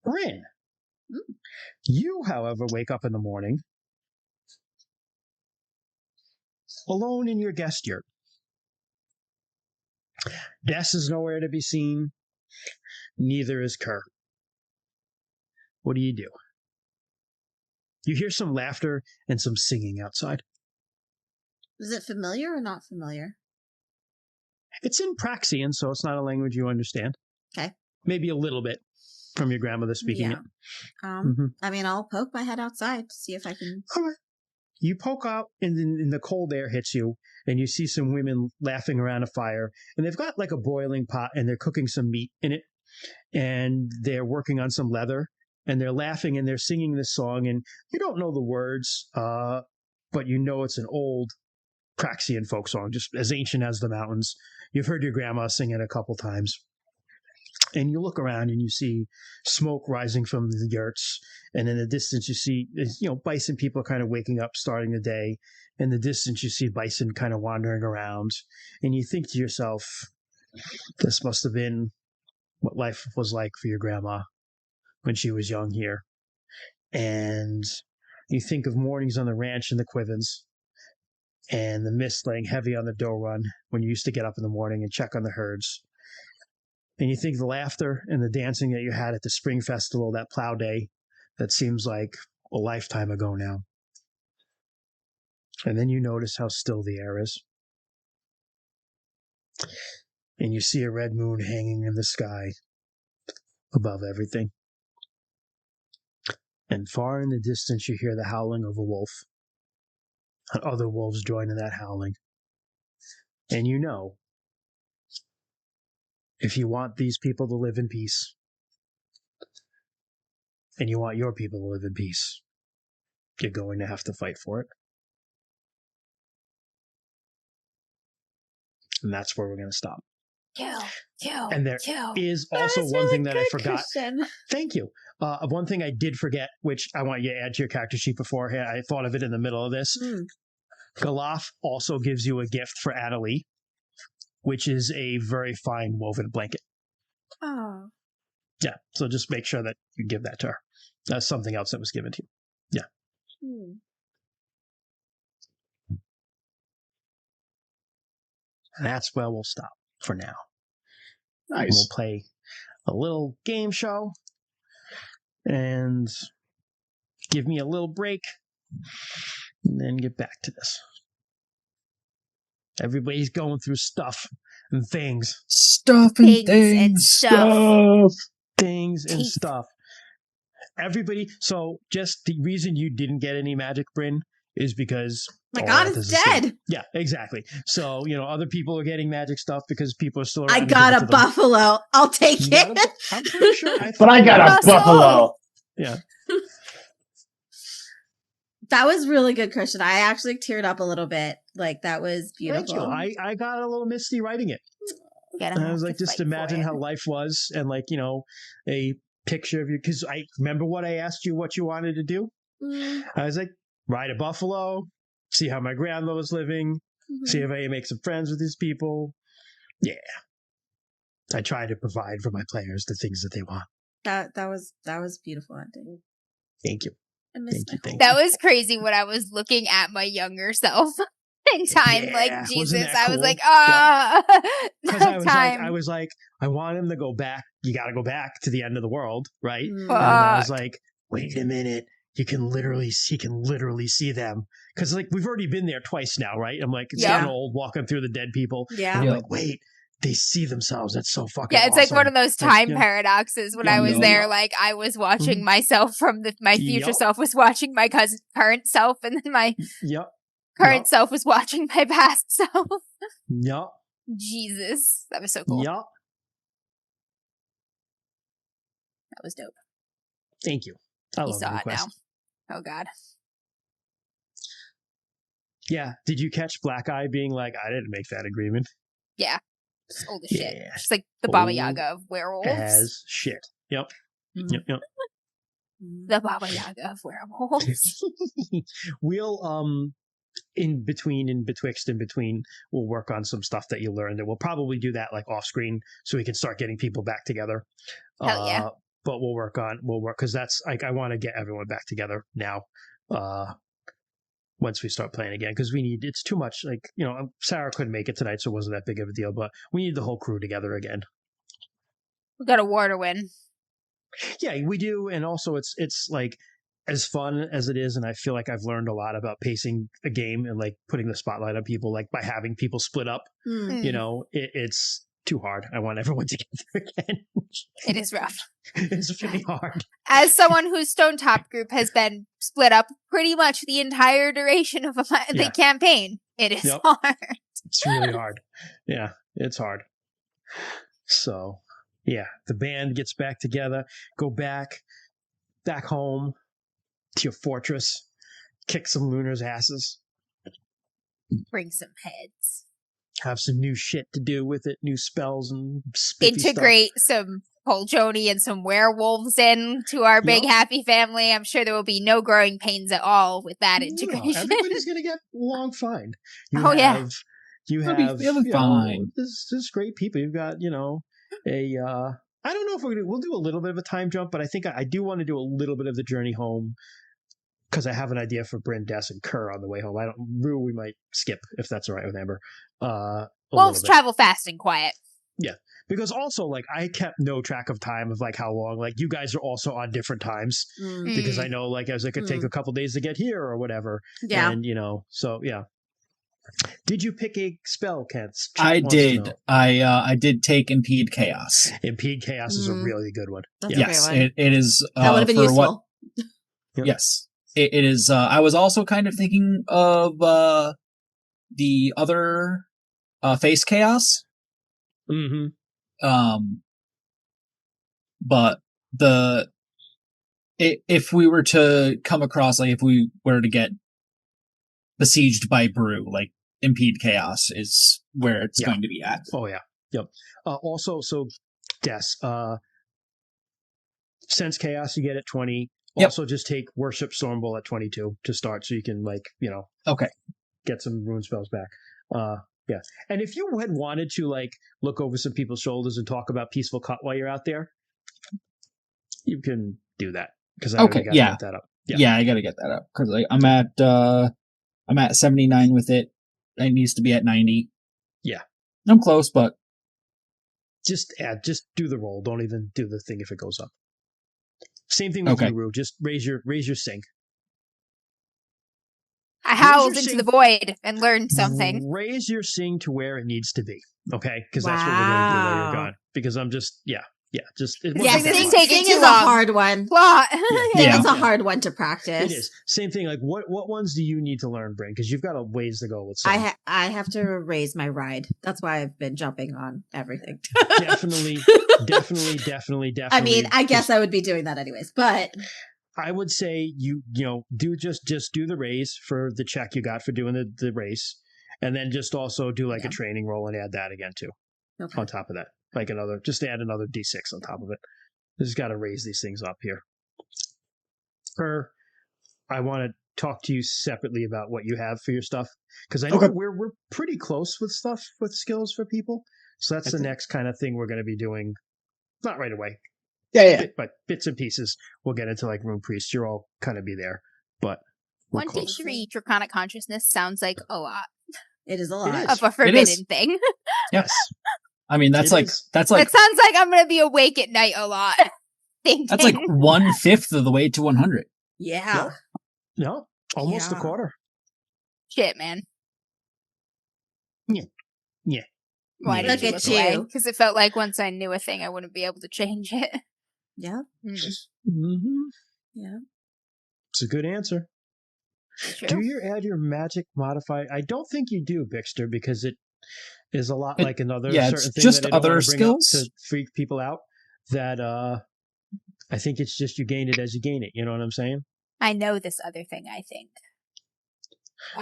Bryn, you, however, wake up in the morning alone in your guest yurt. Des is nowhere to be seen. Neither is Cur. What do? You hear some laughter and some singing outside. Is it familiar or not familiar? It's in Praxian, so it's not a language you understand. Okay. Maybe a little bit from your grandmother speaking it. I mean, I'll poke my head outside to see if I can... All right. You poke out, and the cold air hits you, and you see some women laughing around a fire, and they've got like a boiling pot, and they're cooking some meat in it, and they're working on some leather, and they're laughing, and they're singing this song, and you don't know the words, but you know it's an old Praxian folk song, just as ancient as the mountains. You've heard your grandma sing it a couple times. And you look around and you see smoke rising from the yurts. And in the distance, you see, bison people kind of waking up, starting the day. In the distance, you see bison kind of wandering around. And you think to yourself, this must have been what life was like for your grandma when she was young here. And you think of mornings on the ranch in the Quivens and the mist laying heavy on the dough run when you used to get up in the morning and check on the herds. And you think the laughter and the dancing that you had at the spring festival, that plow day, that seems like a lifetime ago now. And then you notice how still the air is. And you see a red moon hanging in the sky above everything. And far in the distance, you hear the howling of a wolf. And other wolves join in that howling. And you know, if you want these people to live in peace, and you want your people to live in peace, you're going to have to fight for it. And that's where we're going to stop. And there is also one really thing that I forgot. Christian. Thank you. One thing I did forget, which I want you to add to your character sheet beforehand. I thought of it in the middle of this. Galaf also gives you a gift for Adelie, which is a very fine woven blanket. Oh. Yeah, so just make sure that you give that to her. That's something else that was given to you. Yeah. And that's where we'll stop for now. Nice. And we'll play a little game show and give me a little break and then get back to this. Everybody's going through stuff and things. Stuff and things. Things and stuff. Everybody. So just the reason you didn't get any magic, Bryn, is because my god is dead. Yeah, exactly. So, other people are getting magic stuff because people are still around. I got a buffalo. I'll take it. I'm pretty sure. But I got a buffalo. Yeah. That was really good, Christian. I actually teared up a little bit. Like, that was beautiful. Thank you. I got a little misty writing it. And I was like, just imagine how life was and like, a picture of you. Because I remember what I asked you what you wanted to do. I was like, ride a buffalo, see how my grandma was living, see if I can make some friends with these people. Yeah. I try to provide for my players the things that they want. That was beautiful ending. Thank you. Thank you. Was crazy when I was looking at my younger self in time. Yeah, like, Jesus, cool? I was like, because I was like, I want him to go back. You got to go back to the end of the world, right? And I was like, wait a minute. He can literally see them. Because, like, we've already been there twice now, right? I'm like, it's getting old walking through the dead people. Yeah. And I'm like, wait. They see themselves. That's so fucking it's awesome. like one of those time paradoxes. When I was there, like, I was watching myself from my future self was watching my current self, and then my current self was watching my past self. Jesus. That was so cool. That was dope. Thank you. I love saw RuneQuest. It now. Oh, God. Yeah. Did you catch Blackeye being like, I didn't make that agreement? Yeah. It's old as shit. It's like the Baba Yaga of werewolves. As shit. Yep. Yep. The Baba Yaga of werewolves. We'll, in between, we'll work on some stuff that you learned, and we'll probably do that like off screen so we can start getting people back together. Hell yeah. But we'll work because that's like, I want to get everyone back together now. Once we start playing again, because it's too much. Like, Sarah couldn't make it tonight, so it wasn't that big of a deal, but we need the whole crew together again. We got a war to win. Yeah, we do. And also it's like as fun as it is. And I feel like I've learned a lot about pacing a game and like putting the spotlight on people, like by having people split up, it's too hard. I want everyone together again. It is rough. It's really hard. As someone whose Stone Top group has been split up pretty much the entire duration of the campaign, it is hard. It's really hard. Yeah, it's hard. So, yeah, the band gets back together, go back home to your fortress, kick some lunars' asses. Bring some heads. Have some new shit to do with it, new spells and integrate some Poljoni and some werewolves into our big happy family. I'm sure there will be no growing pains at all with that integration. Everybody's going to get along fine. You have fine. There's great people. You've got, I don't know if we'll do a little bit of a time jump, but I think I do want to do a little bit of the journey home. Because I have an idea for Bryn, and Cur on the way home. We might skip if that's all right with Amber. Let's travel fast and quiet. Yeah, because also like I kept no track of time of like how long. Like you guys are also on different times because I know like as it could take a couple days to get here or whatever. Yeah, and so yeah. Did you pick a spell, Kent? I did. I did take Impede Chaos. Impede Chaos is a really good one. That's a great one. It is. That would have been useful. Yep. Yes, it is. I was also kind of thinking of the other face chaos. Mm-hmm. But if we were to come across, like, if we were to get besieged by brew, like, impede chaos is where it's going to be at. Oh yeah. Yep. Also, so Des, sense chaos you get at 20. Also, just take worship stormbolt at 22 to start, so you can, like, okay, get some rune spells back. Yeah. And if you had wanted to, like, look over some people's shoulders and talk about peaceful cut while you're out there, you can do that, because I already got to get that up. Yeah, I got to get that up, because, like, I'm at 79 with it. It needs to be at 90. Yeah, I'm close, but just do the roll. Don't even do the thing if it goes up. Same thing with you, Rue. Just raise your sync. I howled into the void and learned something. Raise your sing to where it needs to be, okay? Because that's what we're going to do while you're gone. Because I'm just, sing is a hard one. Plot. It's a hard one to practice. It is. Same thing. Like, what ones do you need to learn, Bryn? Because you've got a ways to go with some. I have to raise my ride. That's why I've been jumping on everything. Definitely. I mean, I guess I would be doing that anyways, but I would say you do just do the raise for the check you got for doing the race, and then just also do like a training roll and add that again too. Okay. On top of that, like just add another D6 on top of it. Just got to raise these things up here. I want to talk to you separately about what you have for your stuff, because I know we're pretty close with stuff with skills for people. So that's the next kind of thing we're going to be doing. Not right away. Yeah. But bits and pieces. We'll get into like Rune Priest. You'll all kind of be there. But 1d3 Draconic Consciousness sounds like a lot. It is a lot. Of a forbidden thing. Yes. I mean, that's like... It sounds like I'm going to be awake at night a lot. That's like 1/5 of the way to 100. Yeah. No. Almost a quarter. Shit, man. Yeah. Why did you look away? Because it felt like once I knew a thing, I wouldn't be able to change it. Yeah. Mm-hmm. Yeah. It's a good answer. True. Do you add your magic modifier? I don't think you do, Bixter, because it is a lot like another certain thing just that I don't other want to bring up skills to freak people out. That I think it's just you gain it as you gain it. You know what I'm saying? I know this other thing, I think.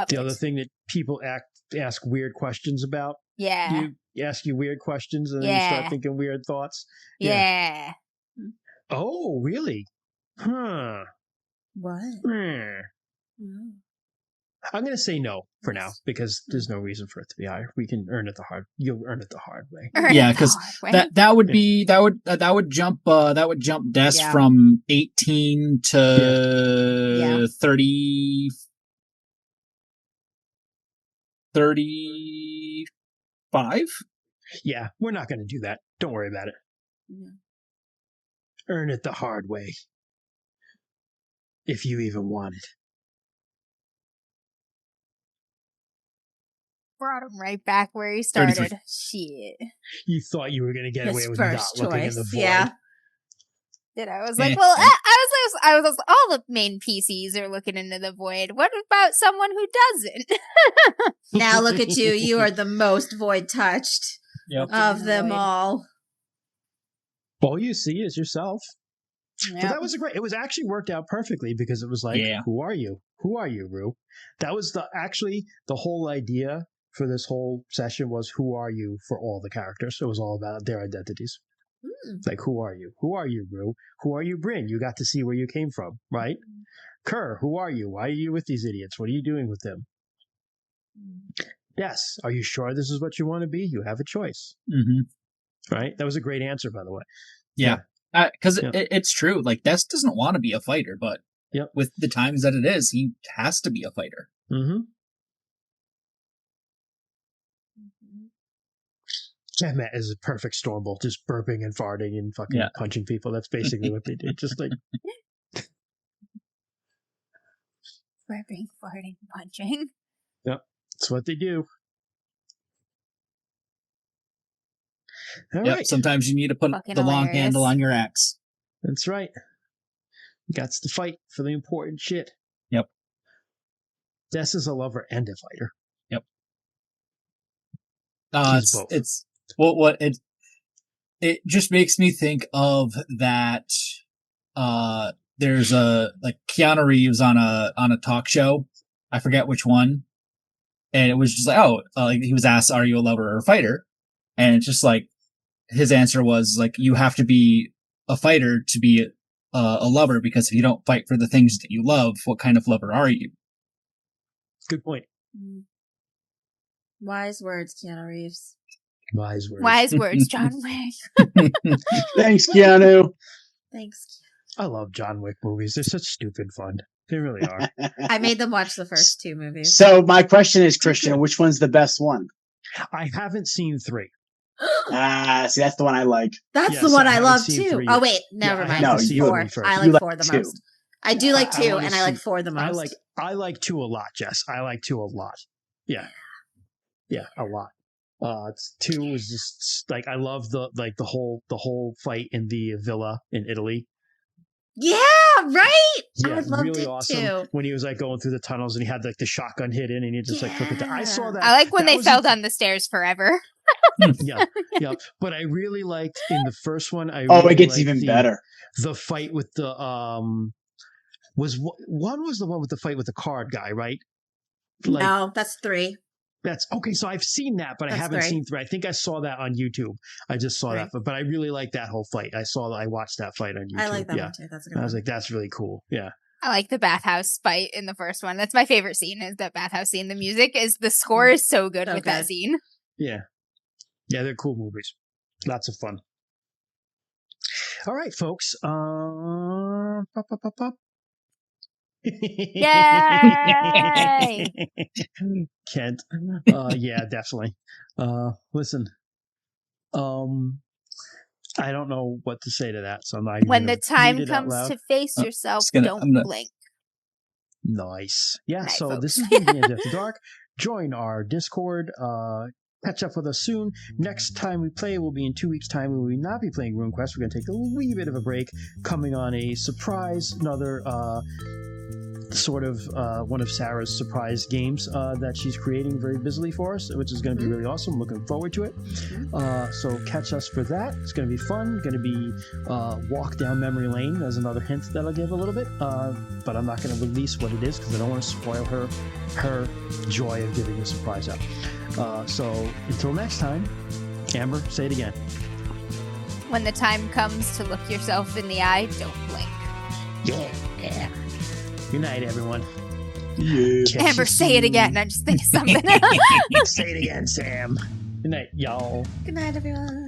The other thing that people ask weird questions about. Yeah. You ask you weird questions and then you start thinking weird thoughts. Yeah. Oh, really? Huh. What? I'm going to say no for now, because there's no reason for it to be higher. We can earn it the hard. You'll earn it the hard way. Yeah, because that would jump Des from 18 to 30. 35? Yeah, we're not going to do that. Don't worry about it. Yeah. Earn it the hard way. If you even want it. Brought him right back where he started. 33. Shit. You thought you were going to get away with not looking in the void. Yeah. Then I was like, well, I was all the main PCs are looking into the void. What about someone who doesn't? Now look at you. You are the most void touched of them all. All you see is yourself. Yep. But that was it was actually worked out perfectly, because it was like, who are you? Who are you, Rue? That was the whole idea for this whole session was, who are you for all the characters? It was all about their identities. Like, who are you? Who are you, Rue? Who are you, Bryn? You got to see where you came from, right? Cur, who are you? Why are you with these idiots? What are you doing with them? Yes. Are you sure this is what you want to be? You have a choice. Mm-hmm. Right? That was a great answer, by the way. Yeah. Because it's true. Like, Des doesn't want to be a fighter, but with the times that it is, he has to be a fighter. Mm-hmm. Matt is a perfect Stormbolt, just burping and farting and fucking punching people. That's basically what they do. Just like burping, farting, punching. Yep, that's what they do. All right. Sometimes you need to put the long handle on your axe. That's right. That's the fight for the important shit. Yep. Des is a lover and a fighter. Yep. He's both. It's what it just makes me think of that. There's like Keanu Reeves on a talk show. I forget which one. And it was just like, like he was asked, "Are you a lover or a fighter?" And it's just like his answer was like, "You have to be a fighter to be a lover, because if you don't fight for the things that you love, what kind of lover are you?" Good point. Wise words, Keanu Reeves. Wise words. Wise words, John Wick. Thanks, Keanu. Thanks. I love John Wick movies. They're such stupid fun. They really are. I made them watch the first 2 movies. So my question is, Christian, which one's the best one? I haven't seen 3. See, that's the one I like. That's the one I love seen too. 3 Oh yet. wait, never I mind. No, have to see you- 4. 3 first. I You like like 4 the 2. most. I do like I 2, wanna and I like see- 4 the most. I like 2 a lot, Jess. I like 2 a lot. Yeah, a lot. 2 was just like, I love the whole fight in the villa in Italy. Yeah, right. Yeah, I loved really it awesome. too. When he was like going through the tunnels and he had like the shotgun hidden and he just like took it down. I saw that. I like when that they was fell down the stairs forever. Yeah. But I really liked in the first one. It gets even better. The fight with the was the one with the fight with the card guy, right? Like, No, that's 3. that's okay. So I've seen that, but I That's haven't 3. seen 3. I think I saw that on YouTube. I just saw that, but I really like that whole fight. I watched that fight on YouTube. I like that yeah. one too. That's a good I was one. like, that's really cool. Yeah. I like the bathhouse fight in the first one. That's my favorite scene, is that bathhouse scene. The music is, the score is so good with that scene. Yeah. Yeah, they're cool movies. Lots of fun. All right, folks. Yay! Kent. Yeah, definitely. Listen. I don't know what to say to that, so I'm not even When gonna the time read it out comes loud. to face yourself, I'm don't gonna- blink. Nice. Yeah, Night, so folks. this has been The End After Dark. Join our Discord. Catch up with us soon. Next time we play will be in 2 weeks' time. We will not be playing RuneQuest. We're going to take a wee bit of a break, coming on a surprise, another sort of one of Sarah's surprise games that she's creating very busily for us, which is going to be really awesome. Looking forward to it. So catch us for that. It's going to be fun. Going to be walk down memory lane. There's another hint that I'll give a little bit, but I'm not going to release what it is because I don't want to spoil her joy of giving a surprise out. So until next time, Amber, say it again. When the time comes to look yourself in the eye, don't blink. Yeah. Good night, everyone. Yeah. Amber, say it again. I'm just thinking something. Say it again, Sam. Good night, y'all. Good night, everyone.